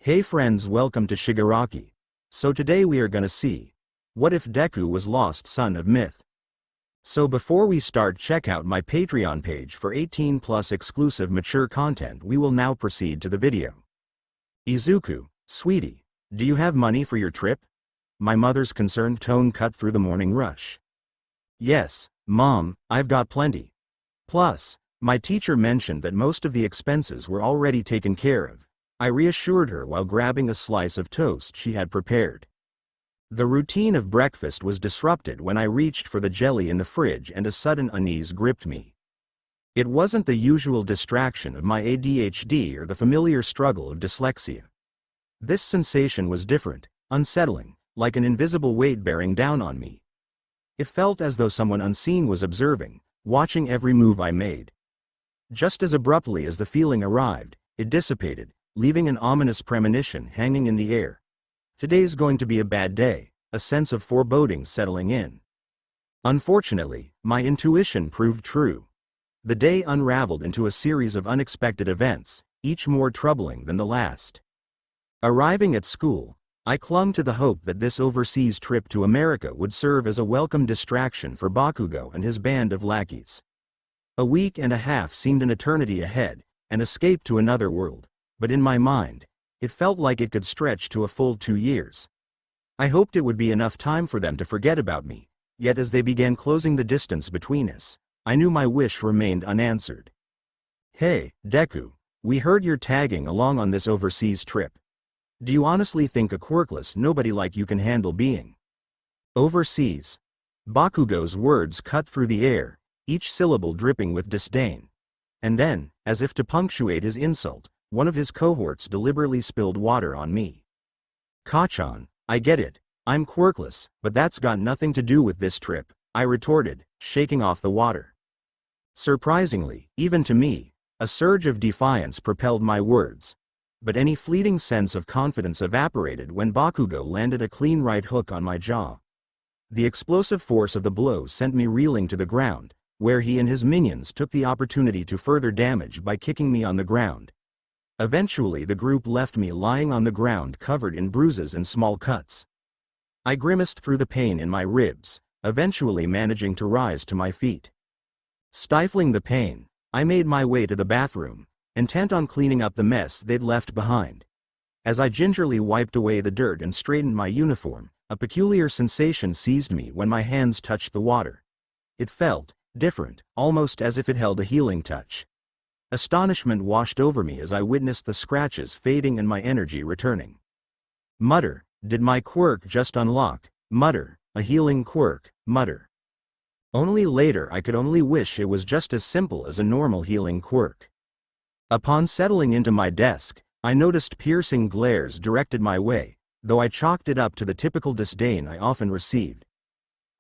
Hey friends, welcome to Shigaraki. So today we are gonna see, what if Deku was lost son of myth? So before we start, check out my Patreon page for 18+ exclusive mature content. We will now proceed to the video. Izuku, sweetie, do you have money for your trip? My mother's concerned tone cut through the morning rush. Yes, Mom, I've got plenty. Plus, my teacher mentioned that most of the expenses were already taken care of. I reassured her while grabbing a slice of toast she had prepared. The routine of breakfast was disrupted when I reached for the jelly in the fridge and a sudden unease gripped me. It wasn't the usual distraction of my ADHD or the familiar struggle of dyslexia. This sensation was different, unsettling, like an invisible weight bearing down on me. It felt as though someone unseen was observing, watching every move I made. Just as abruptly as the feeling arrived, it dissipated, leaving an ominous premonition hanging in the air. Today's going to be a bad day, a sense of foreboding settling in. Unfortunately, my intuition proved true. The day unraveled into a series of unexpected events, each more troubling than the last. Arriving at school, I clung to the hope that this overseas trip to America would serve as a welcome distraction for Bakugo and his band of lackeys. A week and a half seemed an eternity ahead, an escape to another world. But in my mind, it felt like it could stretch to a full 2 years. I hoped it would be enough time for them to forget about me, yet as they began closing the distance between us, I knew my wish remained unanswered. Hey, Deku, we heard you're tagging along on this overseas trip. Do you honestly think a quirkless nobody like you can handle being overseas? Bakugo's words cut through the air, each syllable dripping with disdain. And then, as if to punctuate his insult, one of his cohorts deliberately spilled water on me. Kachan, I get it, I'm quirkless, but that's got nothing to do with this trip, I retorted, shaking off the water. Surprisingly, even to me, a surge of defiance propelled my words. But any fleeting sense of confidence evaporated when Bakugo landed a clean right hook on my jaw. The explosive force of the blow sent me reeling to the ground, where he and his minions took the opportunity to further damage by kicking me on the ground. Eventually the group left me lying on the ground covered in bruises and small cuts. I grimaced through the pain in my ribs, eventually managing to rise to my feet. Stifling the pain, I made my way to the bathroom, intent on cleaning up the mess they'd left behind. As I gingerly wiped away the dirt and straightened my uniform, a peculiar sensation seized me when my hands touched the water. It felt different, almost as if it held a healing touch. Astonishment washed over me as I witnessed the scratches fading and my energy returning. Mutter, did my quirk just unlock? Mutter, a healing quirk, mutter. Only later I could only wish it was just as simple as a normal healing quirk. Upon settling into my desk, I noticed piercing glares directed my way, though I chalked it up to the typical disdain I often received.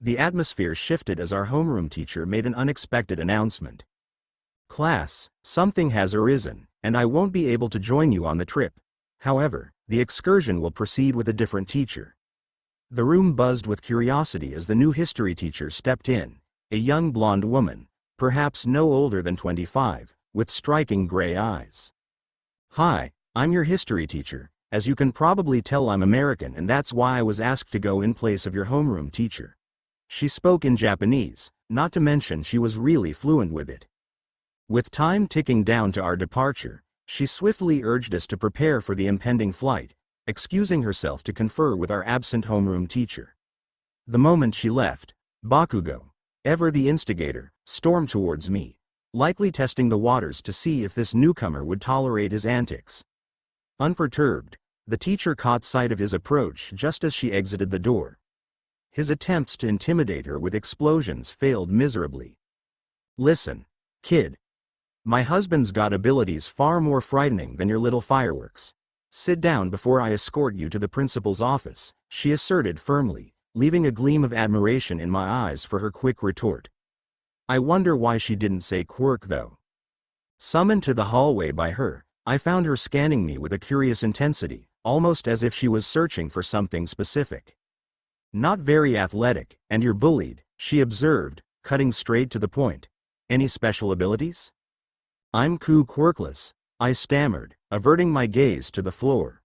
The atmosphere shifted as our homeroom teacher made an unexpected announcement. Class, something has arisen, and I won't be able to join you on the trip. However, the excursion will proceed with a different teacher. The room buzzed with curiosity as the new history teacher stepped in, a young blonde woman, perhaps no older than 25, with striking gray eyes. Hi, I'm your history teacher. As you can probably tell, I'm American, and that's why I was asked to go in place of your homeroom teacher. She spoke in Japanese, not to mention she was really fluent with it. With time ticking down to our departure, she swiftly urged us to prepare for the impending flight, excusing herself to confer with our absent homeroom teacher. The moment she left, Bakugo, ever the instigator, stormed towards me, likely testing the waters to see if this newcomer would tolerate his antics. Unperturbed, the teacher caught sight of his approach just as she exited the door. His attempts to intimidate her with explosions failed miserably. Listen, kid. My husband's got abilities far more frightening than your little fireworks. Sit down before I escort you to the principal's office, she asserted firmly, leaving a gleam of admiration in my eyes for her quick retort. I wonder why she didn't say quirk though. Summoned to the hallway by her, I found her scanning me with a curious intensity, almost as if she was searching for something specific. Not very athletic, and you're bullied, she observed, cutting straight to the point. Any special abilities? I'm quirkless, I stammered, averting my gaze to the floor.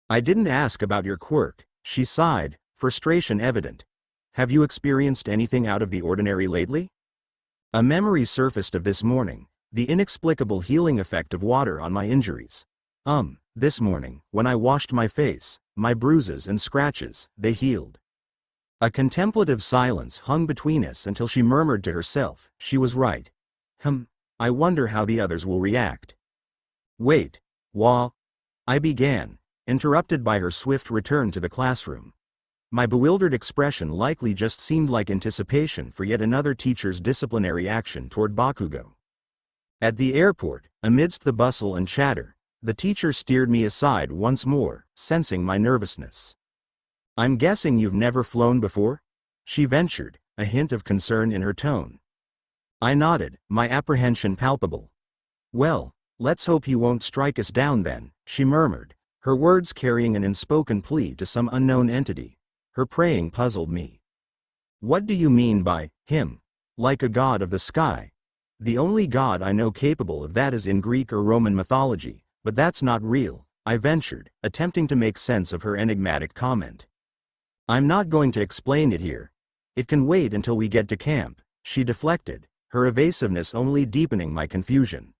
I didn't ask about your quirk, she sighed, frustration evident. Have you experienced anything out of the ordinary lately? A memory surfaced of this morning, the inexplicable healing effect of water on my injuries. This morning, when I washed my face, my bruises and scratches, they healed. A contemplative silence hung between us until she murmured to herself, she was right. I wonder how the others will react. Wait, I began, interrupted by her swift return to the classroom. My bewildered expression likely just seemed like anticipation for yet another teacher's disciplinary action toward Bakugo. At the airport, amidst the bustle and chatter, the teacher steered me aside once more, sensing my nervousness. I'm guessing you've never flown before? She ventured, a hint of concern in her tone. I nodded, my apprehension palpable. Well, let's hope he won't strike us down then, she murmured, her words carrying an unspoken plea to some unknown entity. Her praying puzzled me. What do you mean by him? Like a god of the sky? The only god I know capable of that is in Greek or Roman mythology, but that's not real, I ventured, attempting to make sense of her enigmatic comment. I'm not going to explain it here. It can wait until we get to camp, she deflected, her evasiveness only deepening my confusion.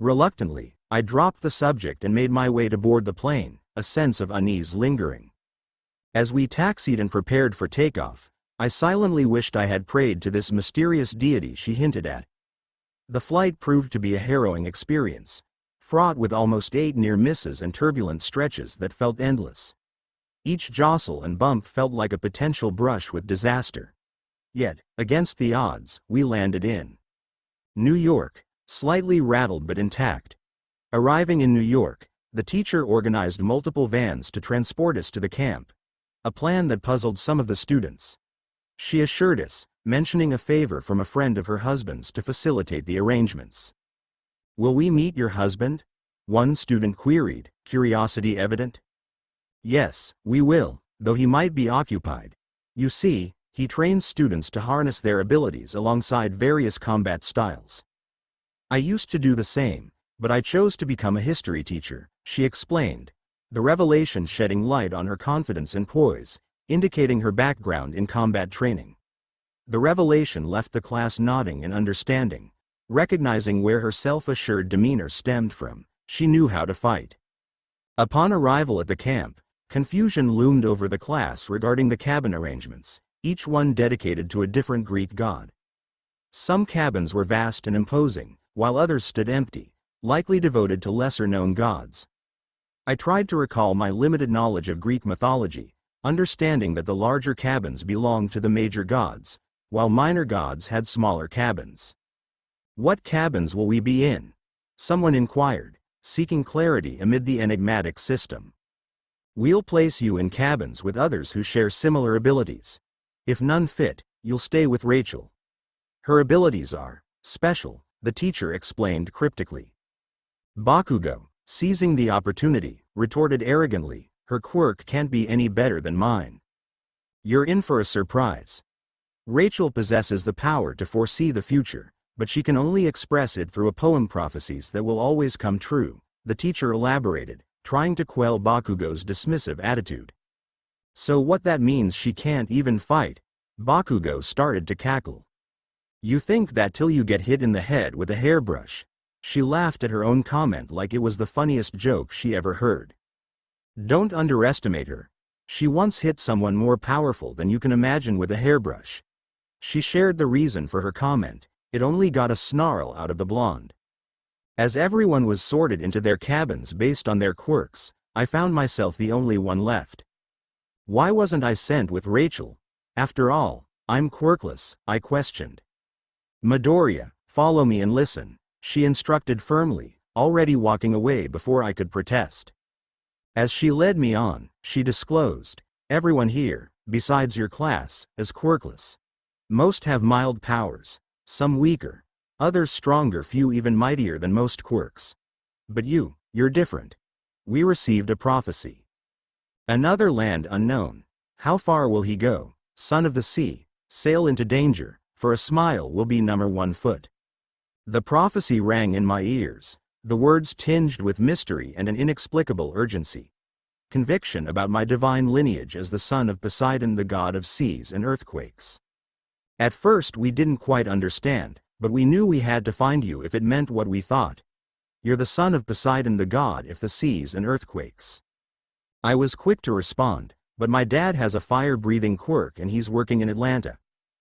Reluctantly, I dropped the subject and made my way to board the plane, a sense of unease lingering. As we taxied and prepared for takeoff, I silently wished I had prayed to this mysterious deity she hinted at. The flight proved to be a harrowing experience, fraught with almost 8 near misses and turbulent stretches that felt endless. Each jostle and bump felt like a potential brush with disaster. Yet, against the odds, we landed in New York, slightly rattled but intact. Arriving in New York, the teacher organized multiple vans to transport us to the camp, a plan that puzzled some of the students. She assured us, mentioning a favor from a friend of her husband's to facilitate the arrangements. Will we meet your husband? One student queried, curiosity evident. Yes, we will, though he might be occupied. You see, he trains students to harness their abilities alongside various combat styles. I used to do the same, but I chose to become a history teacher, she explained, the revelation shedding light on her confidence and poise, indicating her background in combat training. The revelation left the class nodding in understanding, recognizing where her self-assured demeanor stemmed from. She knew how to fight. Upon arrival at the camp, confusion loomed over the class regarding the cabin arrangements, each one dedicated to a different Greek god. Some cabins were vast and imposing, while others stood empty, likely devoted to lesser-known gods. I tried to recall my limited knowledge of Greek mythology, understanding that the larger cabins belonged to the major gods, while minor gods had smaller cabins. What cabins will we be in? Someone inquired, seeking clarity amid the enigmatic system. We'll place you in cabins with others who share similar abilities. If none fit, you'll stay with Rachel. Her abilities are special, the teacher explained cryptically. Bakugo, seizing the opportunity, retorted arrogantly, her quirk can't be any better than mine. You're in for a surprise. Rachel possesses the power to foresee the future, but she can only express it through a poem prophecies that will always come true, the teacher elaborated, trying to quell Bakugo's dismissive attitude. So what that means she can't even fight? Bakugo started to cackle. You think that till you get hit in the head with a hairbrush. She laughed at her own comment like it was the funniest joke she ever heard. Don't underestimate her. She once hit someone more powerful than you can imagine with a hairbrush. She shared the reason for her comment. It only got a snarl out of the blonde. As everyone was sorted into their cabins based on their quirks, I found myself the only one left. Why wasn't I sent with Rachel? After all, I'm quirkless, I questioned. Midoriya, follow me and listen, she instructed firmly, already walking away before I could protest. As she led me on, she disclosed, everyone here, besides your class, is quirkless. Most have mild powers, some weaker, others stronger, few even mightier than most quirks. But you're different. We received a prophecy. Another land unknown. How far will he go, son of the sea, sail into danger, for a smile will be number 1 foot. The prophecy rang in my ears, the words tinged with mystery and an inexplicable urgency. conviction about my divine lineage as the son of Poseidon, the god of seas and earthquakes. At first we didn't quite understand, but we knew we had to find you if it meant what we thought. You're the son of Poseidon, the god of the seas and earthquakes. I was quick to respond, but my dad has a fire-breathing quirk and he's working in Atlanta.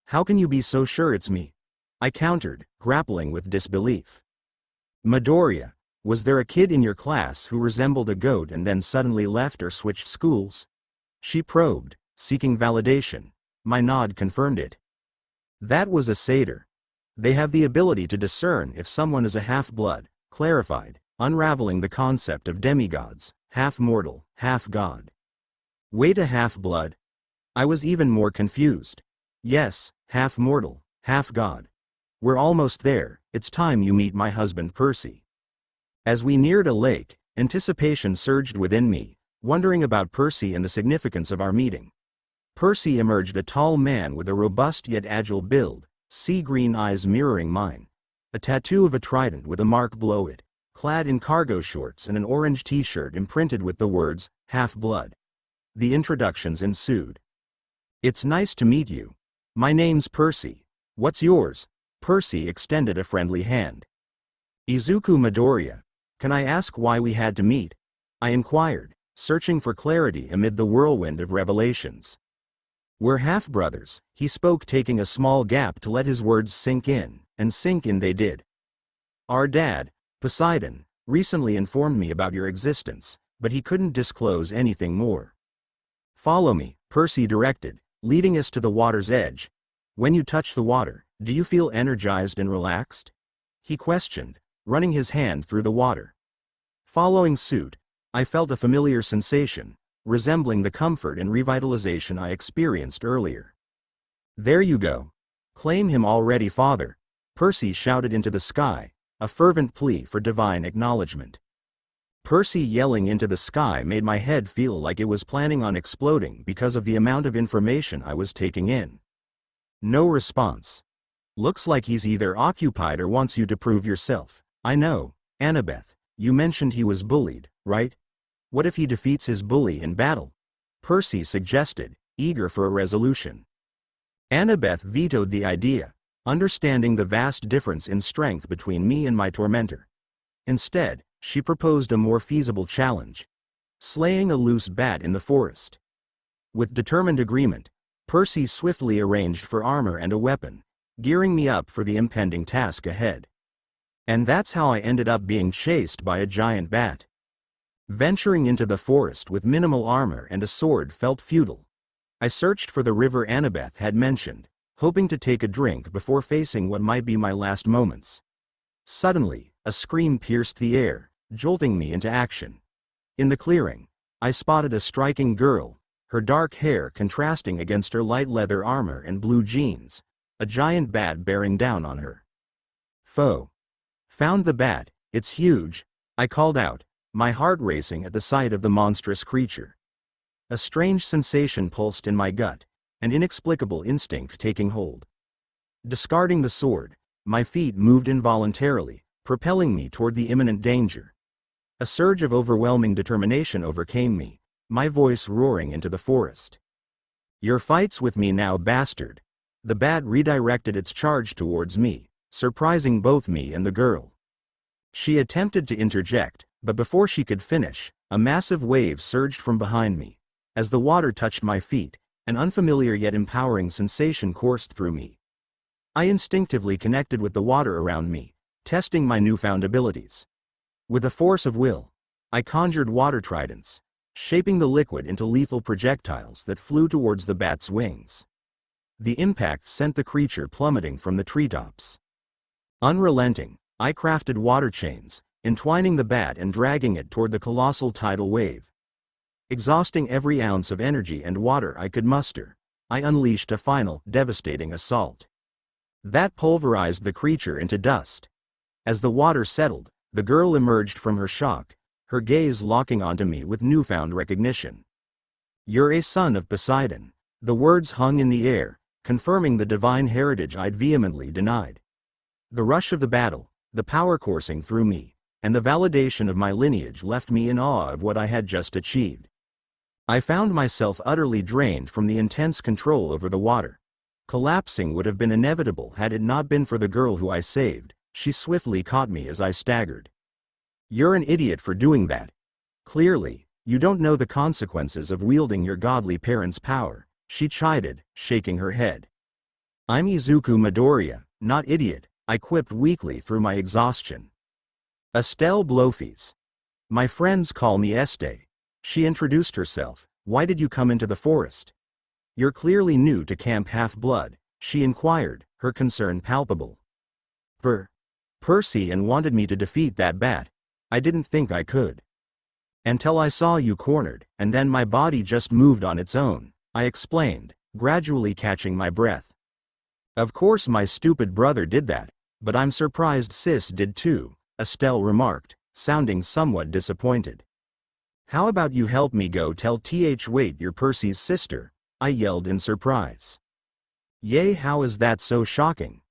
How can you be so sure it's me? I countered, grappling with disbelief. Midoriya, was there a kid in your class who resembled a goat and then suddenly left or switched schools? She probed, seeking validation. My nod confirmed it. That was a satyr. They have the ability to discern if someone is a half-blood, clarified, unraveling the concept of demigods, half-mortal, half-god. Wait, a half-blood? I was even more confused. Yes, half-mortal, half-god. We're almost there, it's time you meet my husband Percy. As we neared a lake, anticipation surged within me, wondering about Percy and the significance of our meeting. Percy emerged, a tall man with a robust yet agile build, sea-green eyes mirroring mine. A tattoo of a trident with a mark below it, clad in cargo shorts and an orange t-shirt imprinted with the words, Half-Blood. The introductions ensued. It's nice to meet you. My name's Percy. What's yours? Percy extended a friendly hand. Izuku Midoriya. Can I ask why we had to meet? I inquired, searching for clarity amid the whirlwind of revelations. We're half-brothers, he spoke, taking a small gap to let his words sink in, and sink in they did. Our dad, Poseidon, recently informed me about your existence, but he couldn't disclose anything more. Follow me, Percy directed, leading us to the water's edge. When you touch the water, do you feel energized and relaxed? He questioned, running his hand through the water. Following suit, I felt a familiar sensation, resembling the comfort and revitalization I experienced earlier. There you go. Claim him already, father, Percy shouted into the sky, a fervent plea for divine acknowledgement. Percy yelling into the sky made my head feel like it was planning on exploding because of the amount of information I was taking in. No response. Looks like he's either occupied or wants you to prove yourself. I know, Annabeth, you mentioned he was bullied, right? What if he defeats his bully in battle? Percy suggested, eager for a resolution. Annabeth vetoed the idea, understanding the vast difference in strength between me and my tormentor. Instead, she proposed a more feasible challenge: slaying a loose bat in the forest. With determined agreement, Percy swiftly arranged for armor and a weapon, gearing me up for the impending task ahead. And that's how I ended up being chased by a giant bat. Venturing into the forest with minimal armor and a sword felt futile. I searched for the river Annabeth had mentioned, hoping to take a drink before facing what might be my last moments. Suddenly, a scream pierced the air, jolting me into action. In the clearing, I spotted a striking girl, her dark hair contrasting against her light leather armor and blue jeans, a giant bat bearing down on her. Foe. Found the bat, it's huge, I called out, my heart racing at the sight of the monstrous creature. A strange sensation pulsed in my gut, an inexplicable instinct taking hold. Discarding the sword, my feet moved involuntarily, propelling me toward the imminent danger. A surge of overwhelming determination overcame me, my voice roaring into the forest. Your fight's with me now, bastard. The bat redirected its charge towards me, surprising both me and the girl. She attempted to interject, but before she could finish, a massive wave surged from behind me. As the water touched my feet, an unfamiliar yet empowering sensation coursed through me. I instinctively connected with the water around me, testing my newfound abilities. With a force of will, I conjured water tridents, shaping the liquid into lethal projectiles that flew towards the bat's wings. The impact sent the creature plummeting from the treetops. Unrelenting, I crafted water chains, entwining the bat and dragging it toward the colossal tidal wave. Exhausting every ounce of energy and water I could muster, I unleashed a final, devastating assault. That pulverized the creature into dust. As the water settled, the girl emerged from her shock, her gaze locking onto me with newfound recognition. You're a son of Poseidon. The words hung in the air, confirming the divine heritage I'd vehemently denied. The rush of the battle, the power coursing through me, and the validation of my lineage left me in awe of what I had just achieved. I found myself utterly drained from the intense control over the water. Collapsing would have been inevitable had it not been for the girl who I saved. She swiftly caught me as I staggered. "You're an idiot for doing that. Clearly, you don't know the consequences of wielding your godly parents' power," she chided, shaking her head. "I'm Izuku Midoriya, not idiot," I quipped weakly through my exhaustion. "Estelle Blofeld. My friends call me Este." She introduced herself. "Why did you come into the forest?" "You're clearly new to Camp Half-Blood," she inquired, her concern palpable. Percy and wanted me to defeat that bat. I didn't think I could. Until I saw you cornered, and then my body just moved on its own," I explained, gradually catching my breath. "Of course my stupid brother did that, but I'm surprised Sis did too," Estelle remarked, sounding somewhat disappointed. "How about you help me go tell Wait you're Percy's sister?" I yelled in surprise. "Yay, how is that so shocking?"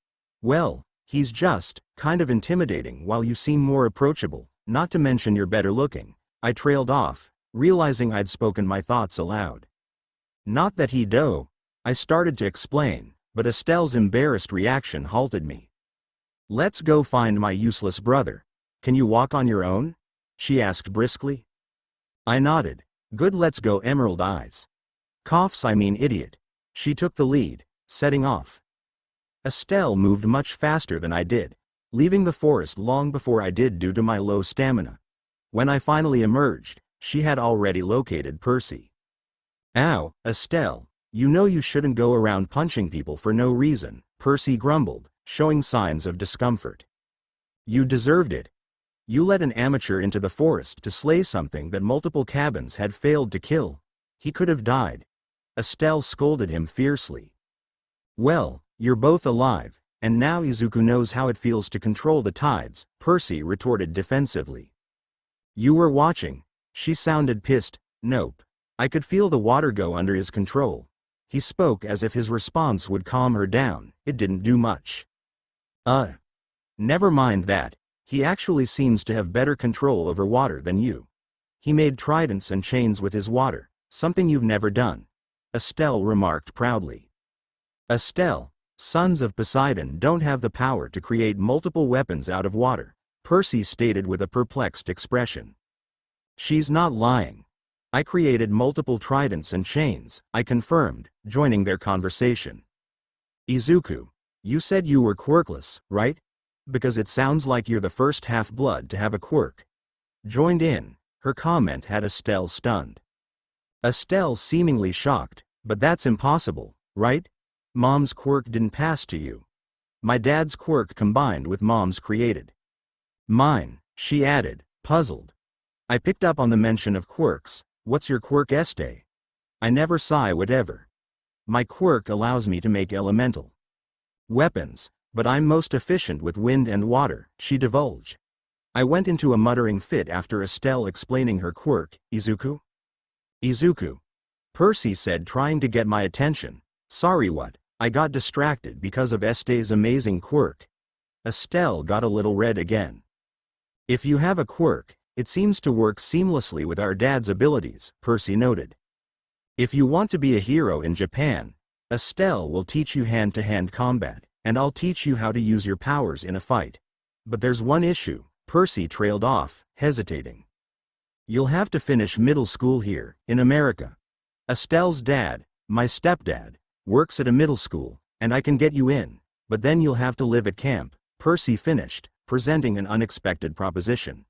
"Well, he's just kind of intimidating while you seem more approachable, not to mention you're better looking," I trailed off, realizing I'd spoken my thoughts aloud. "Not that he do," I started to explain, but Estelle's embarrassed reaction halted me. "Let's go find my useless brother. Can you walk on your own?" she asked briskly. I nodded. "Good, let's go, Emerald Eyes." Idiot. She took the lead, setting off. Estelle moved much faster than I did, leaving the forest long before I did due to my low stamina. When I finally emerged, she had already located Percy. "Ow, Estelle, you know you shouldn't go around punching people for no reason," Percy grumbled, showing signs of discomfort. "You deserved it. You let an amateur into the forest to slay something that multiple cabins had failed to kill. He could have died." Estelle scolded him fiercely. "Well, you're both alive, and now Izuku knows how it feels to control the tides," Percy retorted defensively. "You were watching." She sounded pissed. "Nope. I could feel the water go under his control." He spoke as if his response would calm her down. It didn't do much. Never mind that. He actually seems to have better control over water than you. He made tridents and chains with his water, something you've never done," Estelle remarked proudly. "Estelle, sons of Poseidon don't have the power to create multiple weapons out of water," Percy stated with a perplexed expression. "She's not lying. I created multiple tridents and chains," I confirmed, joining their conversation. "Izuku, you said you were quirkless, right? Because it sounds like you're the first half-blood to have a quirk." Joined in. Her comment had Estelle stunned. Estelle seemingly shocked. "But that's impossible, right? Mom's quirk didn't pass to you. My dad's quirk combined with Mom's created." "Mine," she added, puzzled. I picked up on the mention of quirks. "What's your quirk, Este?" "I never saw whatever." "My quirk allows me to make elemental weapons, but I'm most efficient with wind and water," she divulged. I went into a muttering fit after Estelle explaining her quirk. "Izuku?" "Izuku," Percy said, trying to get my attention. "Sorry, what?" I got distracted because of Este's amazing quirk. Estelle got a little red again. "If you have a quirk, it seems to work seamlessly with our dad's abilities," Percy noted. "If you want to be a hero in Japan, Estelle will teach you hand-to-hand combat, and I'll teach you how to use your powers in a fight. But there's one issue," Percy trailed off, hesitating. "You'll have to finish middle school here, in America. Estelle's dad, my stepdad, works at a middle school, and I can get you in, but then you'll have to live at camp," Percy finished, presenting an unexpected proposition.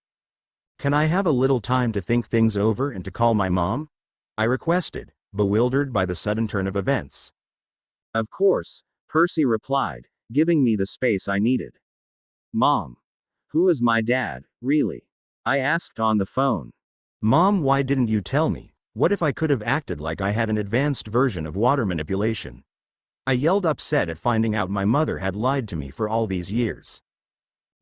"Can I have a little time to think things over and to call my mom?" I requested, bewildered by the sudden turn of events. "Of course," Percy replied, giving me the space I needed. "Mom? Who is my dad, really?" I asked on the phone. "Mom, why didn't you tell me? What if I could have acted like I had an advanced version of water manipulation?" I yelled, upset at finding out my mother had lied to me for all these years.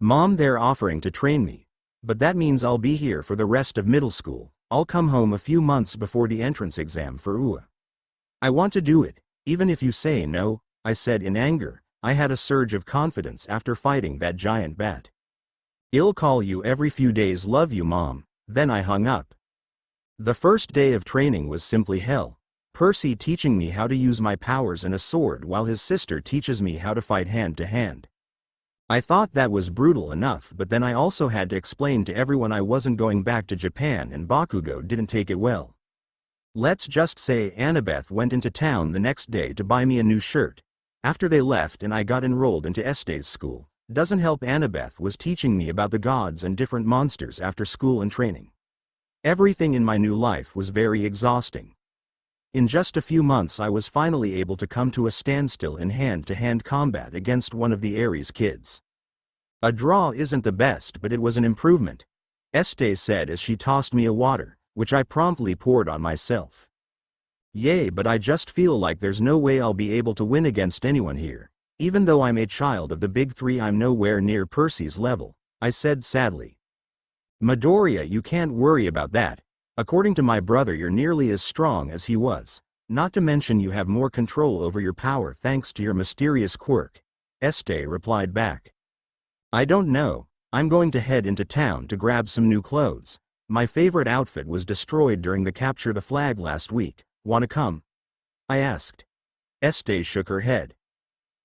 "Mom, they're offering to train me. But that means I'll be here for the rest of middle school. I'll come home a few months before the entrance exam for UA. I want to do it, even if you say no," I said in anger. I had a surge of confidence after fighting that giant bat. "I'll call you every few days, love you, Mom." Then I hung up. The first day of training was simply hell. Percy teaching me how to use my powers and a sword while his sister teaches me how to fight hand to hand. I thought that was brutal enough, but then I also had to explain to everyone I wasn't going back to Japan, and Bakugo didn't take it well. Let's just say Annabeth went into town the next day to buy me a new shirt. After they left and I got enrolled into Esté's school, doesn't help, Annabeth was teaching me about the gods and different monsters after school and training. Everything in my new life was very exhausting. In just a few months I was finally able to come to a standstill in hand-to-hand combat against one of the Ares kids. A draw isn't the best, but it was an improvement, Esté said as she tossed me a water, which I promptly poured on myself. Yay, but I just feel like there's no way I'll be able to win against anyone here. Even though I'm a child of the big three, I'm nowhere near Percy's level, I said sadly. Midoriya, you can't worry about that. According to my brother, you're nearly as strong as he was. Not to mention you have more control over your power thanks to your mysterious quirk, Esté replied back. I don't know, I'm going to head into town to grab some new clothes. My favorite outfit was destroyed during the Capture the Flag last week. Wanna come? I asked. Esté shook her head.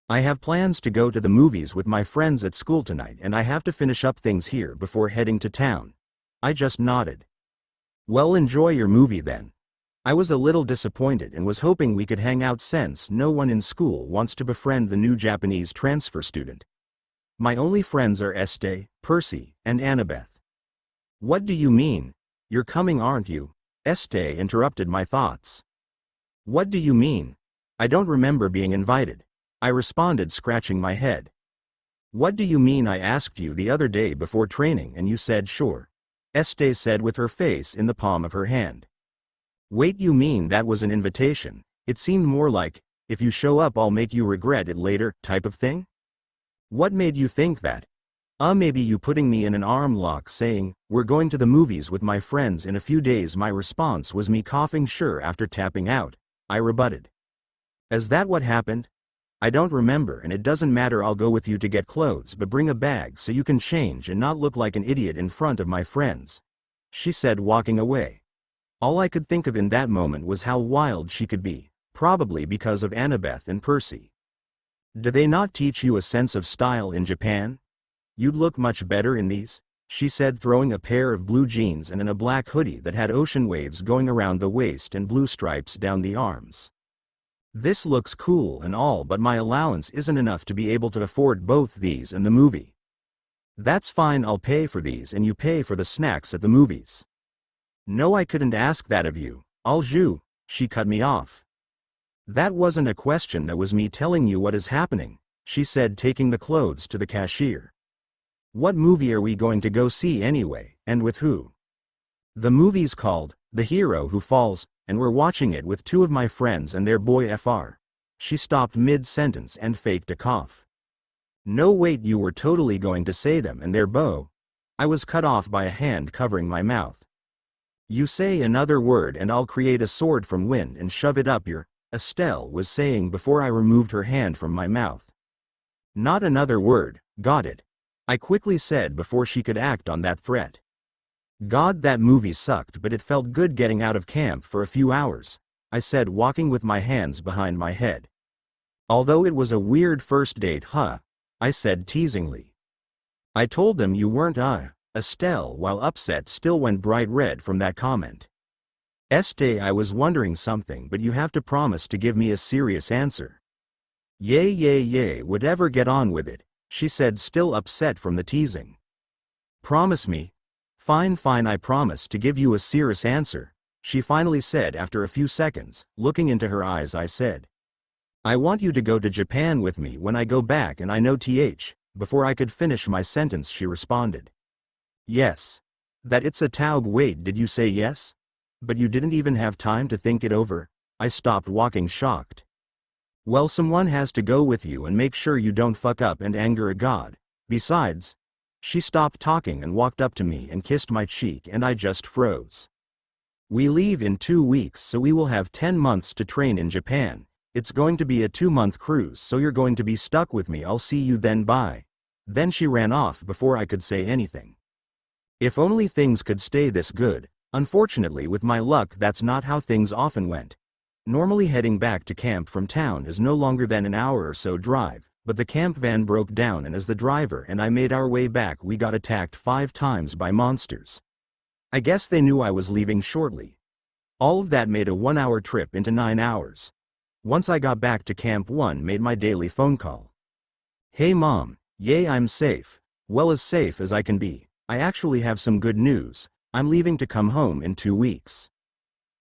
I have plans to go to the movies with my friends at school tonight, and I have to finish up things here before heading to town. I just nodded. Well, enjoy your movie then. I was a little disappointed and was hoping we could hang out since no one in school wants to befriend the new Japanese transfer student. My only friends are Esté, Percy, and Annabeth. What do you mean? You're coming, aren't you? Esté interrupted my thoughts. What do you mean? I don't remember being invited, I responded, scratching my head. What do you mean? I asked you the other day before training and you said sure, Esté said with her face in the palm of her hand. Wait, you mean that was an invitation? It seemed more like, if you show up I'll make you regret it later, type of thing? What made you think that? Maybe you putting me in an arm lock saying, we're going to the movies with my friends in a few days. My response was me coughing sure after tapping out, I rebutted. Is that what happened? I don't remember, and it doesn't matter, I'll go with you to get clothes, but bring a bag so you can change and not look like an idiot in front of my friends, she said, walking away. All I could think of in that moment was how wild she could be, probably because of Annabeth and Percy. Do they not teach you a sense of style in Japan? You'd look much better in these, she said, throwing a pair of blue jeans and in a black hoodie that had ocean waves going around the waist and blue stripes down the arms. This looks cool and all, but my allowance isn't enough to be able to afford both these and the movie. That's fine, I'll pay for these and you pay for the snacks at the movies. No, I couldn't ask that of you, Alju, she cut me off. That wasn't a question, that was me telling you what is happening, she said, taking the clothes to the cashier. What movie are we going to go see anyway, and with who? The movie's called The Hero Who Falls, and we're watching it with two of my friends and their boy Fr. She stopped mid-sentence and faked a cough. No, wait, you were totally going to say them and their beau. I was cut off by a hand covering my mouth. You say another word and I'll create a sword from wind and shove it up your, Estelle was saying before I removed her hand from my mouth. Not another word, got it? I quickly said before she could act on that threat. God, that movie sucked, but it felt good getting out of camp for a few hours, I said, walking with my hands behind my head. Although it was a weird first date, huh? I said teasingly. I told them you weren't, Estelle, while upset still went bright red from that comment. Esté, I was wondering something, but you have to promise to give me a serious answer. Yay, whatever, get on with it, she said, still upset from the teasing. Promise me? Fine, I promise to give you a serious answer, she finally said after a few seconds. Looking into her eyes, I said, I want you to go to Japan with me when I go back, and I know before I could finish my sentence she responded. Yes. That it's a taug. Wait, did you say yes? But you didn't even have time to think it over? I stopped walking, shocked. Well, someone has to go with you and make sure you don't fuck up and anger a god. Besides, she stopped talking and walked up to me and kissed my cheek, and I just froze. We leave in 2 weeks, so we will have 10 months to train in Japan. It's going to be a 2-month cruise, so you're going to be stuck with me. I'll see you then, bye. Then she ran off before I could say anything. If only things could stay this good, Unfortunately, with my luck, that's not how things often went. Normally heading back to camp from town is no longer than an hour or so drive, but the camp van broke down, and as the driver and I made our way back, we got attacked 5 times by monsters. I guess they knew I was leaving shortly. All of that made a 1-hour trip into 9 hours. Once I got back to Camp 1, made my daily phone call. Hey mom, yay, I'm safe. Well, as safe as I can be. I actually have some good news. I'm leaving to come home in 2 weeks.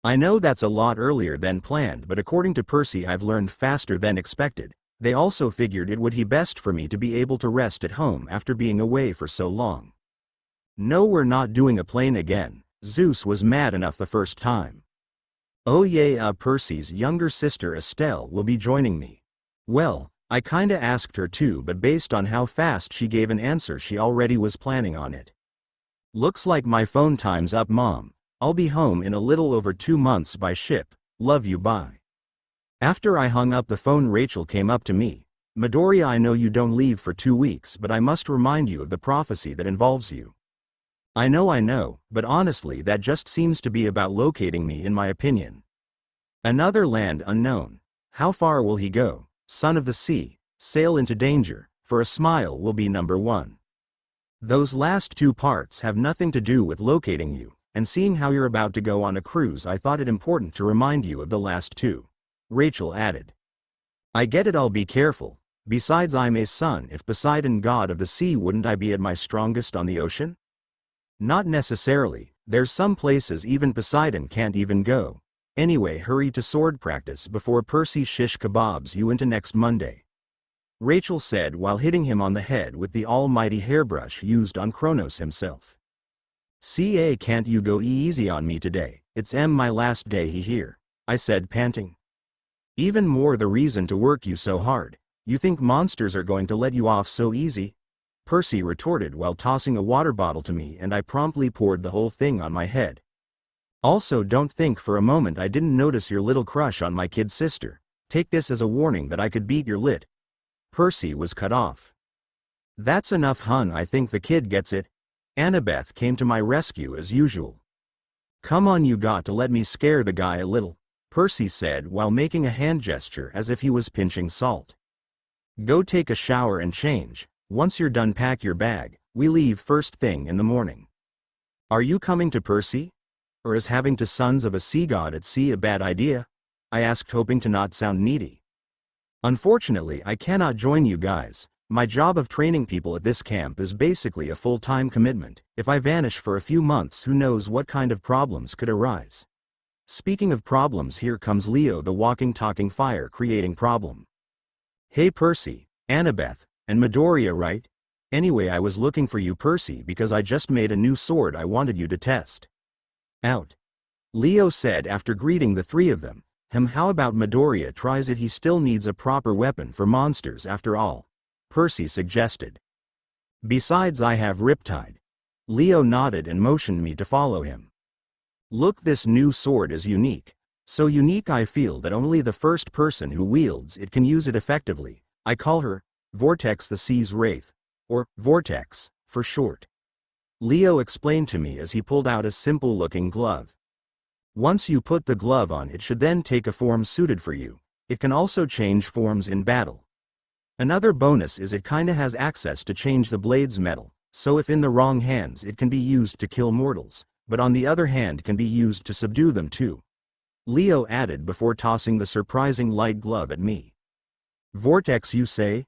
I know that's a lot earlier than planned, but according to Percy, I've learned faster than expected. They also figured it would be best for me to be able to rest at home after being away for so long. No, we're not doing a plane again. Zeus was mad enough the first time. Oh yeah, Percy's younger sister Estelle will be joining me. Well, I kinda asked her too, but based on how fast she gave an answer, she already was planning on it. Looks like my phone time's up, mom. I'll be home in a little over 2 months by ship. Love you, bye. After I hung up the phone, Rachel came up to me. Midoriya, I know you don't leave for 2 weeks, but I must remind you of the prophecy that involves you. I know, but honestly that just seems to be about locating me, in my opinion. Another land unknown. How far will he go? Son of the sea, sail into danger, for a smile will be number 1. Those last 2 parts have nothing to do with locating you, and seeing how you're about to go on a cruise, I thought it important to remind you of the last 2. Rachel added. I get it, I'll be careful. Besides, I'm a son. If Poseidon, god of the sea, wouldn't I be at my strongest on the ocean? Not necessarily. There's some places even Poseidon can't even go. Anyway, hurry to sword practice before Percy shish kebabs you into next Monday. Rachel said while hitting him on the head with the almighty hairbrush used on Kronos himself. Ca, can't you go easy on me today? It's my last day here, I said, panting. Even more the reason to work you so hard. You think monsters are going to let you off so easy? Percy retorted while tossing a water bottle to me, and I promptly poured the whole thing on my head. Also, don't think for a moment I didn't notice your little crush on my kid sister. Take this as a warning that I could beat your lit. Percy was cut off. That's enough, hun, I think the kid gets it. Annabeth came to my rescue as usual. Come on, you got to let me scare the guy a little, Percy said while making a hand gesture as if he was pinching salt. Go take a shower and change. Once you're done, pack your bag. We leave first thing in the morning. Are you coming to Percy? Or is having to sons of a sea god at sea a bad idea? I asked, hoping to not sound needy. Unfortunately, I cannot join you guys. My job of training people at this camp is basically a full-time commitment. If I vanish for a few months, who knows what kind of problems could arise. Speaking of problems, here comes Leo, the walking talking fire creating problem. Hey Percy, Annabeth, and Midoriya, right? Anyway, I was looking for you, Percy, because I just made a new sword I wanted you to test. Out. Leo said after greeting the 3 of them. How about Midoriya tries it? He still needs a proper weapon for monsters after all, Percy suggested. Besides, I have Riptide. Leo nodded and motioned me to follow him. Look, this new sword is unique. So unique I feel that only the first person who wields it can use it effectively. I call her Vortex, the Sea's Wraith, or Vortex, for short. Leo explained to me as he pulled out a simple-looking glove. Once you put the glove on, it should then take a form suited for you. It can also change forms in battle. Another bonus is it kinda has access to change the blade's metal, so if in the wrong hands it can be used to kill mortals, but on the other hand can be used to subdue them too. Leo added before tossing the surprising light glove at me. Vortex, you say?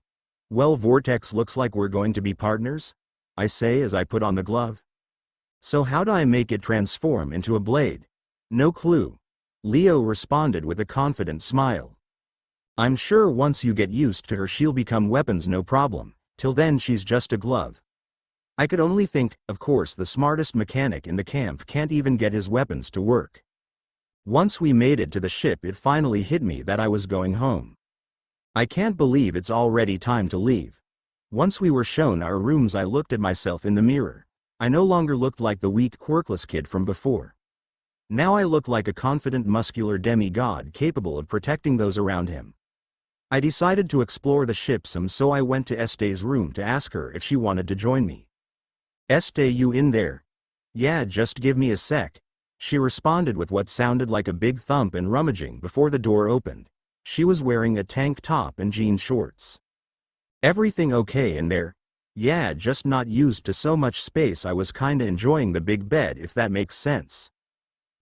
Well, Vortex, looks like we're going to be partners, I say as I put on the glove. So how do I make it transform into a blade? No clue. Leo responded with a confident smile. I'm sure once you get used to her, she'll become weapons no problem. Till then, she's just a glove. I could only think, of course, the smartest mechanic in the camp can't even get his weapons to work. Once we made it to the ship, it finally hit me that I was going home. I can't believe it's already time to leave. Once we were shown our rooms, I looked at myself in the mirror. I no longer looked like the weak, quirkless kid from before. Now I look like a confident, muscular demigod capable of protecting those around him. I decided to explore the ship some, so I went to Este's room to ask her if she wanted to join me. Este, you in there? Yeah, just give me a sec. She responded with what sounded like a big thump and rummaging before the door opened. She was wearing a tank top and jean shorts. Everything okay in there? Yeah, just not used to so much space. I was kinda enjoying the big bed, if that makes sense.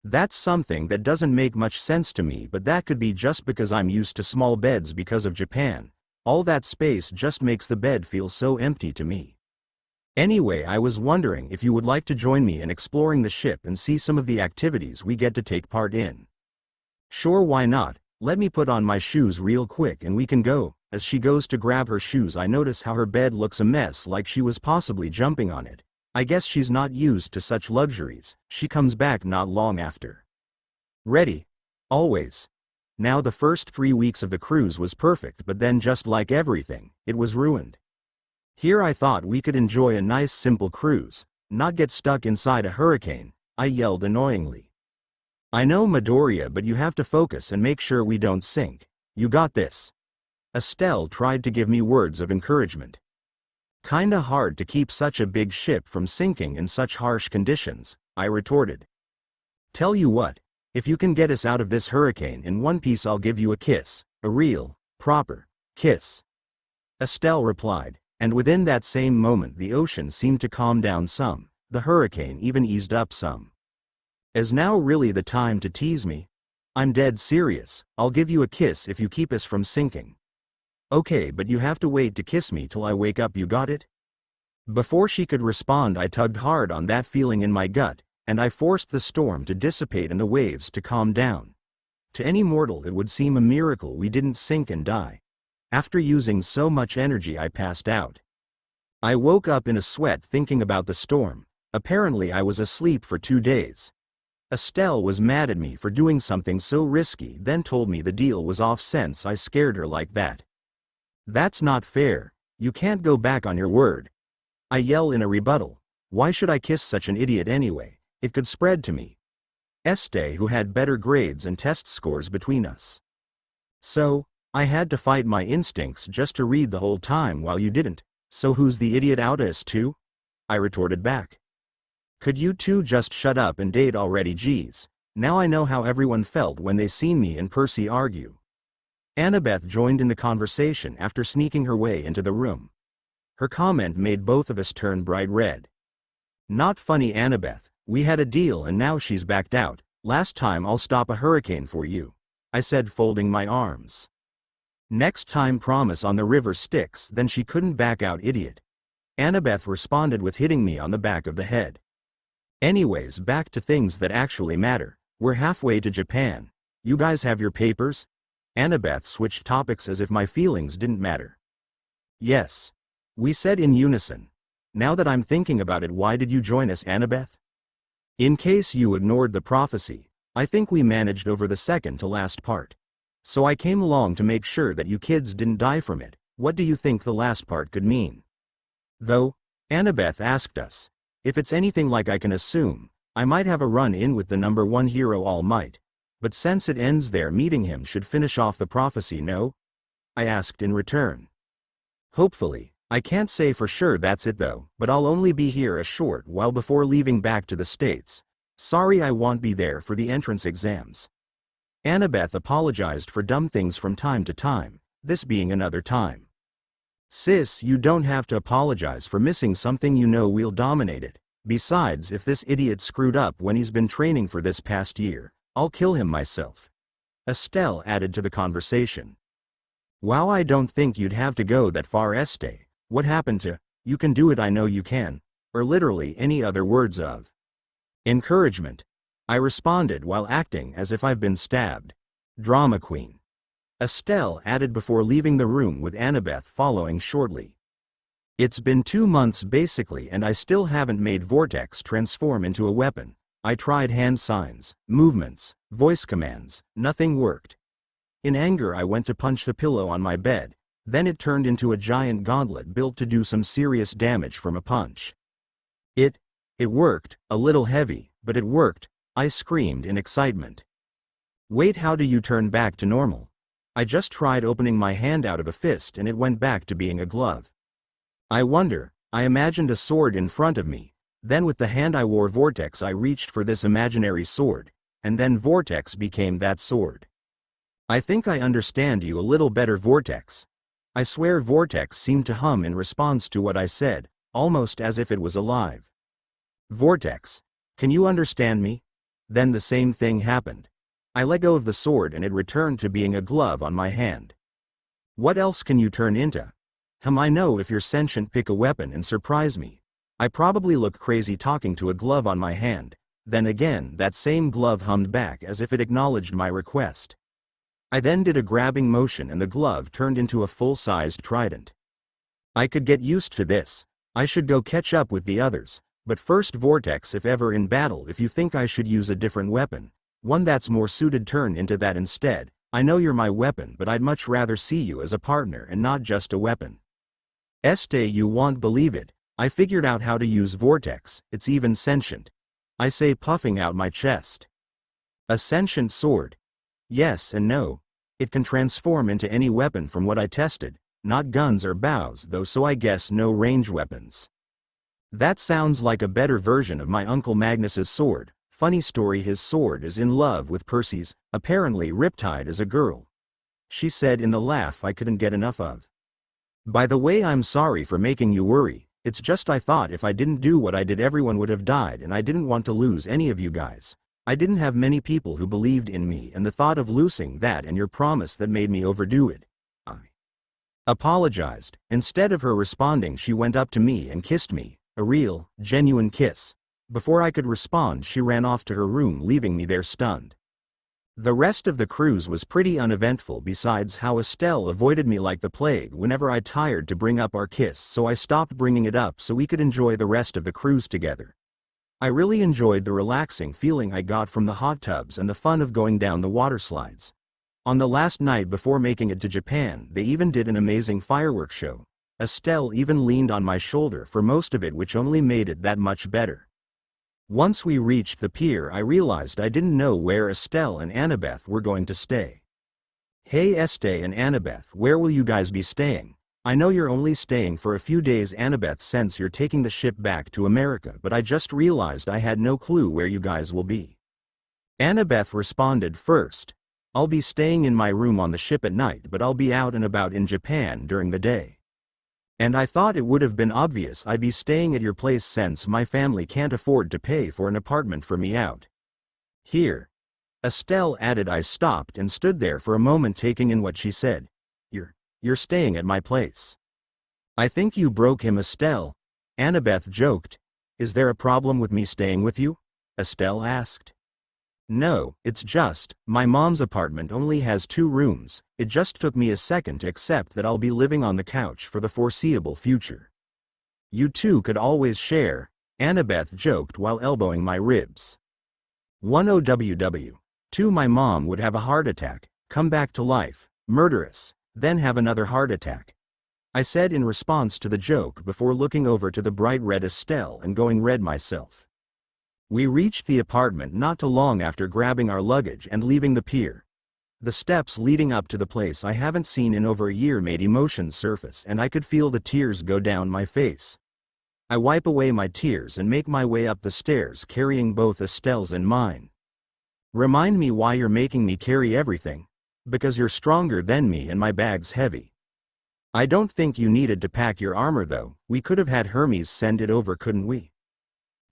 That's something that doesn't make much sense to me, but that could be just because I'm used to small beds because of Japan. All that space just makes the bed feel so empty to me. Anyway, I was wondering if you would like to join me in exploring the ship and see some of the activities we get to take part in. Sure, why not? Let me put on my shoes real quick and we can go. As she goes to grab her shoes, I notice how her bed looks a mess, like she was possibly jumping on it. I guess she's not used to such luxuries. She comes back not long after. Ready? Always. Now the first 3 weeks of the cruise was perfect, but then just like everything, it was ruined. Here I thought we could enjoy a nice simple cruise, not get stuck inside a hurricane, I yelled annoyingly. I know, Midoriya, but you have to focus and make sure we don't sink. You got this. Estelle tried to give me words of encouragement. Kinda hard to keep such a big ship from sinking in such harsh conditions, I retorted. Tell you what, if you can get us out of this hurricane in one piece, I'll give you a kiss, a real, proper kiss. Estelle replied, and within that same moment the ocean seemed to calm down some, the hurricane even eased up some. Is now really the time to tease me? I'm dead serious. I'll give you a kiss if you keep us from sinking. Okay, but you have to wait to kiss me till I wake up, you got it? Before she could respond, I tugged hard on that feeling in my gut, and I forced the storm to dissipate and the waves to calm down. To any mortal it would seem a miracle we didn't sink and die. After using so much energy, I passed out. I woke up in a sweat thinking about the storm. Apparently I was asleep for 2 days. Estelle was mad at me for doing something so risky, then told me the deal was off since I scared her like that. That's not fair. You can't go back on your word. I yell in a rebuttal. Why should I kiss such an idiot anyway? It could spread to me. Este, who had better grades and test scores between us. So, I had to fight my instincts just to read the whole time while you didn't. So who's the idiot out of us two? I retorted back. Could you two just shut up and date already? Geez. Now I know how everyone felt when they seen me and Percy argue. Annabeth joined in the conversation after sneaking her way into the room. Her comment made both of us turn bright red. Not funny, Annabeth. We had a deal and now she's backed out. Last time I'll stop a hurricane for you, I said, folding my arms. Next time promise on the river Styx. Then she couldn't back out, idiot. Annabeth responded with hitting me on the back of the head. Anyways, back to things that actually matter. We're halfway to Japan. You guys have your papers? Annabeth switched topics as if my feelings didn't matter. Yes. We said in unison. Now that I'm thinking about it, why did you join us, Annabeth? In case you ignored the prophecy, I think we managed over the second to last part. So I came along to make sure that you kids didn't die from it. What do you think the last part could mean? Though, Annabeth asked us. If it's anything like I can assume, I might have a run-in with the number 1 hero, All Might. But since it ends there, meeting him should finish off the prophecy, no? I asked in return. Hopefully. I can't say for sure that's it though, but I'll only be here a short while before leaving back to the States. Sorry, I won't be there for the entrance exams. Annabeth apologized for dumb things from time to time, this being another time. Sis, you don't have to apologize for missing something, you know we'll dominate it. Besides, if this idiot screwed up when he's been training for this past year, I'll kill him myself. Estelle added to the conversation. Wow, I don't think you'd have to go that far, Este. What happened to, you can do it, I know you can, or literally any other words of encouragement? I responded while acting as if I've been stabbed. Drama queen. Estelle added before leaving the room, with Annabeth following shortly. It's been 2 months basically and I still haven't made Vortex transform into a weapon. I tried hand signs, movements, voice commands, nothing worked. In anger I went to punch the pillow on my bed, then it turned into a giant gauntlet built to do some serious damage from a punch. It worked, a little heavy, but it worked, I screamed in excitement. Wait, how do you turn back to normal? I just tried opening my hand out of a fist and it went back to being a glove. I wonder, I imagined a sword in front of me, Then with the hand I wore Vortex I reached for this imaginary sword, and then Vortex became that sword. I think I understand you a little better, Vortex. I swear Vortex seemed to hum in response to what I said, almost as if it was alive. Vortex, can you understand me? Then the same thing happened. I let go of the sword and it returned to being a glove on my hand. What else can you turn into? I know if you're sentient, pick a weapon and surprise me. I probably look crazy talking to a glove on my hand. Then again, that same glove hummed back as if it acknowledged my request. I then did a grabbing motion and the glove turned into a full-sized trident. I could get used to this. I should go catch up with the others. But first, Vortex, if ever in battle, if you think I should use a different weapon, one that's more suited, turn into that instead. I know you're my weapon, but I'd much rather see you as a partner and not just a weapon. You won't believe it. I figured out how to use Vortex, it's even sentient. I say, puffing out my chest. A sentient sword? Yes and no. It can transform into any weapon from what I tested, not guns or bows though, so I guess no range weapons. That sounds like a better version of my Uncle Magnus's sword. Funny story, his sword is in love with Percy's, apparently Riptide is a girl. She said in the laugh I couldn't get enough of. By the way, I'm sorry for making you worry, it's just I thought if I didn't do what I did everyone would have died and I didn't want to lose any of you guys. I didn't have many people who believed in me, and the thought of losing that and your promise that made me overdo it. I apologized. Instead of her responding, she went up to me and kissed me, a real, genuine kiss. Before I could respond, she ran off to her room, leaving me there stunned. The rest of the cruise was pretty uneventful, besides how Estelle avoided me like the plague whenever I tired to bring up our kiss, so I stopped bringing it up so we could enjoy the rest of the cruise together. I really enjoyed the relaxing feeling I got from the hot tubs and the fun of going down the water slides. On the last night before making it to Japan, they even did an amazing fireworks show. Estelle even leaned on my shoulder for most of it, which only made it that much better. Once we reached the pier, I realized I didn't know where Estelle and Annabeth were going to stay. Hey Estelle and Annabeth, where will you guys be staying? I know you're only staying for a few days, Annabeth, since you're taking the ship back to America, but I just realized I had no clue where you guys will be. Annabeth responded first. I'll be staying in my room on the ship at night, but I'll be out and about in Japan during the day. And I thought it would have been obvious I'd be staying at your place since my family can't afford to pay for an apartment for me out here. Estelle added. I stopped and stood there for a moment, taking in what she said. You're staying at my place. I think you broke him, Estelle. Annabeth joked. Is there a problem with me staying with you? Estelle asked. No, it's just, my mom's apartment only has 2 rooms, it just took me a second to accept that I'll be living on the couch for the foreseeable future. You two could always share, Annabeth joked while elbowing my ribs. 10WW. 2. My mom would have a heart attack, come back to life, murderous, then have another heart attack. I said in response to the joke before looking over to the bright red Estelle and going red myself. We reached the apartment not too long after grabbing our luggage and leaving the pier. The steps leading up to the place I haven't seen in over a year made emotions surface, and I could feel the tears go down my face. I wipe away my tears and make my way up the stairs, carrying both Estelle's and mine. Remind me why you're making me carry everything. Because you're stronger than me and my bag's heavy. I don't think you needed to pack your armor though, we could have had Hermes send it over, couldn't we?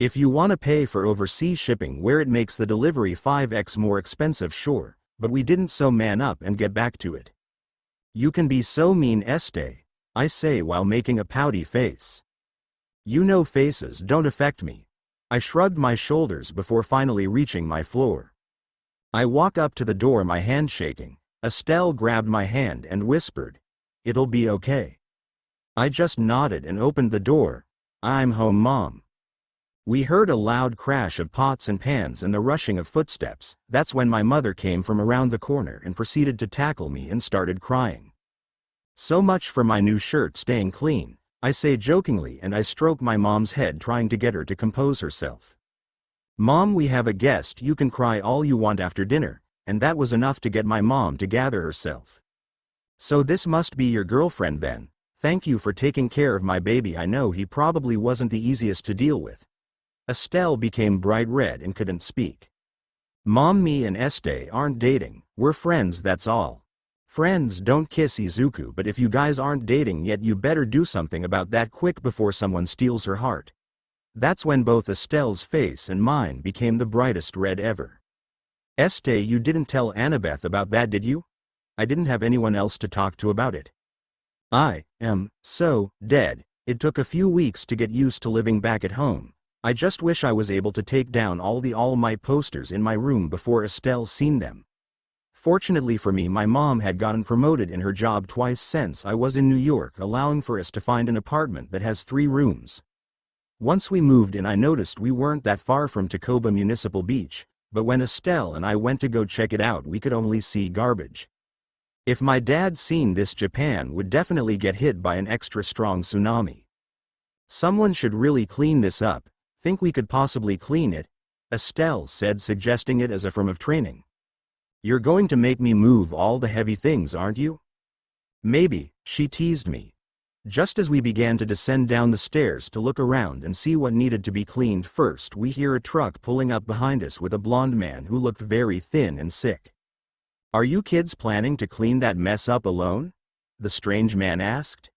If you want to pay for overseas shipping where it makes the delivery 5x more expensive, sure, but we didn't, so man up and get back to it. You can be so mean, Estelle, I say while making a pouty face. You know faces don't affect me. I shrugged my shoulders before finally reaching my floor. I walk up to the door, my hand shaking. Estelle grabbed my hand and whispered, "It'll be okay." I just nodded and opened the door. I'm home, Mom. We heard a loud crash of pots and pans and the rushing of footsteps. That's when my mother came from around the corner and proceeded to tackle me and started crying. So much for my new shirt staying clean, I say jokingly, and I stroke my mom's head trying to get her to compose herself. Mom, we have a guest, you can cry all you want after dinner. And that was enough to get my mom to gather herself. So this must be your girlfriend then. Thank you for taking care of my baby. I know he probably wasn't the easiest to deal with. Estelle became bright red and couldn't speak. Mom, me and Este aren't dating, we're friends, that's all. Friends don't kiss Izuku, but if you guys aren't dating yet you better do something about that quick before someone steals her heart. That's when both Estelle's face and mine became the brightest red ever. Este, you didn't tell Annabeth about that, did you? I didn't have anyone else to talk to about it. I am so dead. It took a few weeks to get used to living back at home. I just wish I was able to take down all the All Might posters in my room before Estelle seen them. Fortunately for me, my mom had gotten promoted in her job twice since I was in New York, allowing for us to find an apartment that has 3 rooms. Once we moved in, I noticed we weren't that far from Takoba Municipal Beach, but when Estelle and I went to go check it out we could only see garbage. If my dad seen this, Japan would definitely get hit by an extra strong tsunami. Someone should really clean this up. Think we could possibly clean it? Estelle said, suggesting it as a form of training. You're going to make me move all the heavy things, aren't you? Maybe, she teased me. Just as we began to descend down the stairs to look around and see what needed to be cleaned first, we hear a truck pulling up behind us with a blonde man who looked very thin and sick. Are you kids planning to clean that mess up alone? The strange man asked.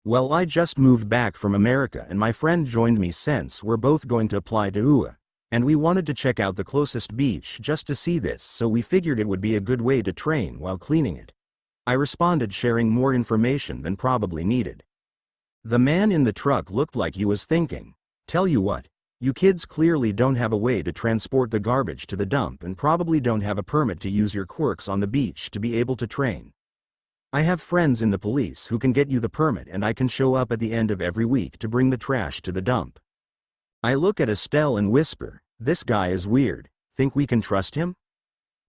Well, I just moved back from America and my friend joined me since we're both going to apply to UA, and we wanted to check out the closest beach just to see this, so we figured it would be a good way to train while cleaning it. I responded, sharing more information than probably needed. The man in the truck looked like he was thinking. Tell you what, you kids clearly don't have a way to transport the garbage to the dump and probably don't have a permit to use your quirks on the beach to be able to train. I have friends in the police who can get you the permit, and I can show up at the end of every week to bring the trash to the dump. I look at Estelle and whisper, this guy is weird. Think we can trust him?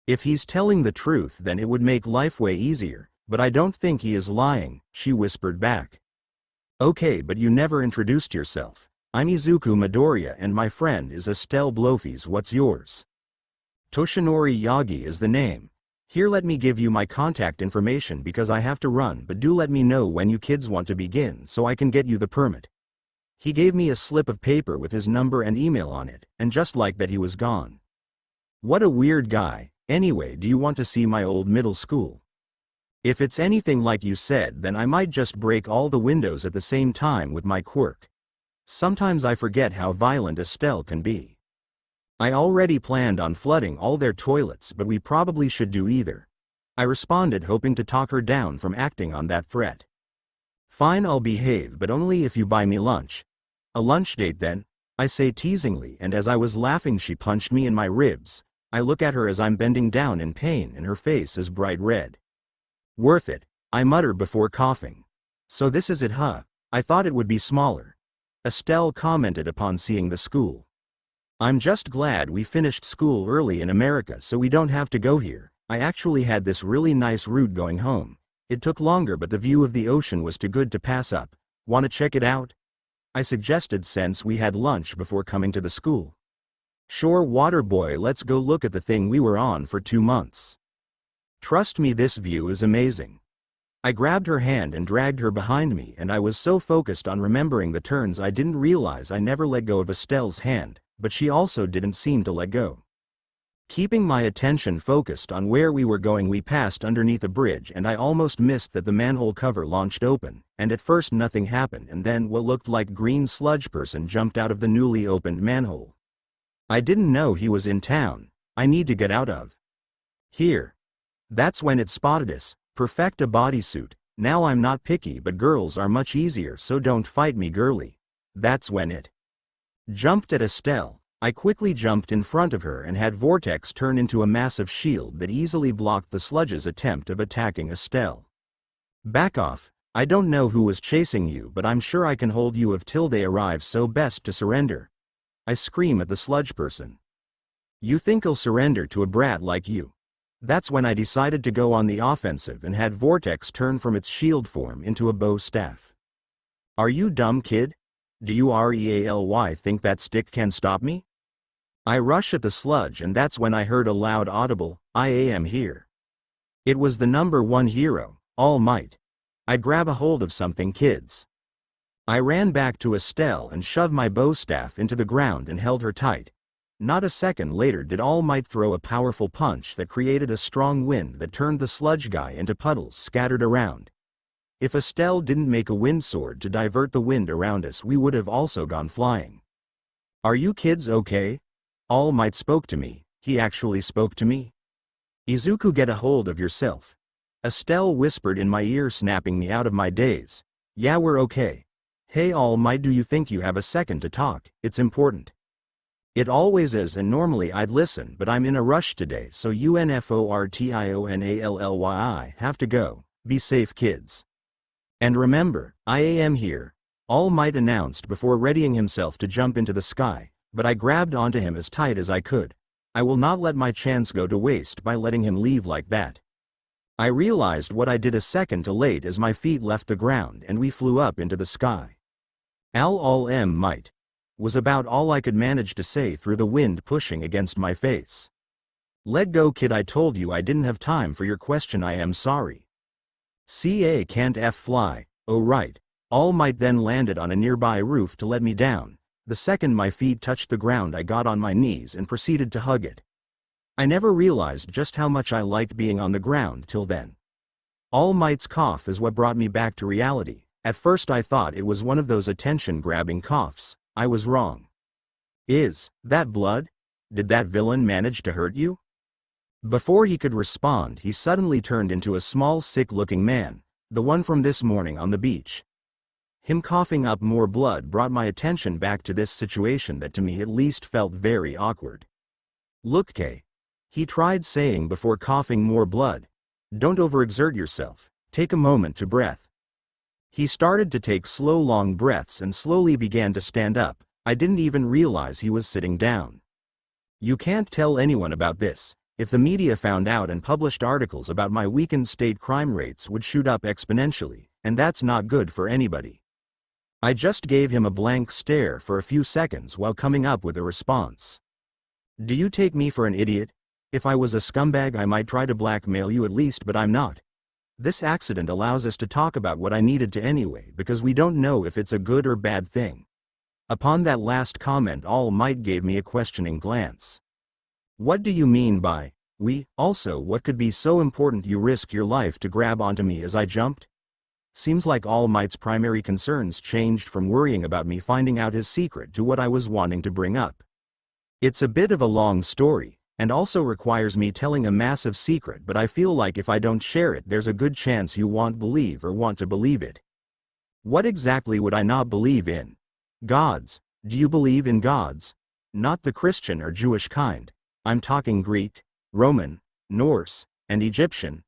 If he's telling the truth then it would make life way easier, but I don't think he is lying, she whispered back. Okay, but you never introduced yourself. I'm Izuku Midoriya and my friend is Estelle Blofeld. What's yours? Toshinori Yagi is the name. Here, let me give you my contact information because I have to run, but do let me know when you kids want to begin so I can get you the permit. He gave me a slip of paper with his number and email on it, and just like that he was gone. What a weird guy. Anyway, do you want to see my old middle school? If it's anything like you said, then I might just break all the windows at the same time with my quirk. Sometimes I forget how violent Estelle can be. I already planned on flooding all their toilets, but we probably should do either. I responded, hoping to talk her down from acting on that threat. Fine, I'll behave, but only if you buy me lunch. A lunch date then? I say teasingly, and as I was laughing she punched me in my ribs. I look at her as I'm bending down in pain and her face is bright red. Worth it, I mutter before coughing. So this is it, huh? I thought it would be smaller. Estelle commented upon seeing the school. I'm just glad we finished school early in America so we don't have to go here. I actually had this really nice route going home. It took longer, but the view of the ocean was too good to pass up. Wanna check it out? I suggested since we had lunch before coming to the school. Sure, Waterboy, let's go look at the thing we were on for 2 months. Trust me, this view is amazing. I grabbed her hand and dragged her behind me, and I was so focused on remembering the turns I didn't realize I never let go of Estelle's hand, but she also didn't seem to let go. Keeping my attention focused on where we were going, we passed underneath a bridge and I almost missed that the manhole cover launched open, and at first nothing happened, and then what looked like green sludge person jumped out of the newly opened manhole. I didn't know he was in town. I need to get out of here. That's when it spotted us. Perfect a bodysuit. Now I'm not picky, but girls are much easier, so don't fight me, girly. That's when it jumped at Estelle. I quickly jumped in front of her and had Vortex turn into a massive shield that easily blocked the sludge's attempt of attacking Estelle. Back off. I don't know who was chasing you, but I'm sure I can hold you till they arrive, so best to surrender. I scream at the sludge person. You think I'll surrender to a brat like you? That's when I decided to go on the offensive and had Vortex turn from its shield form into a bow staff. Are you dumb, kid? Do you really think that stick can stop me? I rush at the sludge, and that's when I heard a loud audible, I am here. It was the #1 hero, All Might. I grab a hold of something, kids. I ran back to Estelle and shoved my bow staff into the ground and held her tight. Not a second later did All Might throw a powerful punch that created a strong wind that turned the sludge guy into puddles scattered around. If Estelle didn't make a wind sword to divert the wind around us, we would have also gone flying. "Are you kids okay?" All Might spoke to me. He actually spoke to me. "Izuku, get a hold of yourself." Estelle whispered in my ear, snapping me out of my daze. "Yeah, we're okay." "Hey All Might, do you think you have a second to talk? It's important." "It always is, and normally I'd listen, but I'm in a rush today, so UNFORTIONALLYI have to go. Be safe, kids. And remember, I am here," All Might announced before readying himself to jump into the sky, but I grabbed onto him as tight as I could. I will not let my chance go to waste by letting him leave like that. I realized what I did a second too late as my feet left the ground and we flew up into the sky. All might was about all I could manage to say through the wind pushing against my face. "Let go, kid, I told you I didn't have time for your question, I am sorry." "CA can't fly, oh right." All Might then landed on a nearby roof to let me down. The second my feet touched the ground I got on my knees and proceeded to hug it. I never realized just how much I liked being on the ground till then. All Might's cough is what brought me back to reality. At first I thought it was one of those attention-grabbing coughs. I was wrong. "Is that blood? Did that villain manage to hurt you?" Before he could respond, he suddenly turned into a small, sick-looking man, the one from this morning on the beach. Him coughing up more blood brought my attention back to this situation that to me at least felt very awkward. "Look, Kay," he tried saying before coughing more blood. "Don't overexert yourself. Take a moment to breathe." He started to take slow, long breaths and slowly began to stand up. I didn't even realize he was sitting down. "You can't tell anyone about this. If the media found out and published articles about my weakened state, crime rates would shoot up exponentially, and that's not good for anybody." I just gave him a blank stare for a few seconds while coming up with a response. "Do you take me for an idiot? If I was a scumbag, I might try to blackmail you at least, but I'm not. This accident allows us to talk about what I needed to anyway, because we don't know if it's a good or bad thing." Upon that last comment, All Might gave me a questioning glance. "What do you mean by, we? Also, what could be so important you risk your life to grab onto me as I jumped?" Seems like All Might's primary concerns changed from worrying about me finding out his secret to what I was wanting to bring up. It's a bit of a long story, and also requires me telling a massive secret, but I feel like if I don't share it, there's a good chance you won't believe or want to believe it. What exactly would I not believe in? Gods. Do you believe in gods? Not the Christian or Jewish kind. I'm talking Greek, Roman, Norse, and Egyptian.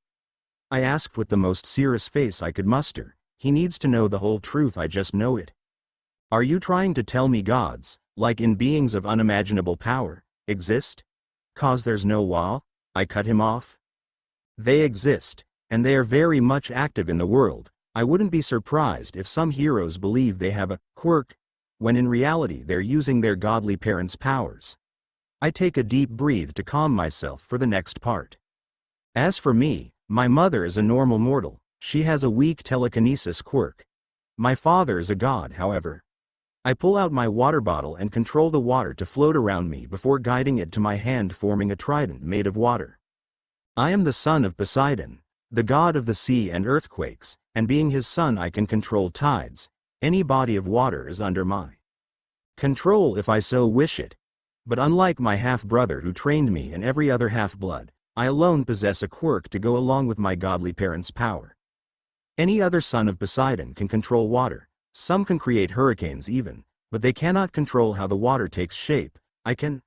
I asked with the most serious face I could muster. He needs to know the whole truth, I just know it. "Are you trying to tell me gods, like in beings of unimaginable power, exist? 'Cause there's no wall?" I cut him off. "They exist, and they are very much active in the world. I wouldn't be surprised if some heroes believe they have a quirk, when in reality they're using their godly parents' powers." I take a deep breath to calm myself for the next part. "As for me, my mother is a normal mortal. She has a weak telekinesis quirk. My father is a god, however." I pull out my water bottle and control the water to float around me before guiding it to my hand, forming a trident made of water. I am the son of Poseidon, the god of the sea and earthquakes, and being his son I can control tides. Any body of water is under my control if I so wish it. But unlike my half-brother who trained me and every other half-blood, I alone possess a quirk to go along with my godly parents' power. Any other son of Poseidon can control water. Some can create hurricanes even, but they cannot control how the water takes shape. I can.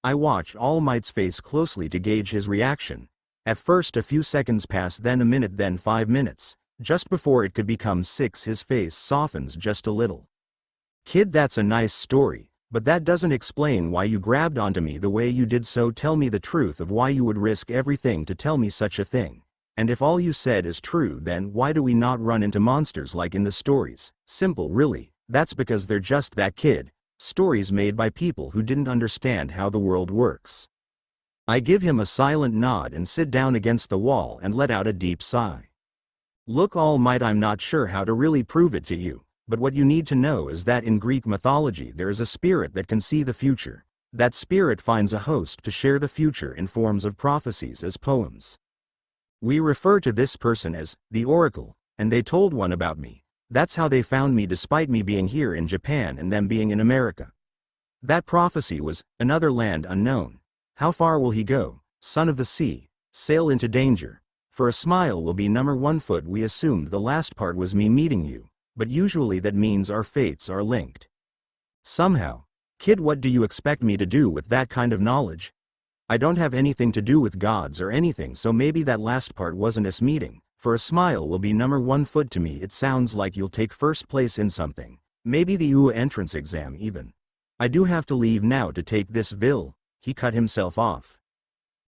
I watch All Might's face closely to gauge his reaction. At first a few seconds pass, then a minute, then 5 minutes. Just before it could become 6, his face softens just a little. "Kid, that's a nice story, but that doesn't explain why you grabbed onto me the way you did, so tell me the truth of why you would risk everything to tell me such a thing. And if all you said is true, then why do we not run into monsters like in the stories? Simple, really. That's because they're just that, kid. Stories made by people who didn't understand how the world works." I give him a silent nod and sit down against the wall and let out a deep sigh. "Look, All Might, I'm not sure how to really prove it to you. But what you need to know is that in Greek mythology there is a spirit that can see the future. That spirit finds a host to share the future in forms of prophecies as poems. We refer to this person as the Oracle, and they told one about me. That's how they found me despite me being here in Japan and them being in America. That prophecy was, another land unknown. How far will he go, son of the sea, sail into danger? For a smile will be number 1 foot. We assumed the last part was me meeting you, but usually that means our fates are linked. Somehow. Kid, what do you expect me to do with that kind of knowledge? I don't have anything to do with gods or anything, so maybe that last part wasn't us meeting. For a smile will be number 1 foot. To me it sounds like you'll take first place in something, maybe the UA entrance exam even. I do have to leave now to take this Vil. He cut himself off.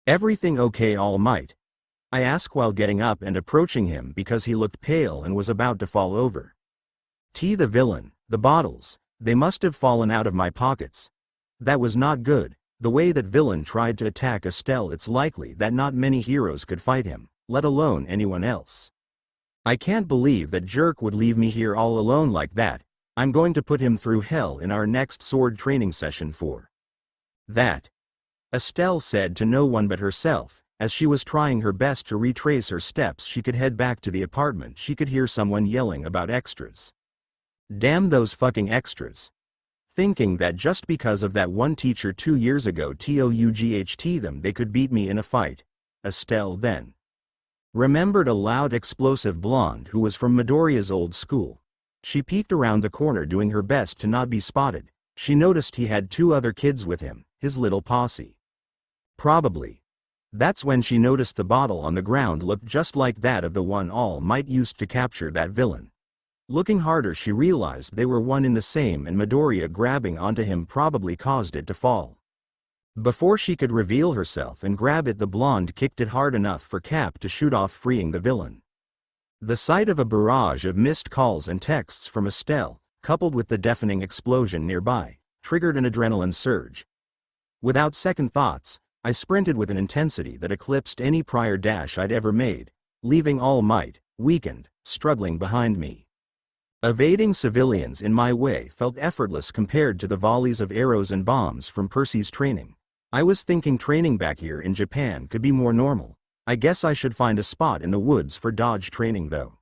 Everything okay, All Might? I ask while getting up and approaching him because he looked pale and was about to fall over. The villain, the bottles, they must have fallen out of my pockets. That was not good. The way that villain tried to attack Estelle, it's likely that not many heroes could fight him, let alone anyone else. I can't believe that jerk would leave me here all alone like that. I'm going to put him through hell in our next sword training session for that. Estelle said to no one but herself. As she was trying her best to retrace her steps, she could head back to the apartment. She could hear someone yelling about extras. Damn those fucking extras. Thinking that just because of that one teacher 2 years ago TOUGHT them they could beat me in a fight. Estelle then remembered a loud explosive blonde who was from Midoriya's old school. She peeked around the corner doing her best to not be spotted. She noticed he had 2 other kids with him, his little posse. Probably. That's when she noticed the bottle on the ground looked just like that of the one All Might used to capture that villain. Looking harder she realized they were one in the same, and Midoriya grabbing onto him probably caused it to fall. Before she could reveal herself and grab it, the blonde kicked it hard enough for Cap to shoot off, freeing the villain. The sight of a barrage of missed calls and texts from Estelle, coupled with the deafening explosion nearby, triggered an adrenaline surge. Without second thoughts, I sprinted with an intensity that eclipsed any prior dash I'd ever made, leaving All Might, weakened, struggling behind me. Evading civilians in my way felt effortless compared to the volleys of arrows and bombs from Percy's training. I was thinking training back here in Japan could be more normal. I guess I should find a spot in the woods for dodge training though.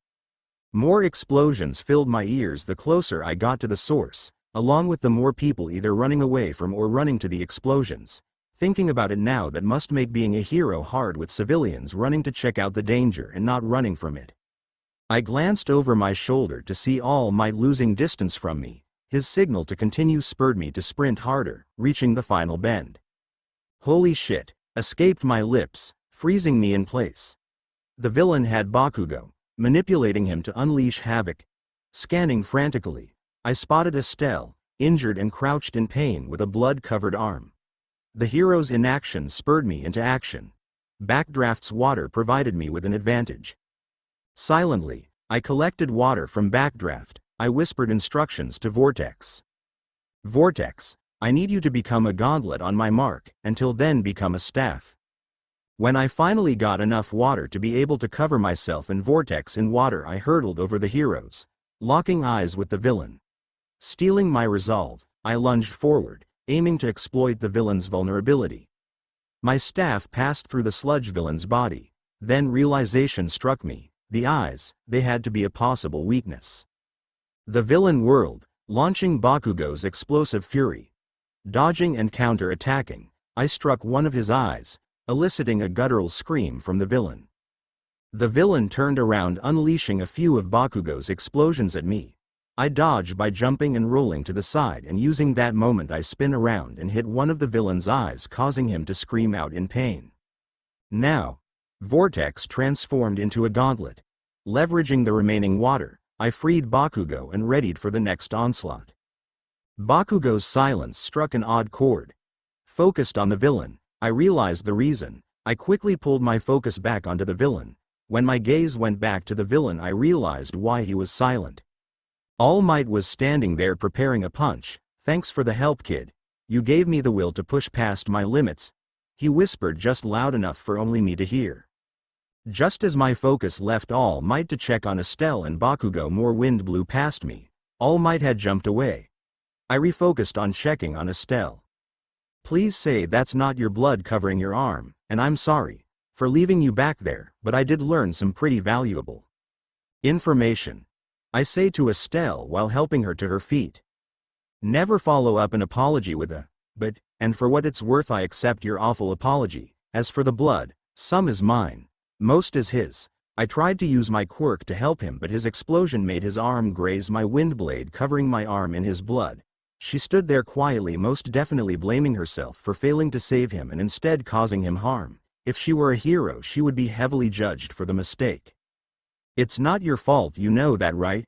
More explosions filled my ears the closer I got to the source, along with the more people either running away from or running to the explosions. Thinking about it now, that must make being a hero hard with civilians running to check out the danger and not running from it. I glanced over my shoulder to see All Might losing distance from me. His signal to continue spurred me to sprint harder, reaching the final bend. Holy shit, escaped my lips, freezing me in place. The villain had Bakugo, manipulating him to unleash havoc. Scanning frantically, I spotted Estelle, injured and crouched in pain with a blood-covered arm. The hero's inaction spurred me into action. Backdraft's water provided me with an advantage. Silently, I collected water from Backdraft. I whispered instructions to Vortex. Vortex, I need you to become a gauntlet on my mark, until then become a staff. When I finally got enough water to be able to cover myself and Vortex in water, I hurtled over the heroes, locking eyes with the villain. Stealing my resolve, I lunged forward, aiming to exploit the villain's vulnerability. My staff passed through the sludge villain's body. Then realization struck me. The eyes, they had to be a possible weakness. The villain whirled, launching Bakugo's explosive fury. Dodging and counter-attacking, I struck one of his eyes, eliciting a guttural scream from the villain. The villain turned around, unleashing a few of Bakugo's explosions at me. I dodged by jumping and rolling to the side, and using that moment I spin around and hit one of the villain's eyes, causing him to scream out in pain. Now, Vortex transformed into a gauntlet. Leveraging the remaining water, I freed Bakugo and readied for the next onslaught. Bakugo's silence struck an odd chord. Focused on the villain, I realized the reason. I quickly pulled my focus back onto the villain. When my gaze went back to the villain, I realized why he was silent. All Might was standing there preparing a punch. Thanks for the help, kid. You gave me the will to push past my limits. He whispered just loud enough for only me to hear. Just as my focus left All Might to check on Estelle and Bakugo, more wind blew past me. All Might had jumped away. I refocused on checking on Estelle. Please say that's not your blood covering your arm, and I'm sorry for leaving you back there, but I did learn some pretty valuable information, I say to Estelle while helping her to her feet. Never follow up an apology with a, but, and for what it's worth I accept your awful apology. As for the blood, some is mine, most is his. I tried to use my quirk to help him, but his explosion made his arm graze my windblade, covering my arm in his blood. She stood there quietly, most definitely blaming herself for failing to save him and instead causing him harm. If she were a hero, she would be heavily judged for the mistake. It's not your fault, you know that, right?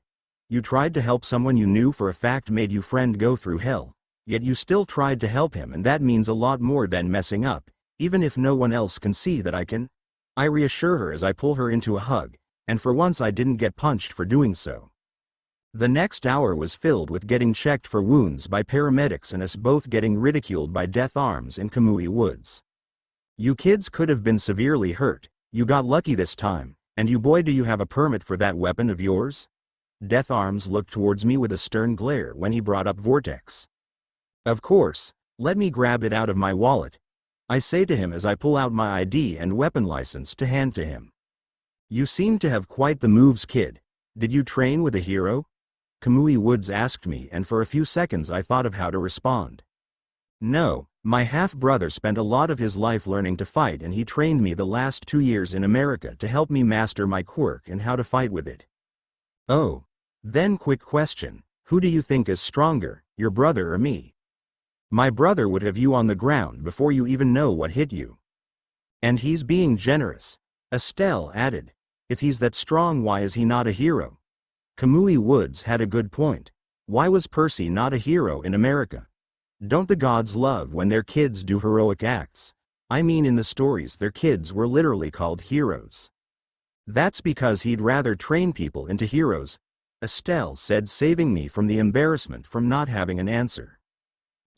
You tried to help someone you knew for a fact made your friend go through hell, yet you still tried to help him, and that means a lot more than messing up, even if no one else can see that I can. I reassure her as I pull her into a hug, and for once I didn't get punched for doing so. The next hour was filled with getting checked for wounds by paramedics and us both getting ridiculed by Death Arms in Kamui Woods. You kids could have been severely hurt, you got lucky this time, and you boy do you have a permit for that weapon of yours? Death Arms looked towards me with a stern glare when he brought up Vortex. Of course, let me grab it out of my wallet, I say to him as I pull out my ID and weapon license to hand to him. You seem to have quite the moves, kid. Did you train with a hero? Kamui Woods asked me, and for a few seconds I thought of how to respond. No, my half-brother spent a lot of his life learning to fight, and he trained me the last 2 years in America to help me master my quirk and how to fight with it. Oh. Then quick question, who do you think is stronger, your brother or me? My brother would have you on the ground before you even know what hit you. And he's being generous, Estelle added. If he's that strong, why is he not a hero? Kamui Woods had a good point. Why was Percy not a hero in America? Don't the gods love when their kids do heroic acts? I mean, in the stories their kids were literally called heroes. That's because he'd rather train people into heroes, Estelle said, saving me from the embarrassment from not having an answer.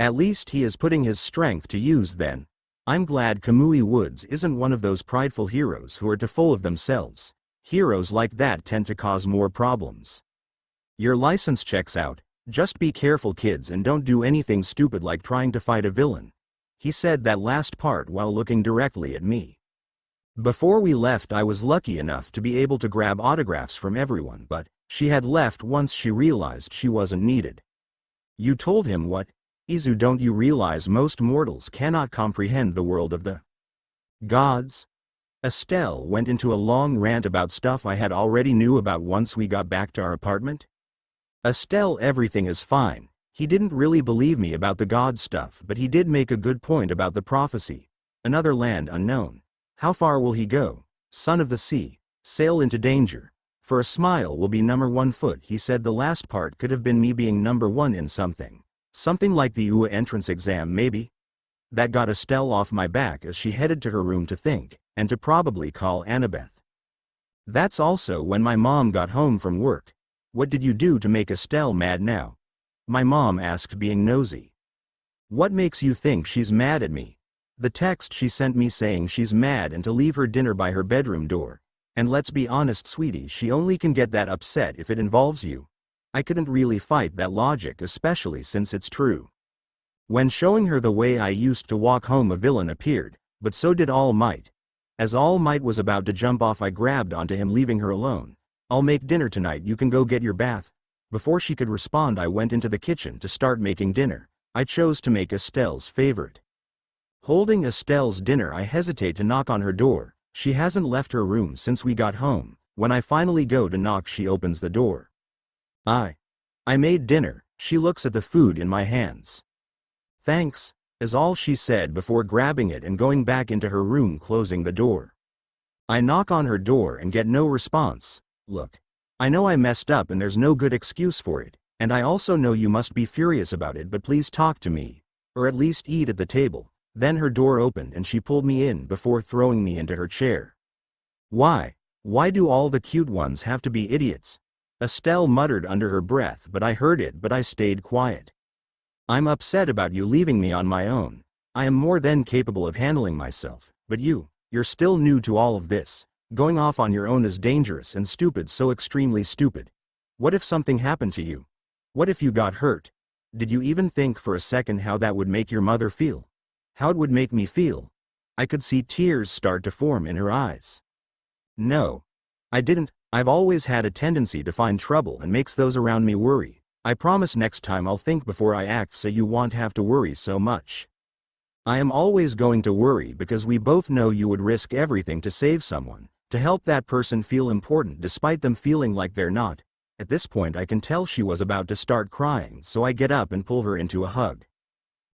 At least he is putting his strength to use then. I'm glad Kamui Woods isn't one of those prideful heroes who are too full of themselves. Heroes like that tend to cause more problems. Your license checks out. Just be careful, kids, and don't do anything stupid like trying to fight a villain. He said that last part while looking directly at me. Before we left, I was lucky enough to be able to grab autographs from everyone, but she had left once she realized she wasn't needed. You told him what? Izu, don't you realize most mortals cannot comprehend the world of the gods? Estelle went into a long rant about stuff I had already knew about once we got back to our apartment. Estelle, everything is fine. He didn't really believe me about the god stuff, but he did make a good point about the prophecy. Another land unknown. How far will he go? Son of the sea. Sail into danger. For a smile will be number 1 foot. He said the last part could have been me being number 1 in something. Something like the UA entrance exam maybe? That got Estelle off my back as she headed to her room to think, and to probably call Annabeth. That's also when my mom got home from work. What did you do to make Estelle mad now? My mom asked, being nosy. What makes you think she's mad at me? The text she sent me saying she's mad and to leave her dinner by her bedroom door. And let's be honest, sweetie, she only can get that upset if it involves you. I couldn't really fight that logic, especially since it's true. When showing her the way I used to walk home, a villain appeared, but so did All Might. As All Might was about to jump off, I grabbed onto him, leaving her alone. I'll make dinner tonight, you can go get your bath. Before she could respond, I went into the kitchen to start making dinner. I chose to make Estelle's favorite. Holding Estelle's dinner, I hesitate to knock on her door. She hasn't left her room since we got home. When I finally go to knock, she opens the door. I made dinner. She looks at the food in my hands. Thanks, is all she said before grabbing it and going back into her room, closing the door. I knock on her door and get no response. Look, I know I messed up and there's no good excuse for it, and I also know you must be furious about it, but please talk to me, or at least eat at the table. Then her door opened and she pulled me in before throwing me into her chair. Why do all the cute ones have to be idiots? Estelle muttered under her breath, but I heard it, but I stayed quiet. I'm upset about you leaving me on my own. I am more than capable of handling myself, but you're still new to all of this. Going off on your own is dangerous and stupid, so extremely stupid. What if something happened to you? What if you got hurt? Did you even think for a second how that would make your mother feel? How it would make me feel? I could see tears start to form in her eyes. No. I didn't. I've always had a tendency to find trouble and makes those around me worry. I promise next time I'll think before I act so you won't have to worry so much. I am always going to worry because we both know you would risk everything to save someone, to help that person feel important despite them feeling like they're not. At this point I can tell she was about to start crying, so I get up and pull her into a hug.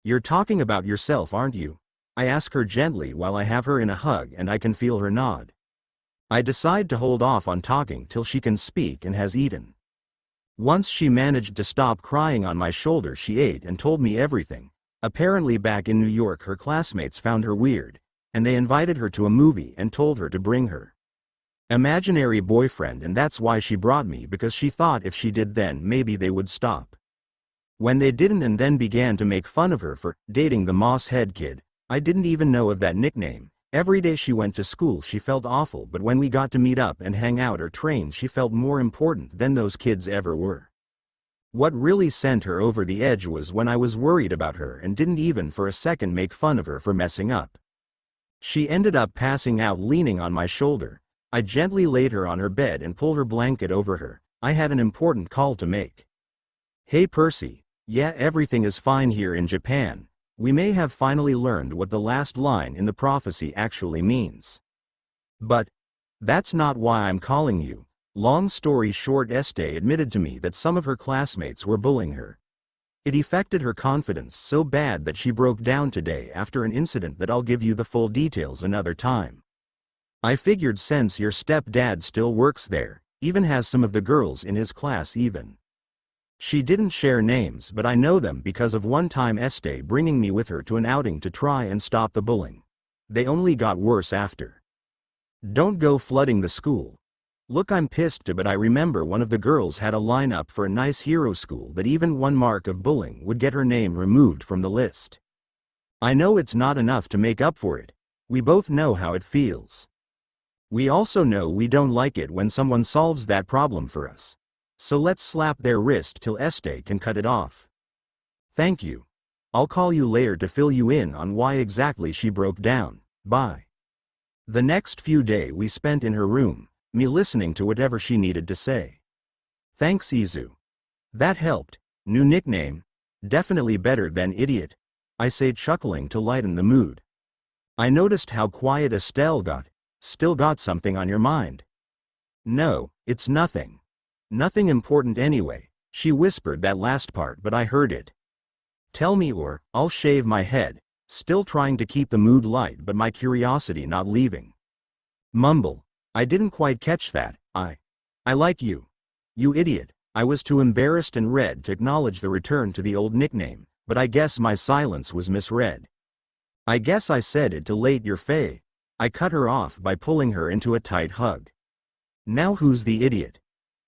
You're talking about yourself, aren't you? I ask her gently while I have her in a hug and I can feel her nod. I decide to hold off on talking till she can speak and has eaten. Once she managed to stop crying on my shoulder, she ate and told me everything. Apparently back in New York her classmates found her weird, and they invited her to a movie and told her to bring her imaginary boyfriend, and that's why she brought me, because she thought if she did then maybe they would stop. When they didn't and then began to make fun of her for dating the Moss Head Kid, I didn't even know of that nickname. Every day she went to school she felt awful, but when we got to meet up and hang out or train she felt more important than those kids ever were. What really sent her over the edge was when I was worried about her and didn't even for a second make fun of her for messing up. She ended up passing out leaning on my shoulder. I gently laid her on her bed and pulled her blanket over her. I had an important call to make. Hey Percy. Yeah, everything is fine here in Japan. We may have finally learned what the last line in the prophecy actually means. But that's not why I'm calling you. Long story short, Estee admitted to me that some of her classmates were bullying her. It affected her confidence so bad that she broke down today after an incident that I'll give you the full details another time. I figured since your stepdad still works there, even has some of the girls in his class even. She didn't share names, but I know them because of one time Estee bringing me with her to an outing to try and stop the bullying. They only got worse after. Don't go flooding the school. Look, I'm pissed too, but I remember one of the girls had a lineup for a nice hero school that even one mark of bullying would get her name removed from the list. I know it's not enough to make up for it. We both know how it feels. We also know we don't like it when someone solves that problem for us. So let's slap their wrist till Estee can cut it off. Thank you. I'll call you later to fill you in on why exactly she broke down. Bye. The next few days we spent in her room, me listening to whatever she needed to say. Thanks Izu. That helped. New nickname. Definitely better than idiot, I say, chuckling to lighten the mood. I noticed how quiet Estelle got. Still got something on your mind? No, it's nothing. Nothing important anyway. She whispered that last part, but I heard it. Tell me or I'll shave my head. Still trying to keep the mood light but my curiosity not leaving. Mumble. I didn't quite catch that. I like you. You idiot. I was too embarrassed and red to acknowledge the return to the old nickname, but I guess my silence was misread. I guess I said it to late your fay. I cut her off by pulling her into a tight hug. Now who's the idiot?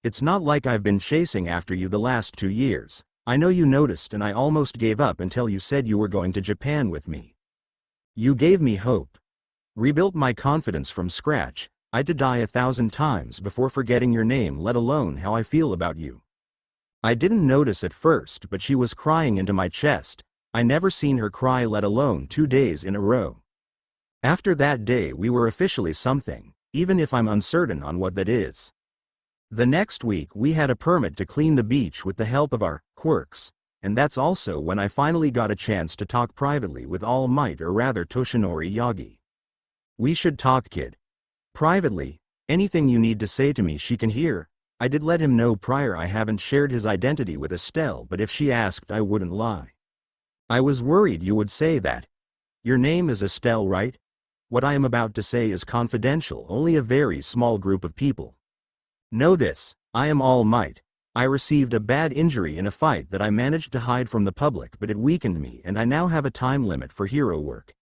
It's not like I've been chasing after you the last 2 years. I know you noticed and I almost gave up until you said you were going to Japan with me. You gave me hope. Rebuilt my confidence from scratch. I did die 1,000 times before forgetting your name, let alone how I feel about you. I didn't notice at first, but she was crying into my chest. I never seen her cry, let alone 2 days in a row. After that day we were officially something, even if I'm uncertain on what that is. The next week we had a permit to clean the beach with the help of our quirks, and that's also when I finally got a chance to talk privately with All Might, or rather Toshinori Yagi. We should talk, kid. Privately, anything you need to say to me she can hear. I did let him know prior I haven't shared his identity with Estelle, but if she asked I wouldn't lie. I was worried you would say that. Your name is Estelle, right? What I am about to say is confidential, only a very small group of people know this. I am All Might. I received a bad injury in a fight that I managed to hide from the public, but it weakened me and I now have a time limit for hero work.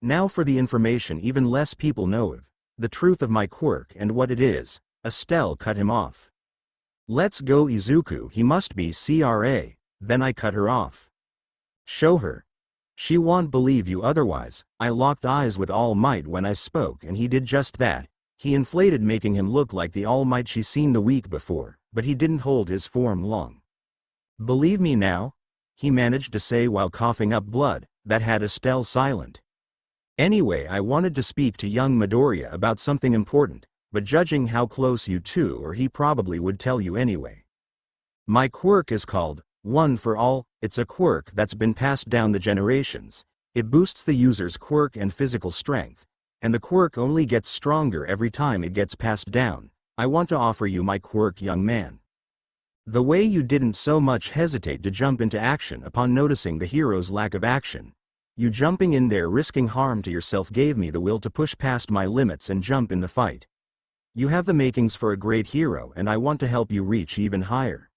Now for the information even less people know of. The truth of my quirk and what it is. Estelle cut him off. Let's go Izuku, he must be CRA. Then I cut her off. Show her. She won't believe you otherwise. I locked eyes with All Might when I spoke and he did just that. He inflated, making him look like the All Might she seen the week before, but he didn't hold his form long. Believe me now? He managed to say while coughing up blood that had Estelle silent. Anyway, I wanted to speak to young Midoriya about something important, but judging how close you two are, he probably would tell you anyway. My quirk is called One for All. It's a quirk that's been passed down the generations. It boosts the user's quirk and physical strength, and the quirk only gets stronger every time it gets passed down. I want to offer you my quirk, young man. The way you didn't so much hesitate to jump into action upon noticing the hero's lack of action. You jumping in there risking harm to yourself gave me the will to push past my limits and jump in the fight. You have the makings for a great hero, and I want to help you reach even higher.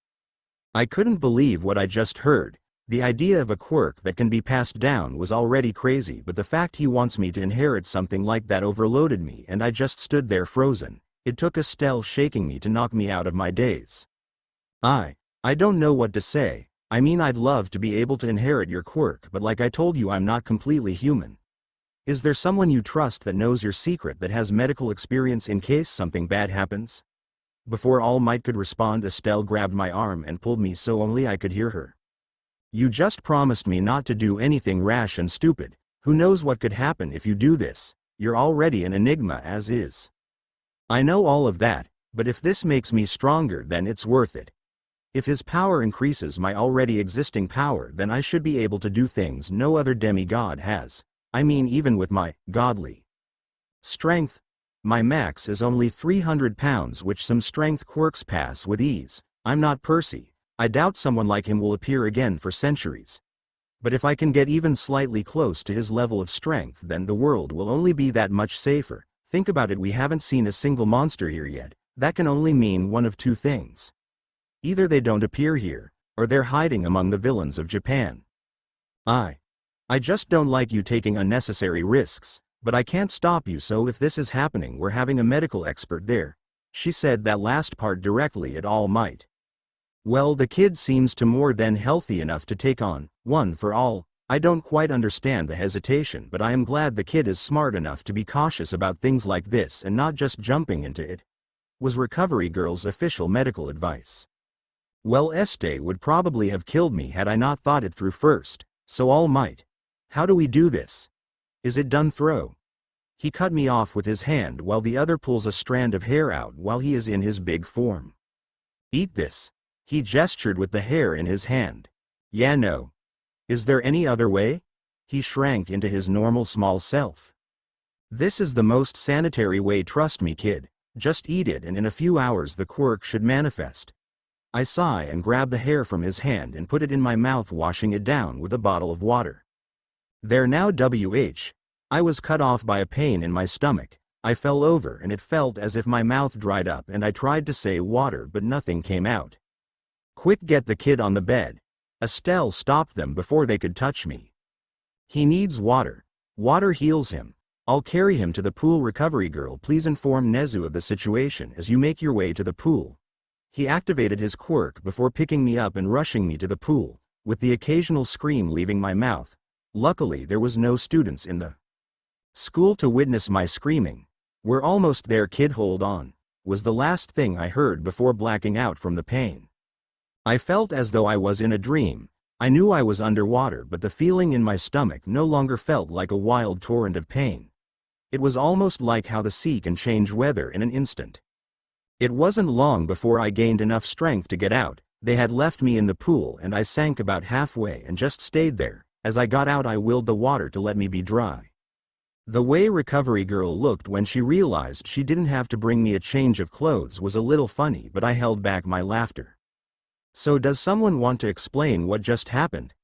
I couldn't believe what I just heard. The idea of a quirk that can be passed down was already crazy, but the fact he wants me to inherit something like that overloaded me, and I just stood there frozen. It took Estelle shaking me to knock me out of my daze. I don't know what to say. I mean, I'd love to be able to inherit your quirk, but like I told you, I'm not completely human. Is there someone you trust that knows your secret, that has medical experience in case something bad happens? Before All Might could respond, Estelle grabbed my arm and pulled me so only I could hear her. You just promised me not to do anything rash and stupid. Who knows what could happen if you do this? You're already an enigma as is. I know all of that, but if this makes me stronger, then it's worth it. If his power increases my already existing power, then I should be able to do things no other demigod has. I mean, even with my godly strength. My max is only 300 pounds, which some strength quirks pass with ease. I'm not Percy. I doubt someone like him will appear again for centuries. But if I can get even slightly close to his level of strength, then the world will only be that much safer. Think about it, we haven't seen a single monster here yet. That can only mean one of two things. Either they don't appear here, or they're hiding among the villains of Japan. I just don't like you taking unnecessary risks, but I can't stop you, so if this is happening, we're having a medical expert there. She said that last part directly at All Might. Well, the kid seems to more than healthy enough to take on One for All. I don't quite understand the hesitation, but I am glad the kid is smart enough to be cautious about things like this and not just jumping into it. Was Recovery Girl's official medical advice. Well, Este would probably have killed me had I not thought it through first. So All Might. How do we do this? Is it done? Throw. He cut me off with his hand while the other pulls a strand of hair out while he is in his big form. Eat this. He gestured with the hair in his hand. Yeah, no. Is there any other way? He shrank into his normal small self. This is the most sanitary way, trust me, kid. Just eat it and in a few hours the quirk should manifest. I sigh and grab the hair from his hand and put it in my mouth, washing it down with a bottle of water. There now, I was cut off by a pain in my stomach. I fell over and it felt as if my mouth dried up, and I tried to say water but nothing came out. Quick, get the kid on the bed. Estelle stopped them before they could touch me. He needs water. Water heals him. I'll carry him to the pool. Recovery Girl, please inform Nezu of the situation as you make your way to the pool. He activated his quirk before picking me up and rushing me to the pool, with the occasional scream leaving my mouth. Luckily, there was no students in the school to witness my screaming. We're almost there, kid, hold on, was the last thing I heard before blacking out from the pain. I felt as though I was in a dream. I knew I was underwater, but the feeling in my stomach no longer felt like a wild torrent of pain. It was almost like how the sea can change weather in an instant. It wasn't long before I gained enough strength to get out. They had left me in the pool and I sank about halfway and just stayed there. As I got out, I willed the water to let me be dry. The way Recovery Girl looked when she realized she didn't have to bring me a change of clothes was a little funny, but I held back my laughter. So does someone want to explain what just happened?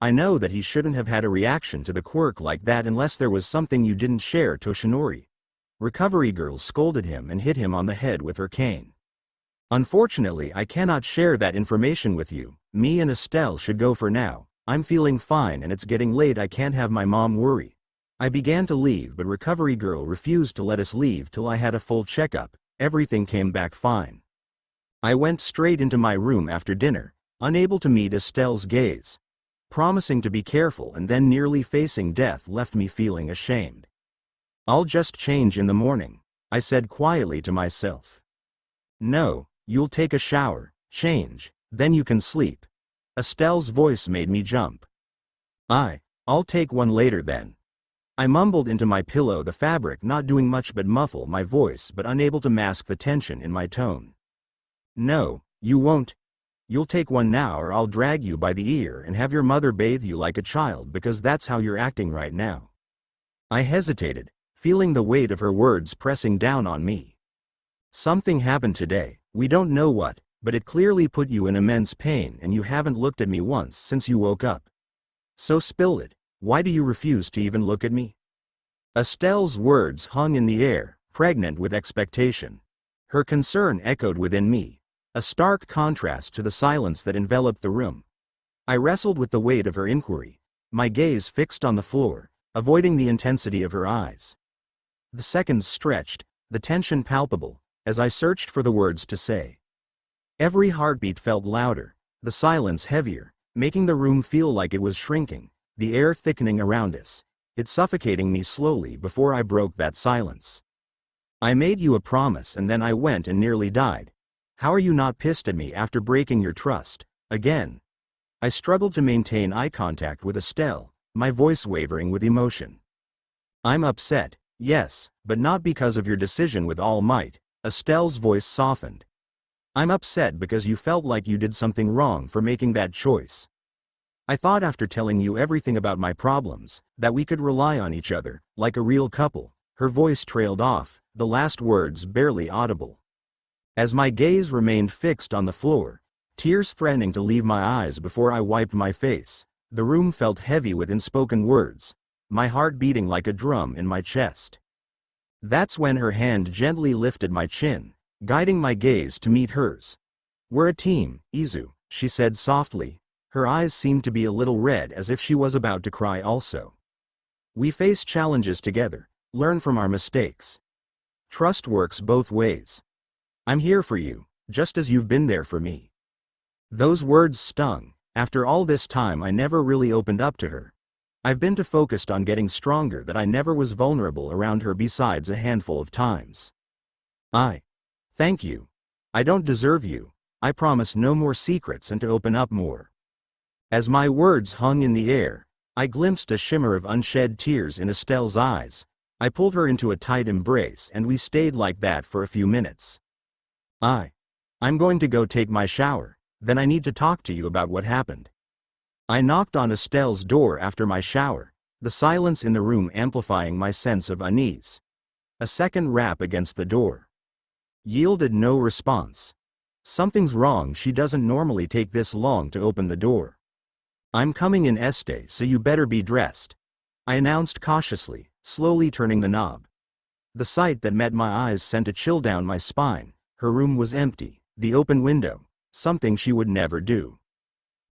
I know that he shouldn't have had a reaction to the quirk like that unless there was something you didn't share, Toshinori. Recovery Girl scolded him and hit him on the head with her cane. Unfortunately, I cannot share that information with you. Me and Estelle should go for now. I'm feeling fine and it's getting late. I can't have my mom worry. I began to leave, but Recovery Girl refused to let us leave till I had a full checkup. Everything came back fine. I went straight into my room after dinner, unable to meet Estelle's gaze. Promising to be careful and then nearly facing death left me feeling ashamed. I'll just change in the morning, I said quietly to myself. No, you'll take a shower, change, then you can sleep. Estelle's voice made me jump. I'll take one later then. I mumbled into my pillow, the fabric not doing much but muffle my voice but unable to mask the tension in my tone. No, you won't. You'll take one now or I'll drag you by the ear and have your mother bathe you like a child because that's how you're acting right now. I hesitated, feeling the weight of her words pressing down on me. Something happened today, we don't know what, but it clearly put you in immense pain and you haven't looked at me once since you woke up. So spill it. Why do you refuse to even look at me? Estelle's words hung in the air, pregnant with expectation. Her concern echoed within me, a stark contrast to the silence that enveloped the room. I wrestled with the weight of her inquiry, my gaze fixed on the floor, avoiding the intensity of her eyes. The seconds stretched, the tension palpable, as I searched for the words to say. Every heartbeat felt louder, the silence heavier, making the room feel like it was shrinking, the air thickening around us, it suffocating me slowly before I broke that silence. I made you a promise and then I went and nearly died. How are you not pissed at me after breaking your trust, again? I struggled to maintain eye contact with Estelle, my voice wavering with emotion. I'm upset, yes, but not because of your decision with all might, Estelle's voice softened. I'm upset because you felt like you did something wrong for making that choice. I thought after telling you everything about my problems, that we could rely on each other, like a real couple. Her voice trailed off, the last words barely audible. As my gaze remained fixed on the floor, tears threatening to leave my eyes before I wiped my face, the room felt heavy with unspoken words, my heart beating like a drum in my chest. That's when her hand gently lifted my chin, guiding my gaze to meet hers. We're a team, Izu, she said softly. Her eyes seemed to be a little red as if she was about to cry also. We face challenges together, learn from our mistakes. Trust works both ways. I'm here for you, just as you've been there for me. Those words stung. After all this time I never really opened up to her. I've been too focused on getting stronger that I never was vulnerable around her besides a handful of times. Thank you. I don't deserve you. I promise no more secrets and to open up more. As my words hung in the air, I glimpsed a shimmer of unshed tears in Estelle's eyes. I pulled her into a tight embrace and we stayed like that for a few minutes. I'm going to go take my shower, then I need to talk to you about what happened. I knocked on Estelle's door after my shower, the silence in the room amplifying my sense of unease. A second rap against the door. Yielded no response. Something's wrong, she doesn't normally take this long to open the door. I'm coming in Este, so you better be dressed, I announced cautiously, slowly turning the knob. The sight that met my eyes sent a chill down my spine. Her room was empty, the open window, something she would never do.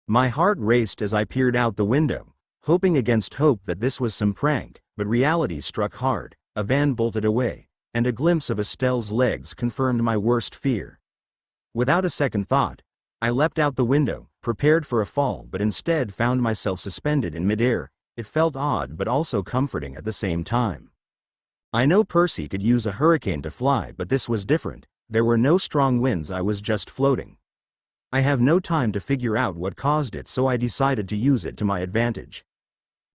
My heart raced as I peered out the window, hoping against hope that this was some prank, but reality struck hard. A van bolted away, and a glimpse of Estelle's legs confirmed my worst fear. Without a second thought, I leapt out the window, prepared for a fall, but instead found myself suspended in midair. It felt odd but also comforting at the same time. I know Percy could use a hurricane to fly, but this was different. There were no strong winds, I was just floating. I have no time to figure out what caused it, so I decided to use it to my advantage.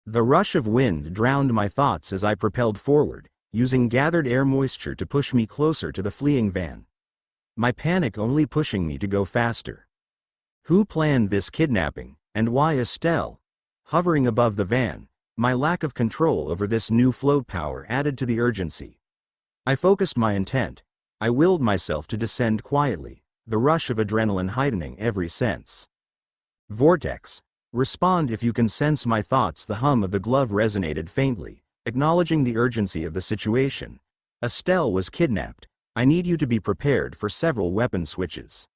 The rush of wind drowned my thoughts as I propelled forward, using gathered air moisture to push me closer to the fleeing van. My panic only pushing me to go faster. Who planned this kidnapping, and why Estelle? Hovering above the van, my lack of control over this new float power added to the urgency. I focused my intent. I willed myself to descend quietly, the rush of adrenaline heightening every sense. Vortex. Respond if you can sense my thoughts. The hum of the glove resonated faintly, acknowledging the urgency of the situation. Estelle was kidnapped. I need you to be prepared for several weapon switches.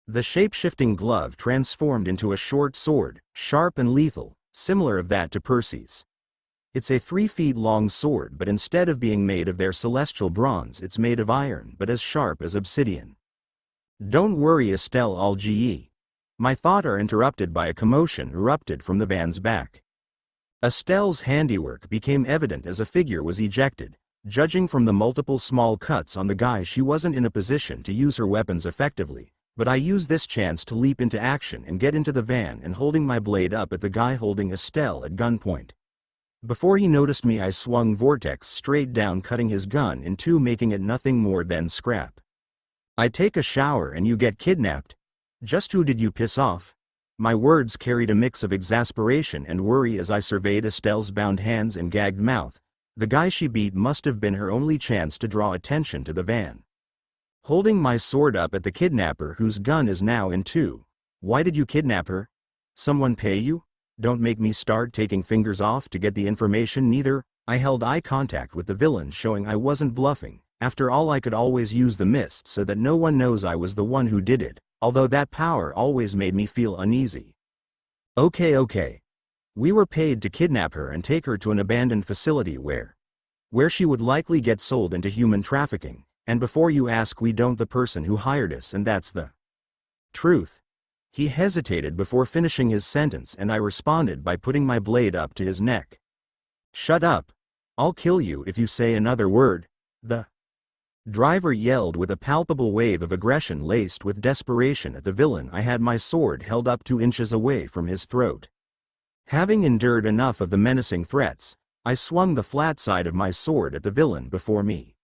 The shape-shifting glove transformed into a short sword, sharp and lethal, similar of that to Percy's. It's a 3-feet-long sword, but instead of being made of their celestial bronze, it's made of iron but as sharp as obsidian. Don't worry, Estelle, all GE. My thoughts are interrupted by a commotion erupted from the van's back. Estelle's handiwork became evident as a figure was ejected. Judging from the multiple small cuts on the guy, she wasn't in a position to use her weapons effectively, But I use this chance to leap into action and get into the van and holding my blade up at the guy holding Estelle at gunpoint. Before he noticed me, I swung Vortex straight down, cutting his gun in two, making it nothing more than scrap. I take a shower and you get kidnapped. Just who did you piss off? My words carried a mix of exasperation and worry as I surveyed Estelle's bound hands and gagged mouth. The guy she beat must have been her only chance to draw attention to the van. Holding my sword up at the kidnapper whose gun is now in two. Why did you kidnap her? Someone pay you? Don't make me start taking fingers off to get the information neither. I held eye contact with the villain, showing I wasn't bluffing. After all, I could always use the mist so that no one knows I was the one who did it, although that power always made me feel uneasy. Okay. We were paid to kidnap her and take her to an abandoned facility where she would likely get sold into human trafficking. And before you ask, we don't the person who hired us, and that's the truth. He hesitated before finishing his sentence, and I responded by putting my blade up to his neck. Shut up. I'll kill you if you say another word. The driver yelled with a palpable wave of aggression laced with desperation at the villain. I had my sword held up 2 inches away from his throat. Having endured enough of the menacing threats, I swung the flat side of my sword at the villain before me.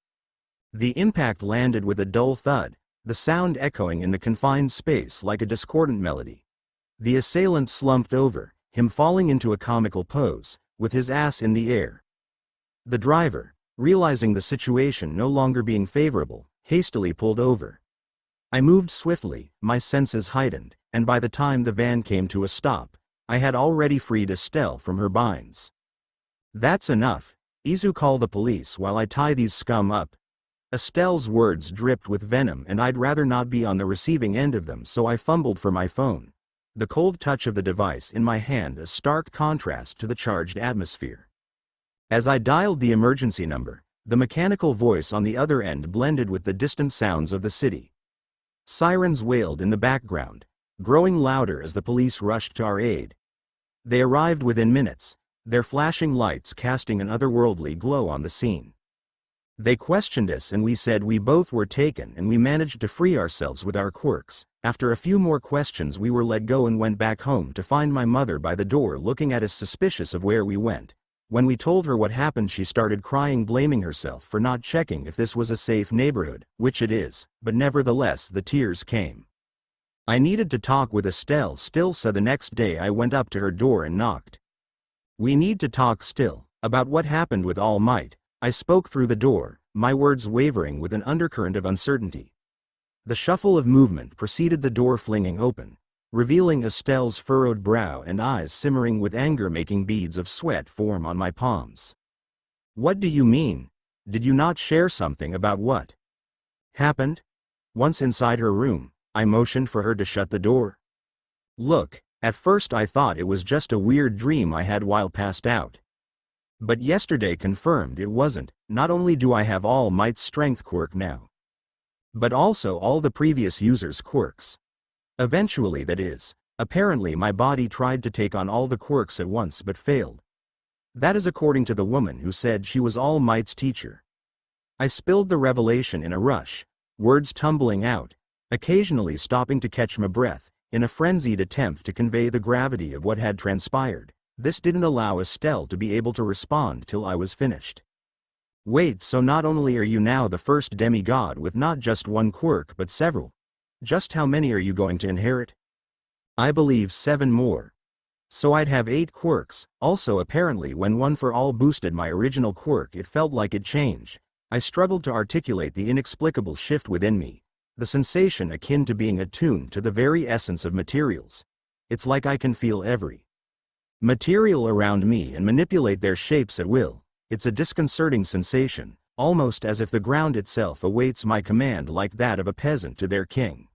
The impact landed with a dull thud, the sound echoing in the confined space like a discordant melody. The assailant slumped over, him falling into a comical pose, with his ass in the air. The driver, realizing the situation no longer being favorable, hastily pulled over. I moved swiftly, my senses heightened, and by the time the van came to a stop, I had already freed Estelle from her binds. That's enough. Izu, call the police while I tie these scum up. Estelle's words dripped with venom, and I'd rather not be on the receiving end of them, so I fumbled for my phone. The cold touch of the device in my hand a stark contrast to the charged atmosphere. As I dialed the emergency number, the mechanical voice on the other end blended with the distant sounds of the city. Sirens wailed in the background, growing louder as the police rushed to our aid. They arrived within minutes, their flashing lights casting an otherworldly glow on the scene. They questioned us and we said we both were taken, and we managed to free ourselves with our quirks. After a few more questions we were let go and went back home to find my mother by the door looking at us suspicious of where we went. When we told her what happened, she started crying, blaming herself for not checking if this was a safe neighborhood, which it is, but nevertheless the tears came. I needed to talk with Estelle still, so the next day I went up to her door and knocked. We need to talk still, about what happened with All Might. I spoke through the door, my words wavering with an undercurrent of uncertainty. The shuffle of movement preceded the door flinging open, revealing Estelle's furrowed brow and eyes simmering with anger, making beads of sweat form on my palms. What do you mean? Did you not share something about what happened? Once inside her room, I motioned for her to shut the door. Look, at first I thought it was just a weird dream I had while passed out. But yesterday confirmed it wasn't. Not only do I have All Might's strength quirk now, but also all the previous users' quirks. Eventually, that is. Apparently my body tried to take on all the quirks at once but failed. That is according to the woman who said she was All Might's teacher. I spilled the revelation in a rush, words tumbling out, occasionally stopping to catch my breath, in a frenzied attempt to convey the gravity of what had transpired. This didn't allow Estelle to be able to respond till I was finished. Wait, so not only are you now the first demigod with not just one quirk but several? Just how many are you going to inherit? I believe 7 more. So I'd have 8 quirks. Also, apparently when One for All boosted my original quirk, it felt like it changed. I struggled to articulate the inexplicable shift within me, the sensation akin to being attuned to the very essence of materials. It's like I can feel every material around me and manipulate their shapes at will. It's a disconcerting sensation, almost as if the ground itself awaits my command, like that of a peasant to their king.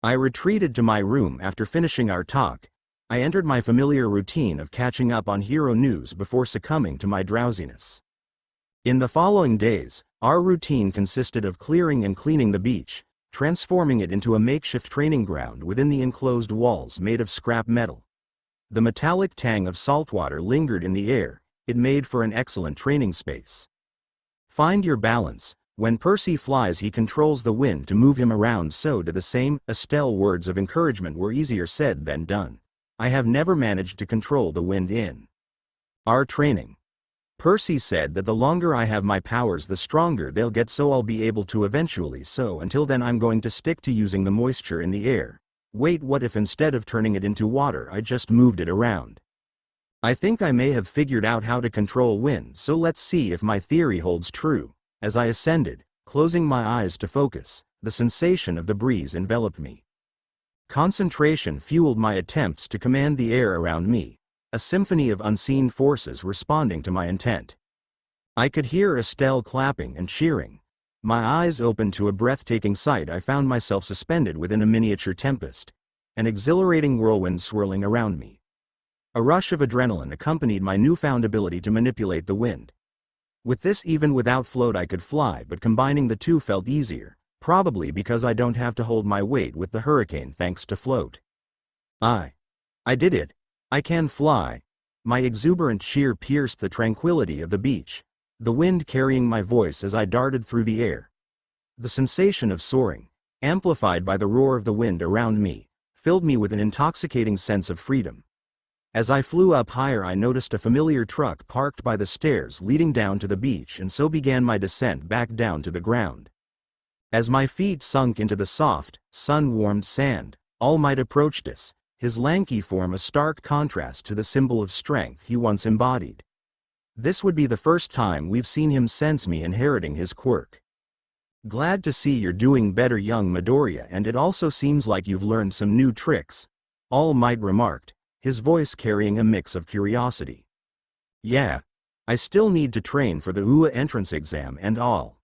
I retreated to my room after finishing our talk. I entered my familiar routine of catching up on hero news before succumbing to my drowsiness. In the following days, our routine consisted of clearing and cleaning the beach, transforming it into a makeshift training ground within the enclosed walls made of scrap metal. The metallic tang of saltwater lingered in the air. It made for an excellent training space. Find your balance. When Percy flies, he controls the wind to move him around, so do the same. Estelle, words of encouragement were easier said than done. I have never managed to control the wind in our training. Percy said that the longer I have my powers, the stronger they'll get, so I'll be able to eventually. So until then, I'm going to stick to using the moisture in the air. Wait, what if instead of turning it into water, I just moved it around? I think I may have figured out how to control wind, so let's see if my theory holds true. As I ascended, closing my eyes to focus, the sensation of the breeze enveloped me. Concentration fueled my attempts to command the air around me, a symphony of unseen forces responding to my intent. I could hear Estelle clapping and cheering. My eyes opened to a breathtaking sight. I found myself suspended within a miniature tempest, an exhilarating whirlwind swirling around me. A rush of adrenaline accompanied my newfound ability to manipulate the wind. With this, even without float, I could fly, but combining the two felt easier, probably because I don't have to hold my weight with the hurricane thanks to float. I did it. I can fly. My exuberant cheer pierced the tranquility of the beach, the wind carrying my voice as I darted through the air. The sensation of soaring, amplified by the roar of the wind around me, filled me with an intoxicating sense of freedom. As I flew up higher, I noticed a familiar truck parked by the stairs leading down to the beach, and so began my descent back down to the ground. As my feet sunk into the soft, sun-warmed sand, All Might approached us, his lanky form a stark contrast to the symbol of strength he once embodied. This would be the first time we've seen him since me inheriting his quirk. Glad to see you're doing better, young Midoriya, and it also seems like you've learned some new tricks, All Might remarked, his voice carrying a mix of curiosity. Yeah. I still need to train for the UA entrance exam and all.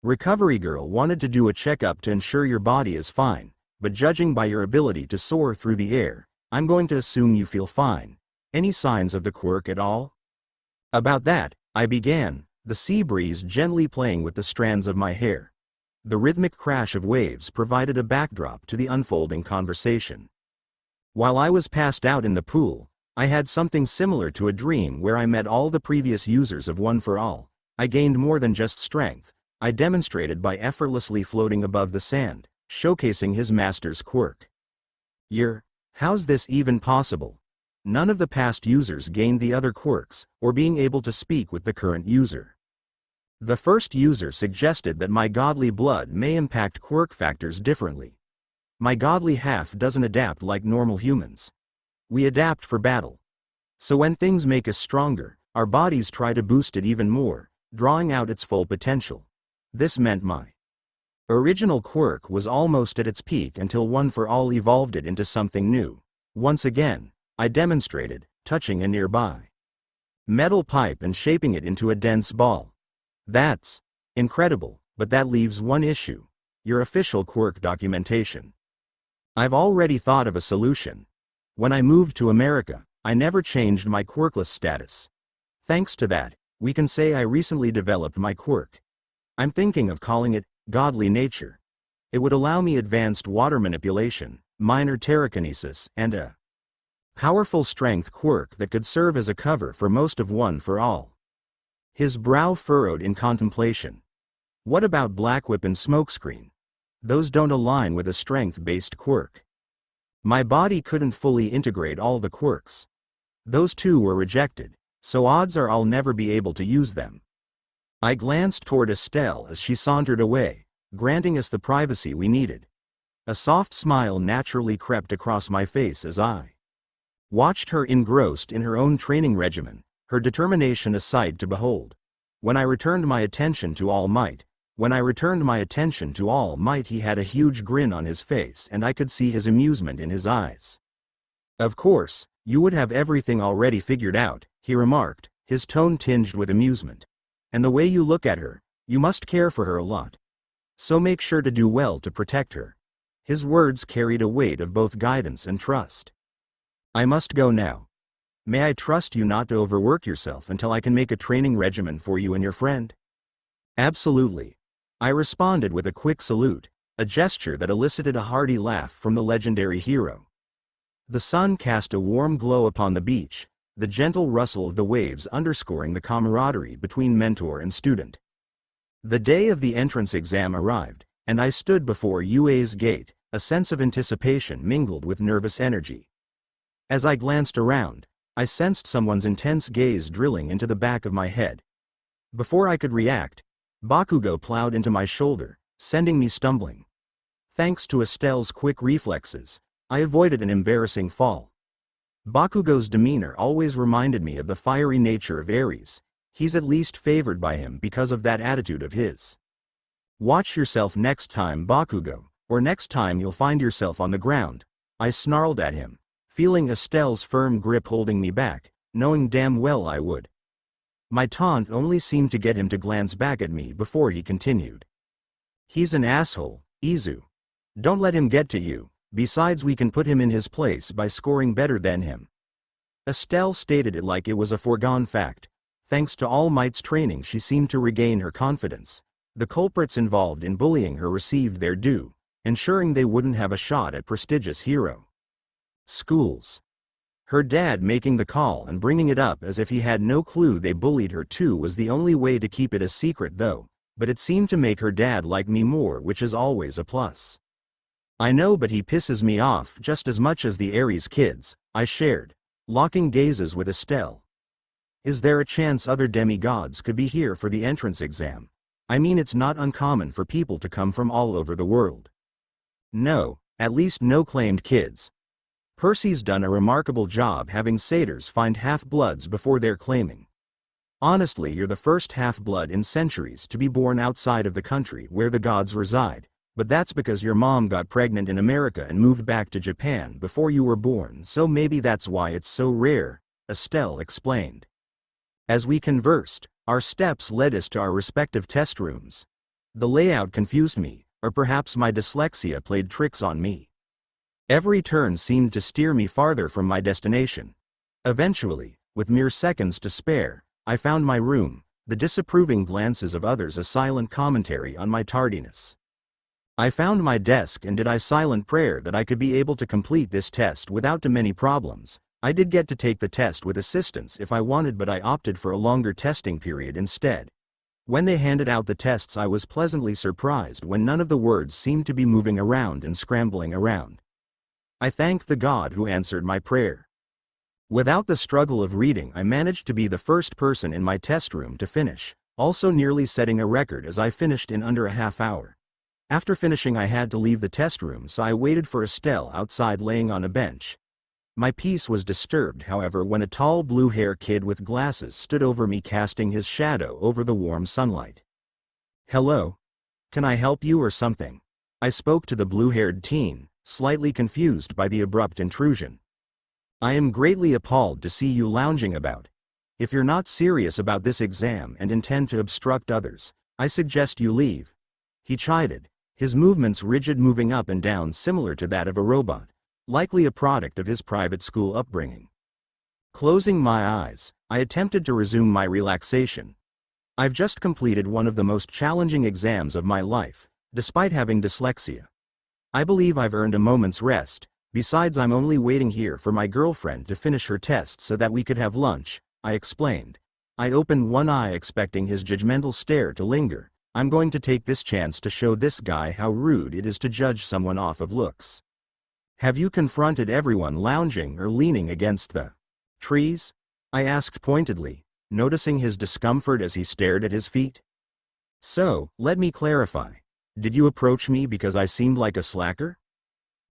Recovery Girl wanted to do a checkup to ensure your body is fine, but judging by your ability to soar through the air, I'm going to assume you feel fine. Any signs of the quirk at all? About that, I began, the sea breeze gently playing with the strands of my hair. The rhythmic crash of waves provided a backdrop to the unfolding conversation. While I was passed out in the pool, I had something similar to a dream where I met all the previous users of One for All. I gained more than just strength. I demonstrated by effortlessly floating above the sand, showcasing his master's quirk. How's this even possible? None of the past users gained the other quirks, or being able to speak with the current user. The first user suggested that my godly blood may impact quirk factors differently. My godly half doesn't adapt like normal humans. We adapt for battle. So when things make us stronger, our bodies try to boost it even more, drawing out its full potential. This meant my original quirk was almost at its peak until One for All evolved it into something new. Once again, I demonstrated, touching a nearby metal pipe and shaping it into a dense ball. That's incredible, but that leaves one issue: your official quirk documentation. I've already thought of a solution. When I moved to America, I never changed my quirkless status. Thanks to that, we can say I recently developed my quirk. I'm thinking of calling it Godly Nature. It would allow me advanced water manipulation, minor telekinesis, and a powerful strength quirk that could serve as a cover for most of One for All. His brow furrowed in contemplation. What about Black Whip and Smokescreen? Those don't align with a strength-based quirk. My body couldn't fully integrate all the quirks. Those two were rejected, so odds are I'll never be able to use them. I glanced toward Estelle as she sauntered away, granting us the privacy we needed. A soft smile naturally crept across my face as I watched her engrossed in her own training regimen, her determination a sight to behold. When I returned my attention to All Might, he had a huge grin on his face, and I could see his amusement in his eyes. Of course, you would have everything already figured out, he remarked, his tone tinged with amusement. And the way you look at her, you must care for her a lot. So make sure to do well to protect her. His words carried a weight of both guidance and trust. I must go now. May I trust you not to overwork yourself until I can make a training regimen for you and your friend? Absolutely. I responded with a quick salute, a gesture that elicited a hearty laugh from the legendary hero. The sun cast a warm glow upon the beach, the gentle rustle of the waves underscoring the camaraderie between mentor and student. The day of the entrance exam arrived, and I stood before UA's gate, a sense of anticipation mingled with nervous energy. As I glanced around, I sensed someone's intense gaze drilling into the back of my head. Before I could react, Bakugo plowed into my shoulder, sending me stumbling. Thanks to Estelle's quick reflexes, I avoided an embarrassing fall. Bakugo's demeanor always reminded me of the fiery nature of Ares. He's at least favored by him because of that attitude of his. Watch yourself next time, Bakugo, or next time you'll find yourself on the ground, I snarled at him, feeling Estelle's firm grip holding me back, knowing damn well I would. My taunt only seemed to get him to glance back at me before he continued. He's an asshole, Izu. Don't let him get to you, besides we can put him in his place by scoring better than him. Estelle stated it like it was a foregone fact. Thanks to All Might's training, she seemed to regain her confidence. The culprits involved in bullying her received their due, ensuring they wouldn't have a shot at prestigious hero schools. Her dad making the call and bringing it up as if he had no clue they bullied her too was the only way to keep it a secret though, but it seemed to make her dad like me more, which is always a plus. I know, but he pisses me off just as much as the Ares kids, I shared, locking gazes with Estelle. Is there a chance other demigods could be here for the entrance exam? I mean, it's not uncommon for people to come from all over the world. No, at least no claimed kids. Percy's done a remarkable job having satyrs find half-bloods before they're claiming. Honestly, you're the first half-blood in centuries to be born outside of the country where the gods reside, but that's because your mom got pregnant in America and moved back to Japan before you were born, so maybe that's why it's so rare, Estelle explained. As we conversed, our steps led us to our respective test rooms. The layout confused me, or perhaps my dyslexia played tricks on me. Every turn seemed to steer me farther from my destination. Eventually, with mere seconds to spare, I found my room, the disapproving glances of others a silent commentary on my tardiness. I found my desk and did a silent prayer that I could be able to complete this test without too many problems. I did get to take the test with assistance if I wanted, but I opted for a longer testing period instead. When they handed out the tests, I was pleasantly surprised when none of the words seemed to be moving around and scrambling around. I thanked the God who answered my prayer. Without the struggle of reading, I managed to be the first person in my test room to finish, also nearly setting a record as I finished in under a half hour. After finishing, I had to leave the test room, so I waited for Estelle outside laying on a bench. My peace was disturbed, however, when a tall blue-haired kid with glasses stood over me, casting his shadow over the warm sunlight. Hello? Can I help you or something? I spoke to the blue-haired teen, slightly confused by the abrupt intrusion. I am greatly appalled to see you lounging about. If you're not serious about this exam and intend to obstruct others, I suggest you leave. He chided, his movements rigid, moving up and down similar to that of a robot, likely a product of his private school upbringing. Closing my eyes, I attempted to resume my relaxation. I've just completed one of the most challenging exams of my life, despite having dyslexia. I believe I've earned a moment's rest. Besides, I'm only waiting here for my girlfriend to finish her test so that we could have lunch, I explained. I opened one eye, expecting his judgmental stare to linger. I'm going to take this chance to show this guy how rude it is to judge someone off of looks. Have you confronted everyone lounging or leaning against the trees? I asked pointedly, noticing his discomfort as he stared at his feet. So, let me clarify. Did you approach me because I seemed like a slacker?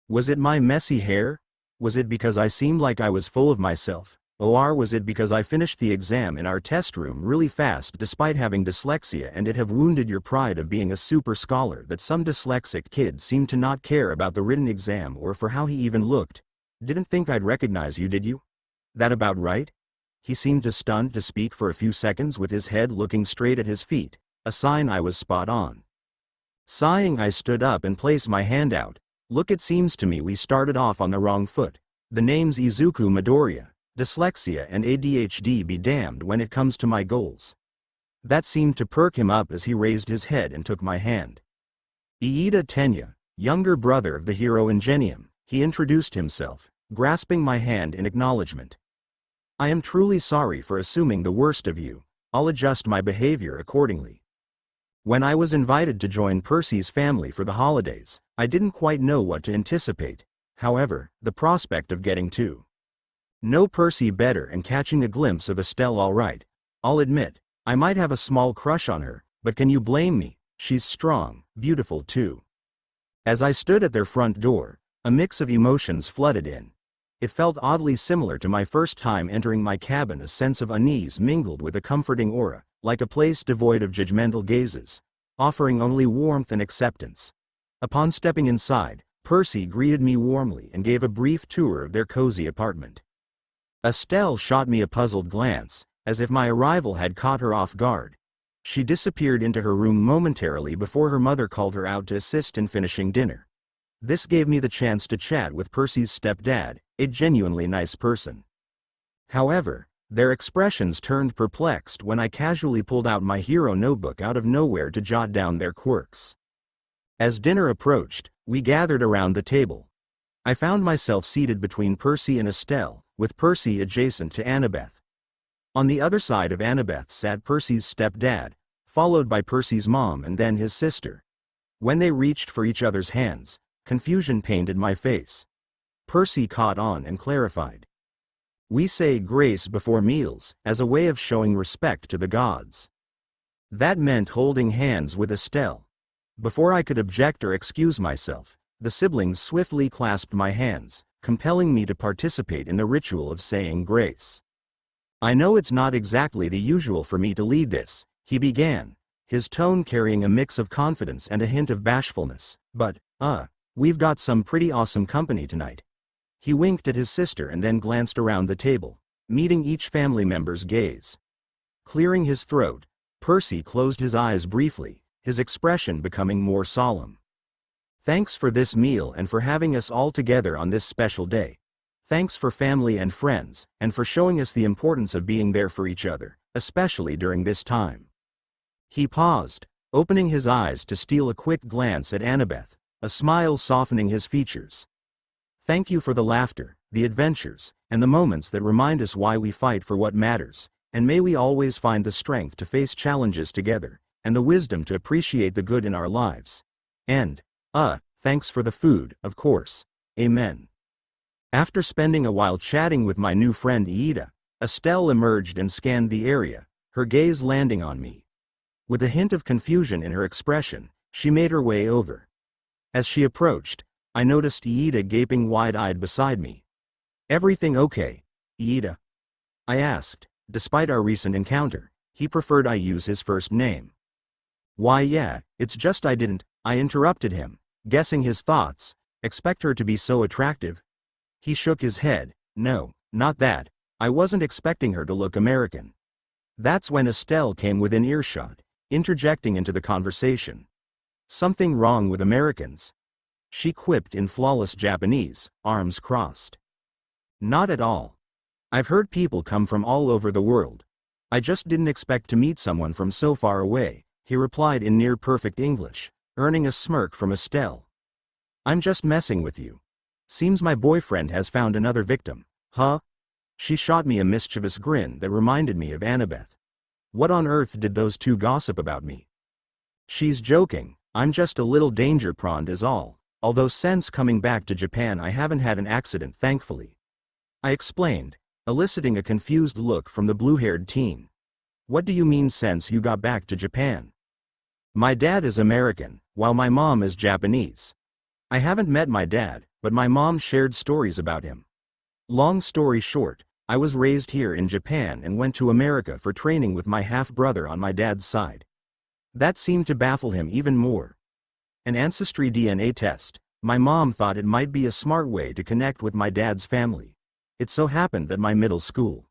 Was it my messy hair? Was it because I seemed like I was full of myself? Or was it because I finished the exam in our test room really fast despite having dyslexia and it have wounded your pride of being a super scholar that some dyslexic kid seemed to not care about the written exam or for how he even looked? Didn't think I'd recognize you, did you? That about right? He seemed too stunned to speak for a few seconds, with his head looking straight at his feet, a sign I was spot on. Sighing, I stood up and placed my hand out. Look, it seems to me we started off on the wrong foot. The name's Izuku Midoriya. Dyslexia and ADHD be damned when it comes to my goals. That seemed to perk him up as he raised his head and took my hand. Iida Tenya, younger brother of the hero Ingenium, he introduced himself, grasping my hand in acknowledgement. I am truly sorry for assuming the worst of you. I'll adjust my behavior accordingly. When I was invited to join Percy's family for the holidays, I didn't quite know what to anticipate. However, the prospect of getting to know Percy better and catching a glimpse of Estelle, all right. I'll admit, I might have a small crush on her, but can you blame me? She's strong, beautiful too. As I stood at their front door, a mix of emotions flooded in. It felt oddly similar to my first time entering my cabin, a sense of unease mingled with a comforting aura, like a place devoid of judgmental gazes, offering only warmth and acceptance. Upon stepping inside, Percy greeted me warmly and gave a brief tour of their cozy apartment. Estelle shot me a puzzled glance, as if my arrival had caught her off guard. She disappeared into her room momentarily before her mother called her out to assist in finishing dinner. This gave me the chance to chat with Percy's stepdad, a genuinely nice person. However, their expressions turned perplexed when I casually pulled out my hero notebook out of nowhere to jot down their quirks. As dinner approached, we gathered around the table. I found myself seated between Percy and Estelle, with Percy adjacent to Annabeth. On the other side of Annabeth sat Percy's stepdad, followed by Percy's mom and then his sister. When they reached for each other's hands, confusion painted my face. Percy caught on and clarified. We say grace before meals, as a way of showing respect to the gods. That meant holding hands with Estelle. Before I could object or excuse myself, the siblings swiftly clasped my hands, compelling me to participate in the ritual of saying grace. I know it's not exactly the usual for me to lead this, he began, his tone carrying a mix of confidence and a hint of bashfulness, but, we've got some pretty awesome company tonight. He winked at his sister and then glanced around the table, meeting each family member's gaze. Clearing his throat, Percy closed his eyes briefly, his expression becoming more solemn. Thanks for this meal and for having us all together on this special day. Thanks for family and friends, and for showing us the importance of being there for each other, especially during this time. He paused, opening his eyes to steal a quick glance at Annabeth, a smile softening his features. Thank you for the laughter, the adventures, and the moments that remind us why we fight for what matters, and may we always find the strength to face challenges together, and the wisdom to appreciate the good in our lives. And, thanks for the food, of course. Amen. After spending a while chatting with my new friend Iida, Estelle emerged and scanned the area, her gaze landing on me. With a hint of confusion in her expression, she made her way over. As she approached, I noticed Iida gaping wide-eyed beside me. Everything okay, Iida? I asked. Despite our recent encounter, he preferred I use his first name. Why yeah, it's just I interrupted him, guessing his thoughts. Expect her to be so attractive? He shook his head. No, not that. I wasn't expecting her to look American. That's when Estelle came within earshot, interjecting into the conversation. Something wrong with Americans? She quipped in flawless Japanese, arms crossed. Not at all. I've heard people come from all over the world. I just didn't expect to meet someone from so far away, he replied in near-perfect English, earning a smirk from Estelle. I'm just messing with you. Seems my boyfriend has found another victim, huh? She shot me a mischievous grin that reminded me of Annabeth. What on earth did those two gossip about me? She's joking, I'm just a little danger-prone is all. Although since coming back to Japan I haven't had an accident thankfully. I explained, eliciting a confused look from the blue-haired teen. What do you mean since you got back to Japan? My dad is American, while my mom is Japanese. I haven't met my dad, but my mom shared stories about him. Long story short, I was raised here in Japan and went to America for training with my half-brother on my dad's side. That seemed to baffle him even more. An ancestry DNA test. My mom thought it might be a smart way to connect with my dad's family. It so happened that my middle school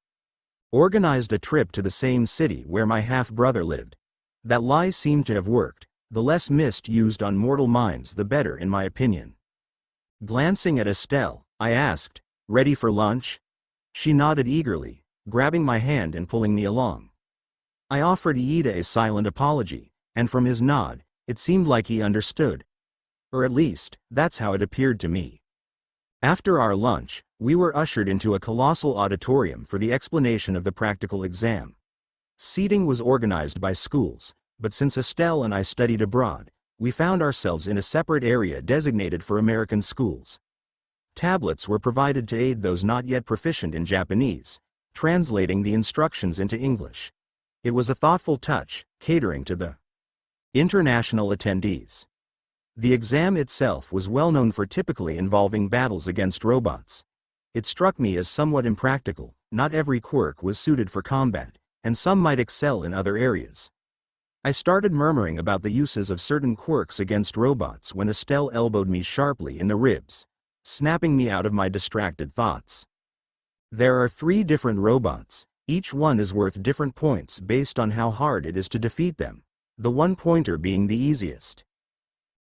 organized a trip to the same city where my half-brother lived. That lie seemed to have worked. The less mist used on mortal minds the better in my opinion. Glancing at Estelle, I asked, ready for lunch? She nodded eagerly, grabbing my hand and pulling me along. I offered Iida a silent apology, and from his nod, it seemed like he understood. Or at least, that's how it appeared to me. After our lunch, we were ushered into a colossal auditorium for the explanation of the practical exam. Seating was organized by schools, but since Estelle and I studied abroad, we found ourselves in a separate area designated for American schools. Tablets were provided to aid those not yet proficient in Japanese, translating the instructions into English. It was a thoughtful touch, catering to the international attendees. The exam itself was well known for typically involving battles against robots. It struck me as somewhat impractical. Not every quirk was suited for combat, and some might excel in other areas. I started murmuring about the uses of certain quirks against robots when Estelle elbowed me sharply in the ribs, snapping me out of my distracted thoughts. There are 3 different robots. Each one is worth different points based on how hard it is to defeat them, the 1-pointer being the easiest.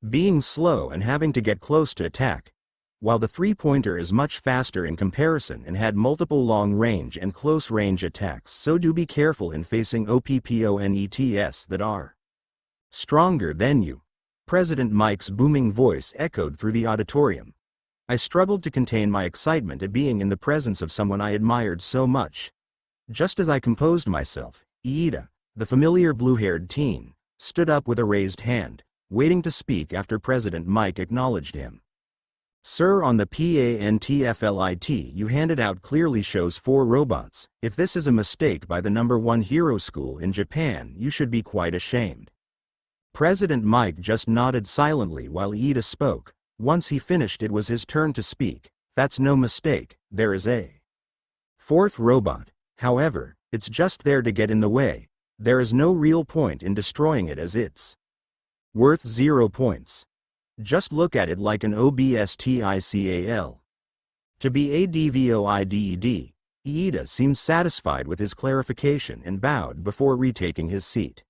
Being slow and having to get close to attack, while the 3-pointer is much faster in comparison and had multiple long-range and close-range attacks, so do be careful in facing OPPONETs that are stronger than you. President Mike's booming voice echoed through the auditorium. I struggled to contain my excitement at being in the presence of someone I admired so much. Just as I composed myself, Iida, the familiar blue-haired teen, stood up with a raised hand, waiting to speak after President Mike acknowledged him. Sir, on the PANTFLIT you handed out clearly shows 4 robots. If this is a mistake by the #1 hero school in Japan, you should be quite ashamed. President Mike just nodded silently while Iida spoke. Once he finished, it was his turn to speak. That's no mistake, there is a 4th robot. However, it's just there to get in the way. There is no real point in destroying it as it's worth 0 points. Just look at it like an OBSTICAL. To be ADVOIDED, Iida seemed satisfied with his clarification and bowed before retaking his seat.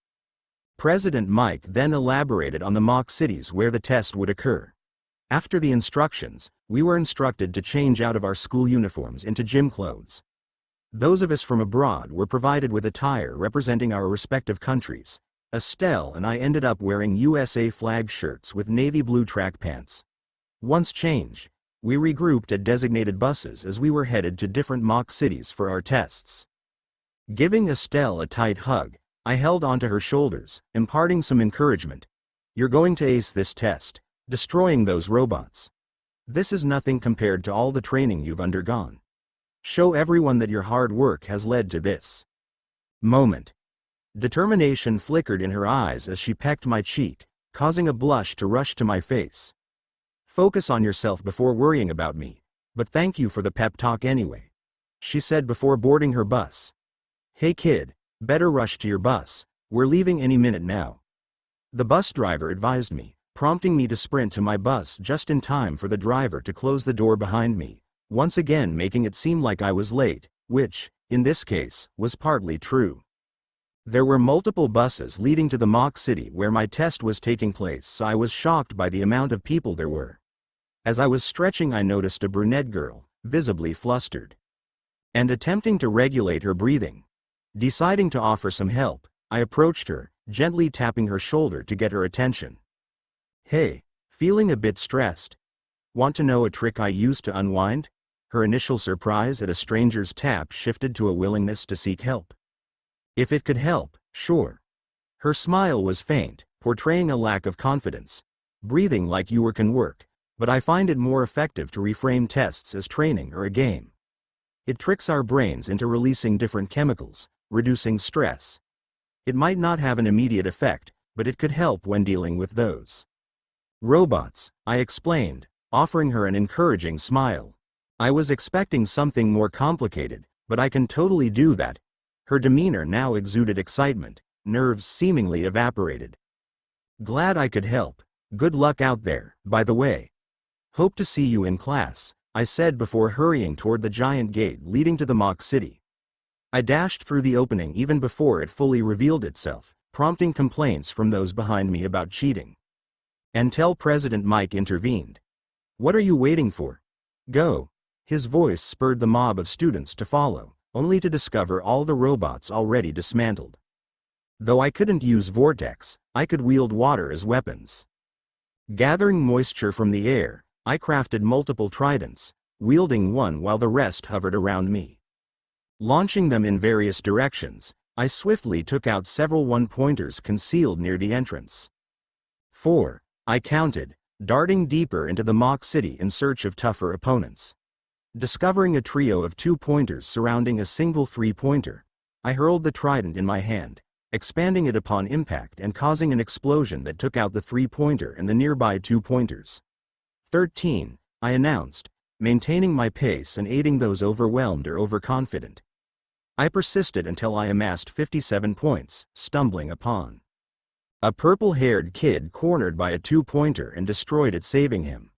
President Mike then elaborated on the mock cities where the test would occur. After the instructions, we were instructed to change out of our school uniforms into gym clothes. Those of us from abroad were provided with attire representing our respective countries. Estelle and I ended up wearing USA flag shirts with navy blue track pants. Once changed, we regrouped at designated buses as we were headed to different mock cities for our tests. Giving Estelle a tight hug, I held onto her shoulders, imparting some encouragement. You're going to ace this test, destroying those robots. This is nothing compared to all the training you've undergone. Show everyone that your hard work has led to this moment. Determination flickered in her eyes as she pecked my cheek, causing a blush to rush to my face. Focus on yourself before worrying about me, but thank you for the pep talk anyway, she said before boarding her bus. Hey kid, better rush to your bus, we're leaving any minute now, the bus driver advised me, prompting me to sprint to my bus just in time for the driver to close the door behind me, once again making it seem like I was late, which, in this case, was partly true. There were multiple buses leading to the mock city where my test was taking place, so I was shocked by the amount of people there were. As I was stretching, I noticed a brunette girl, visibly flustered, and attempting to regulate her breathing. Deciding to offer some help, I approached her, gently tapping her shoulder to get her attention. Hey, feeling a bit stressed? Want to know a trick I use to unwind? Her initial surprise at a stranger's tap shifted to a willingness to seek help. If it could help, sure. Her smile was faint, portraying a lack of confidence. Breathing like you can work, but I find it more effective to reframe tests as training or a game. It tricks our brains into releasing different chemicals, reducing stress. It might not have an immediate effect, but it could help when dealing with those robots, I explained, offering her an encouraging smile. I was expecting something more complicated, but I can totally do that. Her demeanor now exuded excitement, nerves seemingly evaporated. Glad I could help. Good luck out there, by the way. Hope to see you in class, I said before hurrying toward the giant gate leading to the mock city. I dashed through the opening even before it fully revealed itself, prompting complaints from those behind me about cheating. Until President Mike intervened. What are you waiting for? Go. His voice spurred the mob of students to follow, only to discover all the robots already dismantled. Though I couldn't use vortex, I could wield water as weapons. Gathering moisture from the air, I crafted multiple tridents, wielding one while the rest hovered around me. Launching them in various directions, I swiftly took out several one-pointers concealed near the entrance. 4. I counted, darting deeper into the mock city in search of tougher opponents. Discovering a trio of 2-pointers surrounding a single 3-pointer, I hurled the trident in my hand, expanding it upon impact and causing an explosion that took out the 3-pointer and the nearby 2-pointers. 13. I announced, maintaining my pace and aiding those overwhelmed or overconfident. I persisted until I amassed 57 points, stumbling upon a purple-haired kid cornered by a 2-pointer and destroyed it, saving him.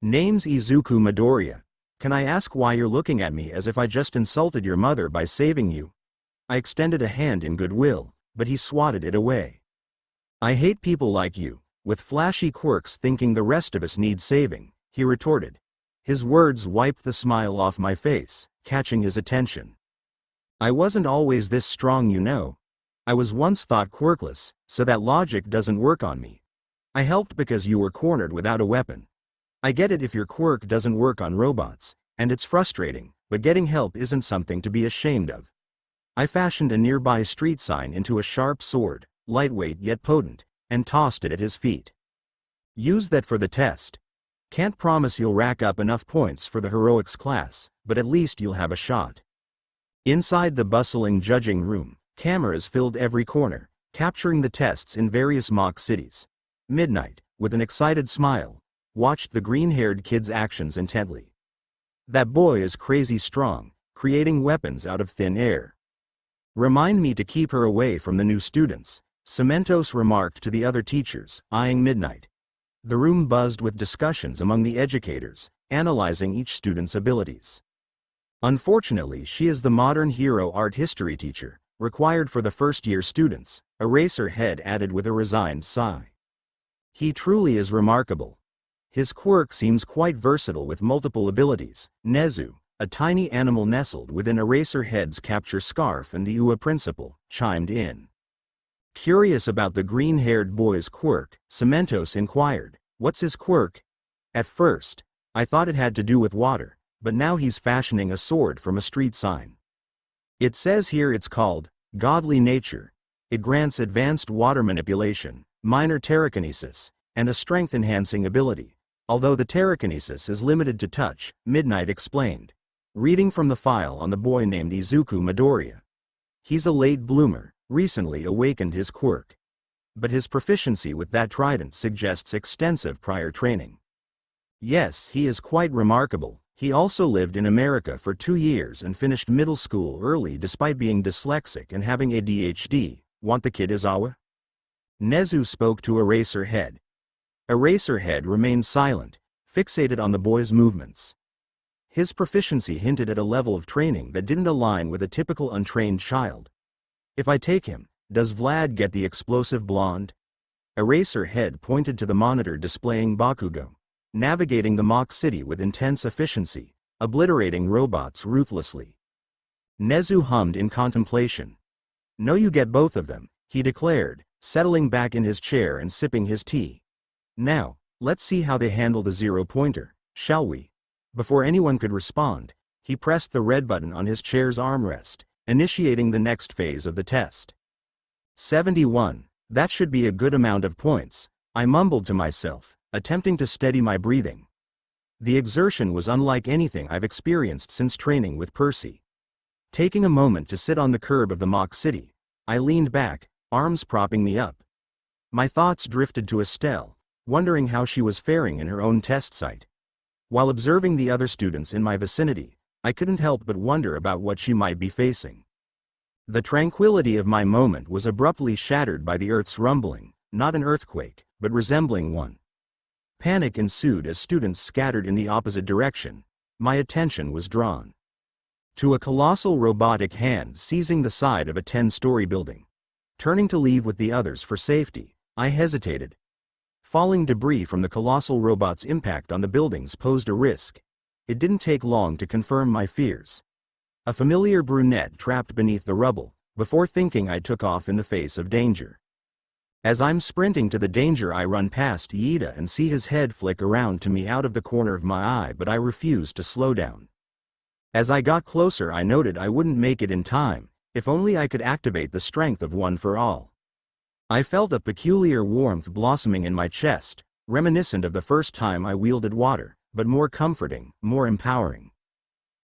Name's Izuku Midoriya. Can I ask why you're looking at me as if I just insulted your mother by saving you? I extended a hand in goodwill, but he swatted it away. I hate people like you, with flashy quirks thinking the rest of us need saving, he retorted. His words wiped the smile off my face, catching his attention. I wasn't always this strong, you know. I was once thought quirkless, so that logic doesn't work on me. I helped because you were cornered without a weapon. I get it if your quirk doesn't work on robots, and it's frustrating, but getting help isn't something to be ashamed of. I fashioned a nearby street sign into a sharp sword, lightweight yet potent, and tossed it at his feet. Use that for the test. Can't promise you'll rack up enough points for the heroics class, but at least you'll have a shot. Inside the bustling judging room, cameras filled every corner, capturing the tests in various mock cities. Midnight, with an excited smile, watched the green-haired kid's actions intently. That boy is crazy strong, creating weapons out of thin air. Remind me to keep her away from the new students, Cementos remarked to the other teachers, eyeing Midnight. The room buzzed with discussions among the educators, analyzing each student's abilities. Unfortunately, she is the modern hero art history teacher, required for the first-year students, Eraserhead added with a resigned sigh. He truly is remarkable. His quirk seems quite versatile with multiple abilities. Nezu, a tiny animal nestled within Eraserhead's capture scarf and the UA principal, chimed in. Curious about the green-haired boy's quirk, Cementos inquired, "What's his quirk?" At first, I thought it had to do with water, but now he's fashioning a sword from a street sign. It says here it's called Godly Nature. It grants advanced water manipulation, minor telekinesis, and a strength-enhancing ability. Although the telekinesis is limited to touch, Midnight explained, reading from the file on the boy named Izuku Midoriya. He's a late bloomer, recently awakened his quirk. But his proficiency with that trident suggests extensive prior training. Yes, he is quite remarkable. He also lived in America for 2 years and finished middle school early despite being dyslexic and having ADHD. Want the kid Izawa? Nezu spoke to Eraserhead. Eraserhead remained silent, fixated on the boy's movements. His proficiency hinted at a level of training that didn't align with a typical untrained child. If I take him, does Vlad get the explosive blonde? Eraserhead pointed to the monitor displaying Bakugo, navigating the mock city with intense efficiency, obliterating robots ruthlessly. Nezu hummed in contemplation. No, you get both of them, he declared, settling back in his chair and sipping his tea. Now, let's see how they handle the 0-pointer, shall we? Before anyone could respond, he pressed the red button on his chair's armrest, initiating the next phase of the test. 71, that should be a good amount of points, I mumbled to myself, attempting to steady my breathing. The exertion was unlike anything I've experienced since training with Percy. Taking a moment to sit on the curb of the mock city, I leaned back, arms propping me up. My thoughts drifted to Estelle, wondering how she was faring in her own test site. While observing the other students in my vicinity, I couldn't help but wonder about what she might be facing. The tranquility of my moment was abruptly shattered by the earth's rumbling, not an earthquake, but resembling one. Panic ensued as students scattered in the opposite direction. My attention was drawn to a colossal robotic hand seizing the side of a 10-story building. Turning to leave with the others for safety, I hesitated. Falling debris from the colossal robot's impact on the buildings posed a risk. It didn't take long to confirm my fears. A familiar brunette trapped beneath the rubble. Before thinking, I took off in the face of danger. As I'm sprinting to the danger, I run past Yida and see his head flick around to me out of the corner of my eye, but I refused to slow down. As I got closer, I noted I wouldn't make it in time. If only I could activate the strength of one for all. I felt a peculiar warmth blossoming in my chest, reminiscent of the first time I wielded water, but more comforting, more empowering.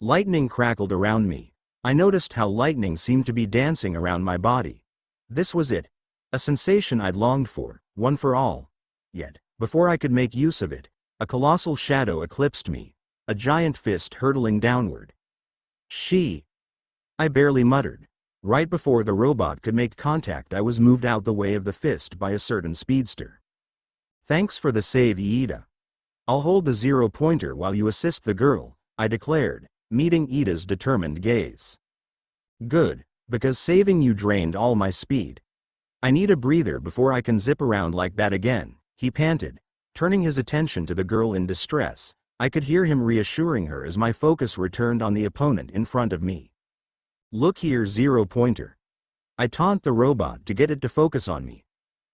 Lightning crackled around me. I noticed how lightning seemed to be dancing around my body. This was it. A sensation I'd longed for, one for all. Yet, before I could make use of it, a colossal shadow eclipsed me, a giant fist hurtling downward. I barely muttered. Right before the robot could make contact, I was moved out the way of the fist by a certain speedster. Thanks for the save, Iida. I'll hold the 0-pointer while you assist the girl, I declared, meeting Iida's determined gaze. Good, because saving you drained all my speed. I need a breather before I can zip around like that again, he panted, turning his attention to the girl in distress. I could hear him reassuring her as my focus returned on the opponent in front of me. Look here, 0-pointer. I taunt the robot to get it to focus on me.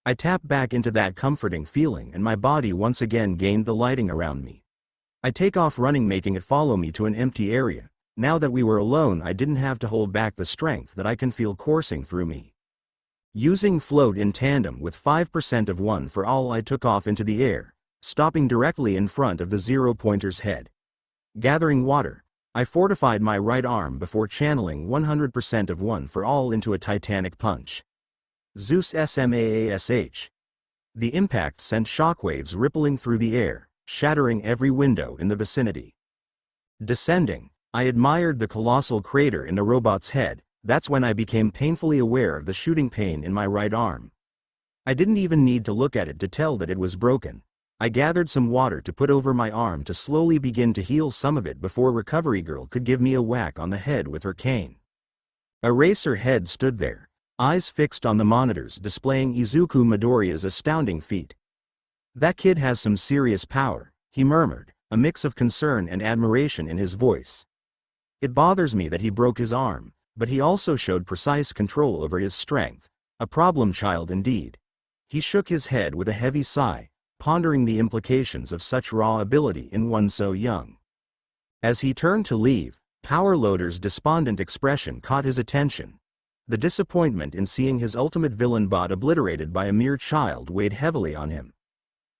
I tapped back into that comforting feeling and my body once again gained the lighting around me. I take off running, making it follow me to an empty area. Now that we were alone, I didn't have to hold back the strength that I can feel coursing through me. Using float in tandem with 5% of one for all, I took off into the air, stopping directly in front of the 0-pointer's head. Gathering water, I fortified my right arm before channeling 100% of one for all into a titanic punch. Zeus SMAASH. The impact sent shockwaves rippling through the air, shattering every window in the vicinity. Descending, I admired the colossal crater in the robot's head. That's when I became painfully aware of the shooting pain in my right arm. I didn't even need to look at it to tell that it was broken. I gathered some water to put over my arm to slowly begin to heal some of it before Recovery Girl could give me a whack on the head with her cane. Eraserhead stood there, eyes fixed on the monitors displaying Izuku Midoriya's astounding feat. That kid has some serious power, he murmured, a mix of concern and admiration in his voice. It bothers me that he broke his arm, but he also showed precise control over his strength, a problem child indeed. He shook his head with a heavy sigh, pondering the implications of such raw ability in one so young. As he turned to leave, Power Loader's despondent expression caught his attention. The disappointment in seeing his ultimate villain bot obliterated by a mere child weighed heavily on him.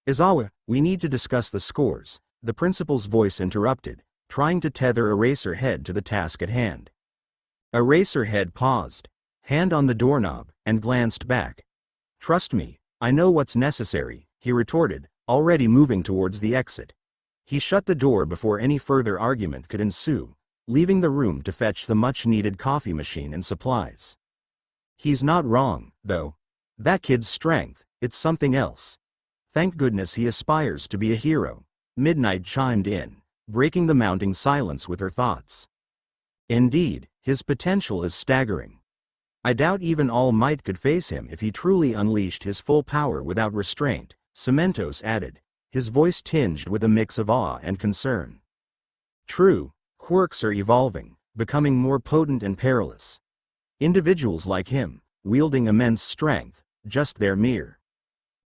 Izawa, we need to discuss the scores, the principal's voice interrupted, trying to tether Eraserhead to the task at hand. Eraserhead paused, hand on the doorknob, and glanced back. Trust me, I know what's necessary, he retorted, already moving towards the exit. He shut the door before any further argument could ensue, leaving the room to fetch the much-needed coffee machine and supplies. He's not wrong, though. That kid's strength, it's something else. Thank goodness he aspires to be a hero, Midnight chimed in, breaking the mounting silence with her thoughts. Indeed, his potential is staggering. I doubt even All Might could face him if he truly unleashed his full power without restraint, Cementos added, his voice tinged with a mix of awe and concern. True, quirks are evolving, becoming more potent and perilous. Individuals like him, wielding immense strength, just their mere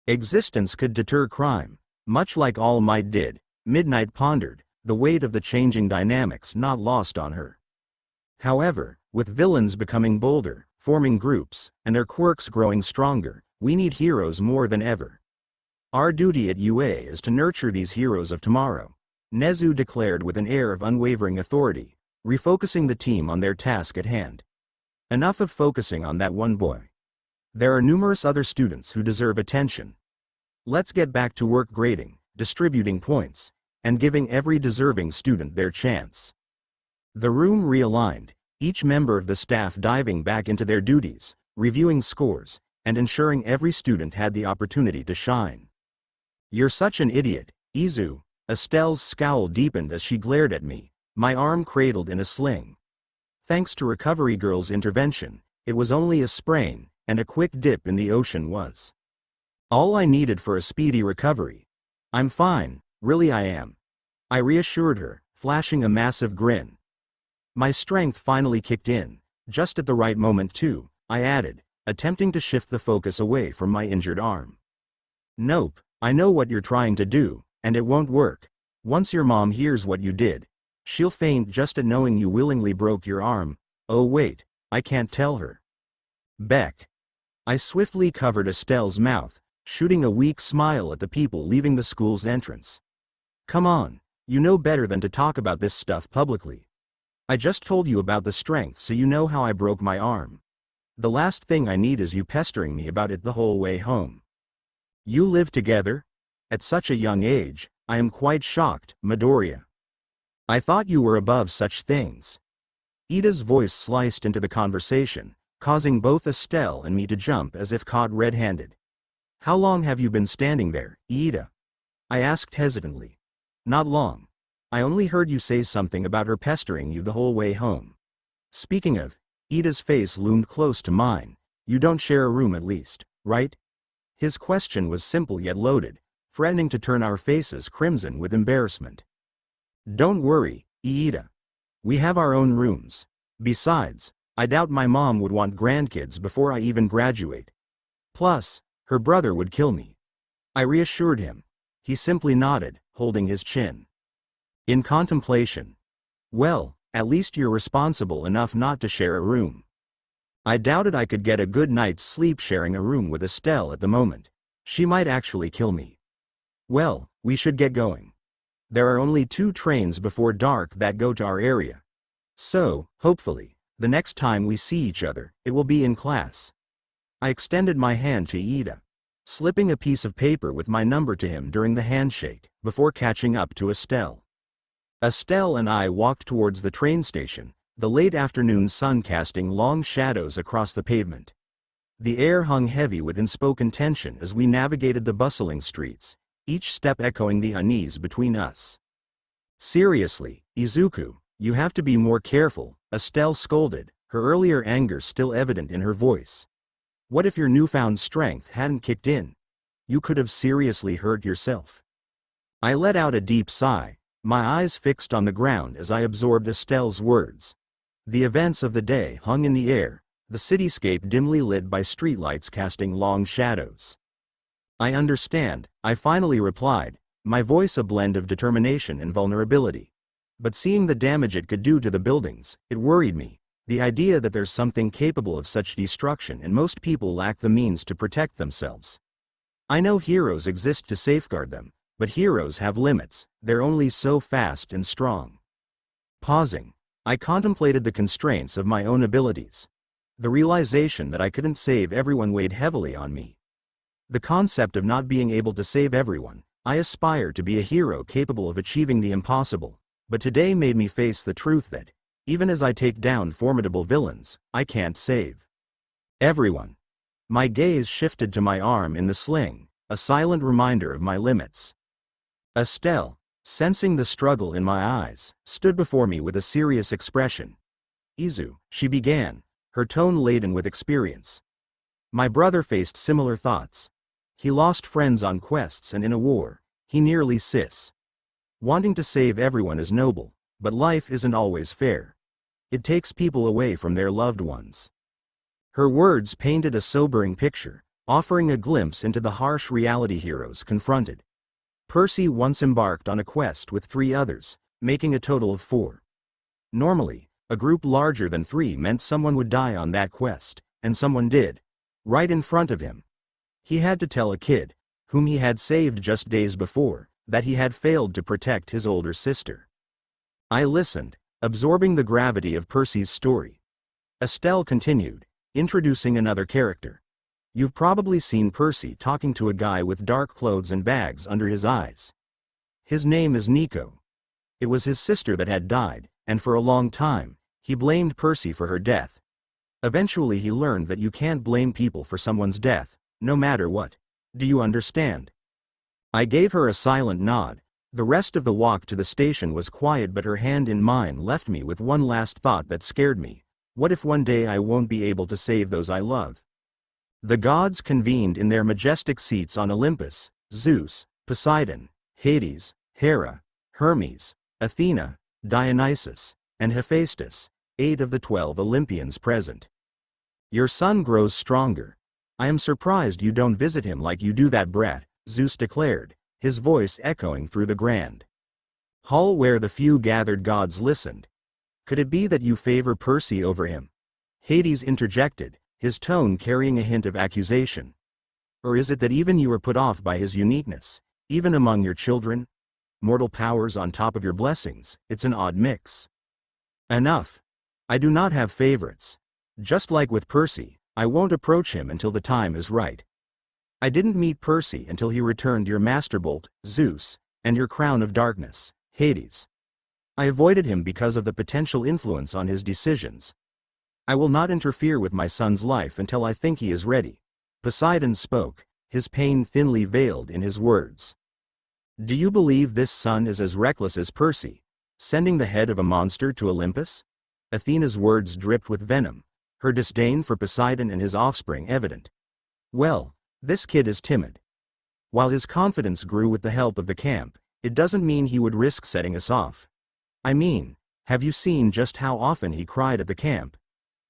existence could deter crime, much like All Might did, Midnight pondered, the weight of the changing dynamics not lost on her. However, with villains becoming bolder, forming groups, and their quirks growing stronger, we need heroes more than ever. Our duty at UA is to nurture these heroes of tomorrow, Nezu declared with an air of unwavering authority, refocusing the team on their task at hand. Enough of focusing on that one boy. There are numerous other students who deserve attention. Let's get back to work grading, distributing points, and giving every deserving student their chance. The room realigned, each member of the staff diving back into their duties, reviewing scores, and ensuring every student had the opportunity to shine. You're such an idiot, Izu. Estelle's scowl deepened as she glared at me, my arm cradled in a sling. Thanks to Recovery Girl's intervention, it was only a sprain, and a quick dip in the ocean was all I needed for a speedy recovery. I'm fine, really I am. I reassured her, flashing a massive grin. My strength finally kicked in, just at the right moment too, I added, attempting to shift the focus away from my injured arm. Nope, I know what you're trying to do, and it won't work. Once your mom hears what you did, she'll faint just at knowing you willingly broke your arm. Oh wait, I can't tell her. Beck. I swiftly covered Estelle's mouth, shooting a weak smile at the people leaving the school's entrance. Come on, you know better than to talk about this stuff publicly. I just told you about the strength so you know how I broke my arm. The last thing I need is you pestering me about it the whole way home. You live together? At such a young age, I am quite shocked, Midoriya. I thought you were above such things. Ida's voice sliced into the conversation, causing both Estelle and me to jump as if caught red-handed. How long have you been standing there, Ida? I asked hesitantly. Not long. I only heard you say something about her pestering you the whole way home. Speaking of, Ida's face loomed close to mine. You don't share a room at least, right? His question was simple yet loaded, threatening to turn our faces crimson with embarrassment. Don't worry, Ida. We have our own rooms. Besides, I doubt my mom would want grandkids before I even graduate. Plus, her brother would kill me. I reassured him. He simply nodded, holding his chin. In contemplation. Well, at least you're responsible enough not to share a room. I doubted I could get a good night's sleep sharing a room with Estelle at the moment. She might actually kill me. Well, we should get going. There are only 2 trains before dark that go to our area. So, hopefully, the next time we see each other, it will be in class. I extended my hand to Ida, slipping a piece of paper with my number to him during the handshake, before catching up to Estelle. Estelle and I walked towards the train station, the late afternoon sun casting long shadows across the pavement. The air hung heavy with unspoken tension as we navigated the bustling streets, each step echoing the unease between us. Seriously, Izuku, you have to be more careful, Estelle scolded, her earlier anger still evident in her voice. What if your newfound strength hadn't kicked in? You could have seriously hurt yourself. I let out a deep sigh, my eyes fixed on the ground as I absorbed Estelle's words. The events of the day hung in the air, the cityscape dimly lit by streetlights casting long shadows. I understand, I finally replied, my voice a blend of determination and vulnerability. But seeing the damage it could do to the buildings, it worried me. The idea that there's something capable of such destruction and most people lack the means to protect themselves. I know heroes exist to safeguard them, but heroes have limits, they're only so fast and strong. Pausing, I contemplated the constraints of my own abilities. The realization that I couldn't save everyone weighed heavily on me. The concept of not being able to save everyone, I aspire to be a hero capable of achieving the impossible, but today made me face the truth that, even as I take down formidable villains, I can't save everyone. My gaze shifted to my arm in the sling, a silent reminder of my limits. Estelle, sensing the struggle in my eyes, stood before me with a serious expression. Izu, she began, her tone laden with experience. My brother faced similar thoughts. He lost friends on quests and in a war, he nearly cis. Wanting to save everyone is noble, but life isn't always fair. It takes people away from their loved ones. Her words painted a sobering picture, offering a glimpse into the harsh reality heroes confronted. Percy once embarked on a quest with 3 others, making a total of 4. Normally, a group larger than 3 meant someone would die on that quest, and someone did. Right in front of him. He had to tell a kid, whom he had saved just days before, that he had failed to protect his older sister. I listened, absorbing the gravity of Percy's story. Estelle continued, introducing another character. You've probably seen Percy talking to a guy with dark clothes and bags under his eyes. His name is Nico. It was his sister that had died, and for a long time, he blamed Percy for her death. Eventually he learned that you can't blame people for someone's death, no matter what. Do you understand? I gave her a silent nod. The rest of the walk to the station was quiet, but her hand in mine left me with one last thought that scared me. What if one day I won't be able to save those I love? The gods convened in their majestic seats on Olympus: Zeus, Poseidon, Hades, Hera, Hermes, Athena, Dionysus, and Hephaestus, 8 of the 12 Olympians present. Your son grows stronger. I am surprised you don't visit him like you do that brat, Zeus declared, his voice echoing through the grand hall where the few gathered gods listened. Could it be that you favor Percy over him? Hades interjected, his tone carrying a hint of accusation. Or is it that even you are put off by his uniqueness, even among your children? Mortal powers on top of your blessings, it's an odd mix. Enough. I do not have favorites. Just like with Percy, I won't approach him until the time is right. I didn't meet Percy until he returned your Masterbolt, Zeus, and your Crown of Darkness, Hades. I avoided him because of the potential influence on his decisions. I will not interfere with my son's life until I think he is ready. Poseidon spoke, his pain thinly veiled in his words. Do you believe this son is as reckless as Percy, sending the head of a monster to Olympus? Athena's words dripped with venom, her disdain for Poseidon and his offspring evident. Well, this kid is timid. While his confidence grew with the help of the camp, it doesn't mean he would risk setting us off. I mean, have you seen just how often he cried at the camp?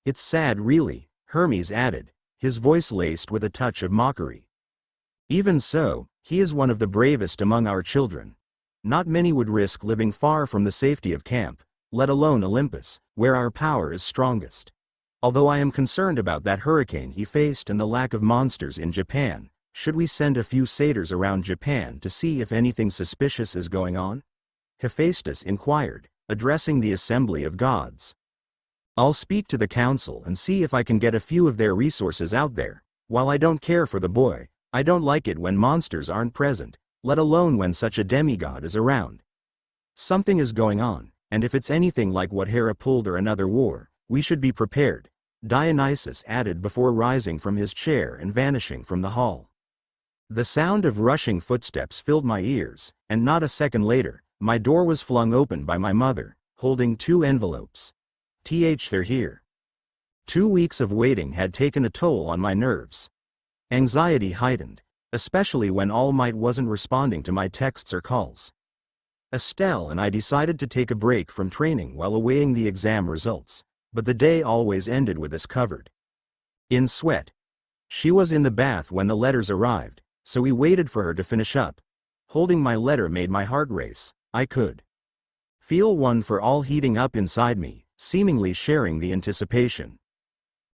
It's sad really, Hermes added, his voice laced with a touch of mockery. Even so, he is one of the bravest among our children. Not many would risk living far from the safety of camp, let alone Olympus, where our power is strongest. Although I am concerned about that hurricane he faced and the lack of monsters in Japan, should we send a few satyrs around Japan to see if anything suspicious is going on? Hephaestus inquired, addressing the assembly of gods. I'll speak to the council and see if I can get a few of their resources out there. While I don't care for the boy, I don't like it when monsters aren't present, let alone when such a demigod is around. Something is going on, and if it's anything like what Hera pulled or another war, we should be prepared, Dionysus added before rising from his chair and vanishing from the hall. The sound of rushing footsteps filled my ears, and not a second later, my door was flung open by my mother, holding 2 envelopes. They're here. 2 weeks of waiting had taken a toll on my nerves. Anxiety heightened, especially when All Might wasn't responding to my texts or calls. Estelle and I decided to take a break from training while awaiting the exam results, but the day always ended with us covered in sweat. She was in the bath when the letters arrived, so we waited for her to finish up. Holding my letter made my heart race. I could feel one for all heating up inside me, seemingly sharing the anticipation.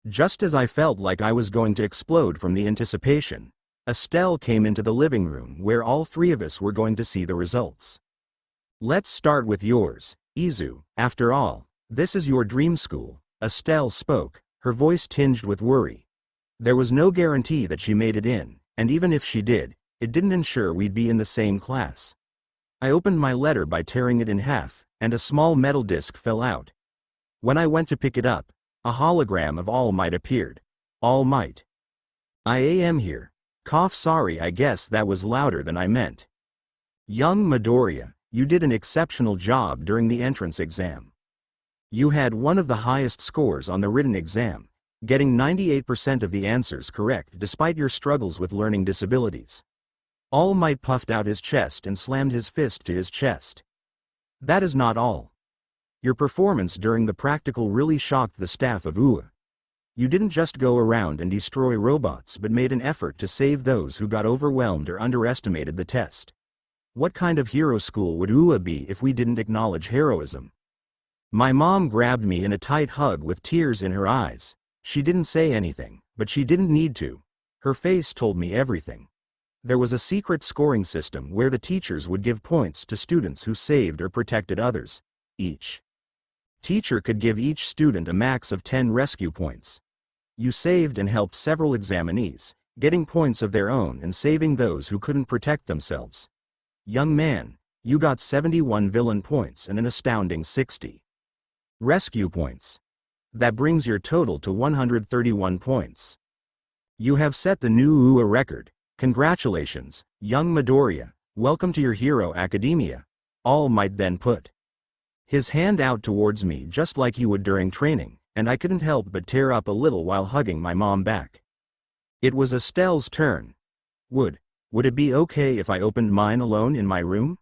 Just as I felt like I was going to explode from the anticipation, Estelle came into the living room where all 3 of us were going to see the results. Let's start with yours, Izu. After all, this is your dream school, Estelle spoke, her voice tinged with worry. There was no guarantee that she made it in, and even if she did, it didn't ensure we'd be in the same class. I opened my letter by tearing it in half, and a small metal disc fell out. When I went to pick it up, a hologram of All Might appeared. All Might. I am here. Cough, sorry, I guess that was louder than I meant. Young Midoriya, you did an exceptional job during the entrance exam. You had one of the highest scores on the written exam, getting 98% of the answers correct despite your struggles with learning disabilities. All Might puffed out his chest and slammed his fist to his chest. That is not all. Your performance during the practical really shocked the staff of UA. You didn't just go around and destroy robots but made an effort to save those who got overwhelmed or underestimated the test. What kind of hero school would UA be if we didn't acknowledge heroism? My mom grabbed me in a tight hug with tears in her eyes. She didn't say anything, but she didn't need to. Her face told me everything. There was a secret scoring system where the teachers would give points to students who saved or protected others. Each teacher could give each student a max of 10 rescue points. You saved and helped several examinees, getting points of their own and saving those who couldn't protect themselves. Young man, you got 71 villain points and an astounding 60 rescue points. That brings your total to 131 points. You have set the new UA record. Congratulations, young Midoriya, welcome to your hero academia. All Might then put his hand out towards me just like he would during training, and I couldn't help but tear up a little while hugging my mom back. It was Estelle's turn. Would it be okay if I opened mine alone in my room?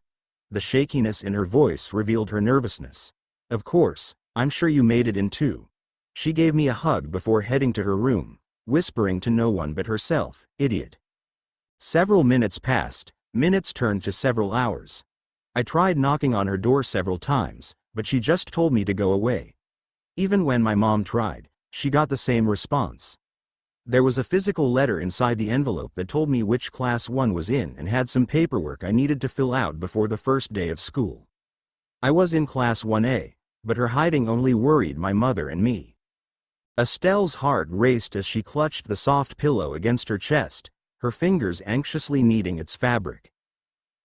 The shakiness in her voice revealed her nervousness. Of course, I'm sure you made it in too. She gave me a hug before heading to her room, whispering to no one but herself, idiot. Several minutes passed, minutes turned to several hours. I tried knocking on her door several times, but she just told me to go away. Even when my mom tried, she got the same response. There was a physical letter inside the envelope that told me which class 1 was in and had some paperwork I needed to fill out before the first day of school. I was in class 1A, but her hiding only worried my mother and me. Estelle's heart raced as she clutched the soft pillow against her chest, her fingers anxiously kneading its fabric.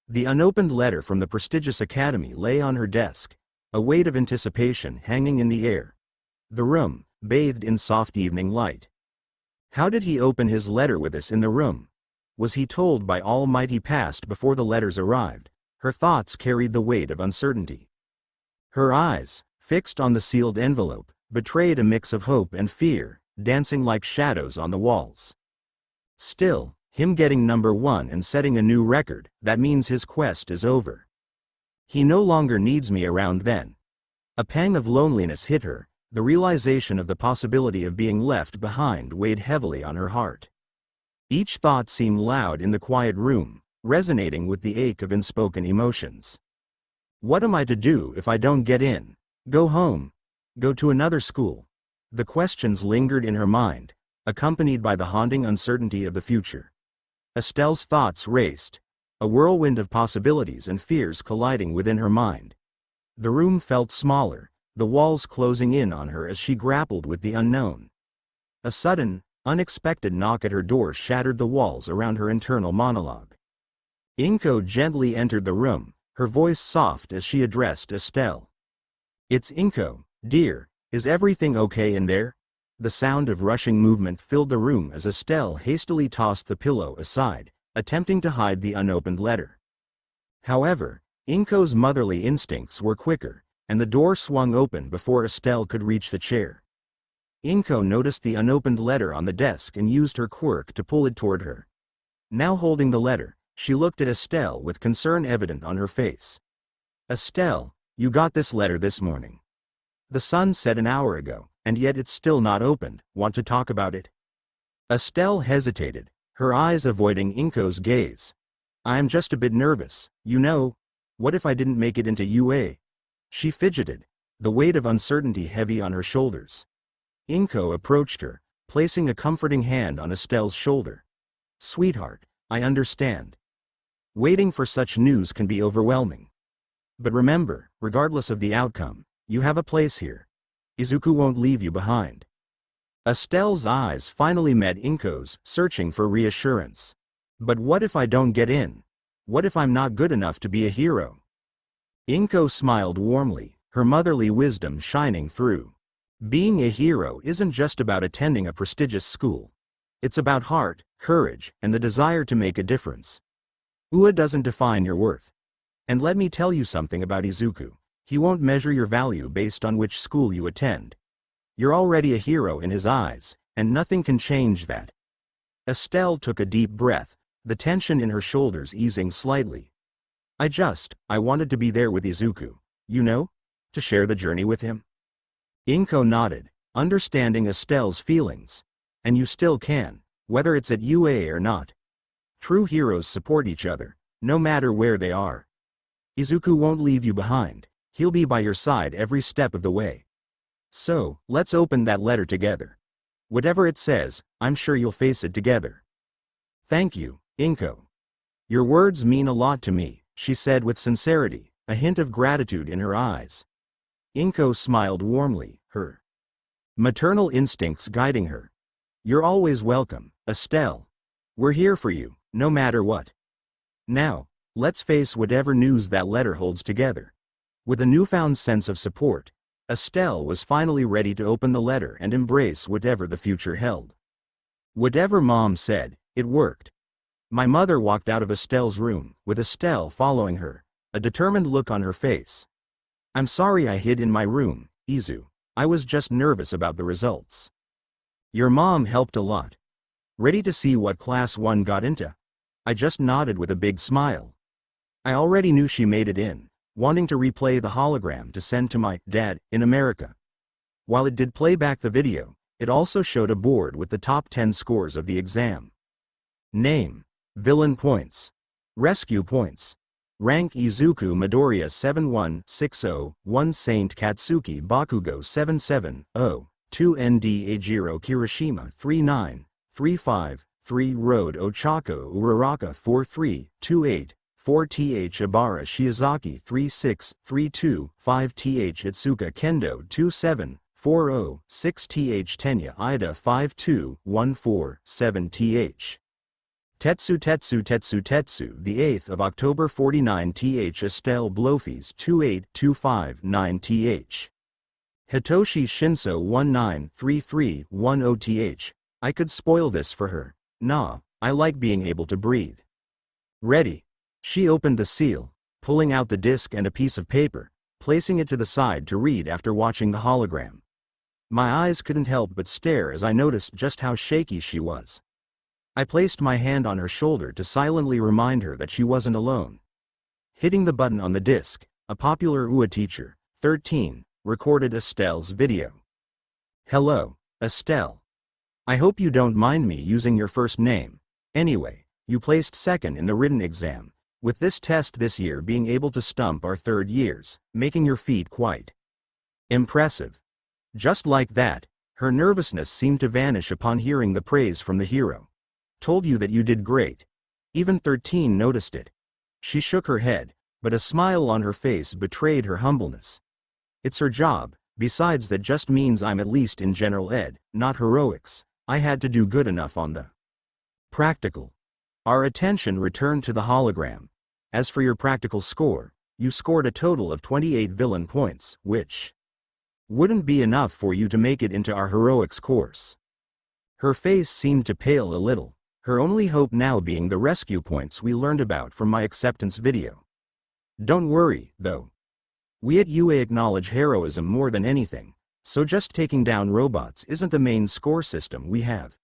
The unopened letter from the prestigious academy lay on her desk, a weight of anticipation hanging in the air. The room, bathed in soft evening light. How did he open his letter with us in the room? Was he told by Almighty Past before the letters arrived? Her thoughts carried the weight of uncertainty. Her eyes, fixed on the sealed envelope, betrayed a mix of hope and fear, dancing like shadows on the walls. Still, him getting number 1 and setting a new record, that means his quest is over. He no longer needs me around then. A pang of loneliness hit her, the realization of the possibility of being left behind weighed heavily on her heart. Each thought seemed loud in the quiet room, resonating with the ache of unspoken emotions. What am I to do if I don't get in? Go home? Go to another school? The questions lingered in her mind, accompanied by the haunting uncertainty of the future. Estelle's thoughts raced, a whirlwind of possibilities and fears colliding within her mind. The room felt smaller, the walls closing in on her as she grappled with the unknown. A sudden, unexpected knock at her door shattered the walls around her internal monologue. Inko gently entered the room, her voice soft as she addressed Estelle. "It's Inko, dear, is everything okay in there?" The sound of rushing movement filled the room as Estelle hastily tossed the pillow aside, attempting to hide the unopened letter. However, Inko's motherly instincts were quicker, and the door swung open before Estelle could reach the chair. Inko noticed the unopened letter on the desk and used her quirk to pull it toward her. Now holding the letter, she looked at Estelle with concern evident on her face. "Estelle, you got this letter this morning. The sun set an hour ago, and yet it's still not opened. Want to talk about it?" Estelle hesitated, her eyes avoiding Inko's gaze. "I'm just a bit nervous, you know. What if I didn't make it into UA?" She fidgeted, the weight of uncertainty heavy on her shoulders. Inko approached her, placing a comforting hand on Estelle's shoulder. "Sweetheart, I understand. Waiting for such news can be overwhelming. But remember, regardless of the outcome, you have a place here. Izuku won't leave you behind." Estelle's eyes finally met Inko's, searching for reassurance. "But what if I don't get in? What if I'm not good enough to be a hero?" Inko smiled warmly, her motherly wisdom shining through. Being a hero isn't just about attending a prestigious school. It's about heart, courage, and the desire to make a difference. UA doesn't define your worth. And let me tell you something about Izuku. He won't measure your value based on which school you attend. You're already a hero in his eyes, and nothing can change that. Estelle took a deep breath, the tension in her shoulders easing slightly. I wanted to be there with Izuku, you know? To share the journey with him." Inko nodded, understanding Estelle's feelings. "And you still can, whether it's at UA or not. True heroes support each other, no matter where they are. Izuku won't leave you behind, he'll be by your side every step of the way. So, let's open that letter together. Whatever it says, I'm sure you'll face it together." "Thank you, Inko. Your words mean a lot to me," she said with sincerity, a hint of gratitude in her eyes. Inko smiled warmly, her maternal instincts guiding her. "You're always welcome, Estelle. We're here for you, no matter what. Now, let's face whatever news that letter holds together." With a newfound sense of support, Estelle was finally ready to open the letter and embrace whatever the future held. Whatever Mom said, it worked. My mother walked out of Estelle's room, with Estelle following her, a determined look on her face. "I'm sorry I hid in my room, Izu. I was just nervous about the results." "Your mom helped a lot. Ready to see what class 1 got into?" I just nodded with a big smile. I already knew she made it in, wanting to replay the hologram to send to my dad in America. While it did play back the video, it also showed a board with the top 10 scores of the exam. Name: Villain points. Rescue points. Rank: Izuku Midoriya 7160, 1 Saint Katsuki Bakugo 770, 2ND Ajiro Kirishima 39353 Road Ochako Uraraka 4328 4th Ibara Shiozaki 3632 5th Itsuka Kendo 2740 6th Tenya Ida 5214 7th Tetsu the 8th of October 49th Estelle Blofis 28259th Hitoshi Shinso 193310th. I could spoil this for her. Nah, I like being able to breathe. Ready. She opened the seal, pulling out the disc and a piece of paper, placing it to the side to read after watching the hologram. My eyes couldn't help but stare as I noticed just how shaky she was. I placed my hand on her shoulder to silently remind her that she wasn't alone. Hitting the button on the disc, a popular UA teacher, 13, recorded Estelle's video. Hello, Estelle. I hope you don't mind me using your first name. Anyway, you placed second in the written exam, with this test this year being able to stump our third years, making your feat quite impressive. Just like that, her nervousness seemed to vanish upon hearing the praise from the hero. Told you that you did great. Even 13 noticed it. She shook her head, but a smile on her face betrayed her humbleness. It's her job, besides that just means I'm at least in general ed, not heroics. I had to do good enough on the practical. Our attention returned to the hologram. As for your practical score, you scored a total of 28 villain points, which wouldn't be enough for you to make it into our heroics course. Her face seemed to pale a little, her only hope now being the rescue points we learned about from my acceptance video. Don't worry, though. We at UA acknowledge heroism more than anything, so just taking down robots isn't the main score system we have.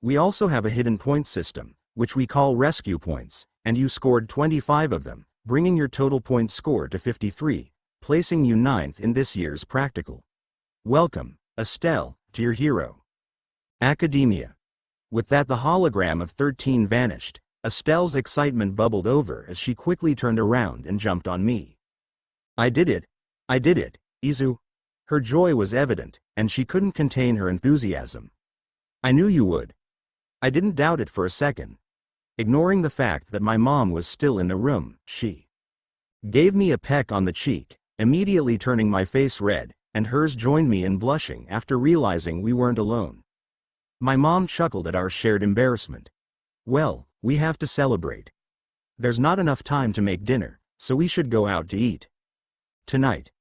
We also have a hidden point system, which we call rescue points, and you scored 25 of them, bringing your total point score to 53, placing you 9th in this year's practical. Welcome, Estelle, to your hero academia. With that, the hologram of 13 vanished. Estelle's excitement bubbled over as she quickly turned around and jumped on me. I did it, Izu. Her joy was evident, and she couldn't contain her enthusiasm. I knew you would. I didn't doubt it for a second. Ignoring the fact that my mom was still in the room, she gave me a peck on the cheek, immediately turning my face red, and hers joined me in blushing after realizing we weren't alone. My mom chuckled at our shared embarrassment. Well, we have to celebrate. There's not enough time to make dinner, so we should go out to eat tonight.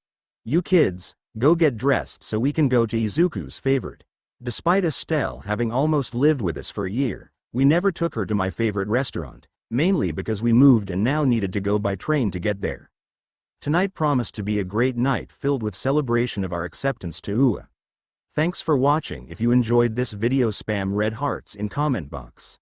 You kids, go get dressed so we can go to Izuku's favorite. Despite Estelle having almost lived with us for a year, we never took her to my favorite restaurant, mainly because we moved and now needed to go by train to get there. Tonight promised to be a great night filled with celebration of our acceptance to UA. Thanks for watching. If you enjoyed this video, spam red hearts in comment box.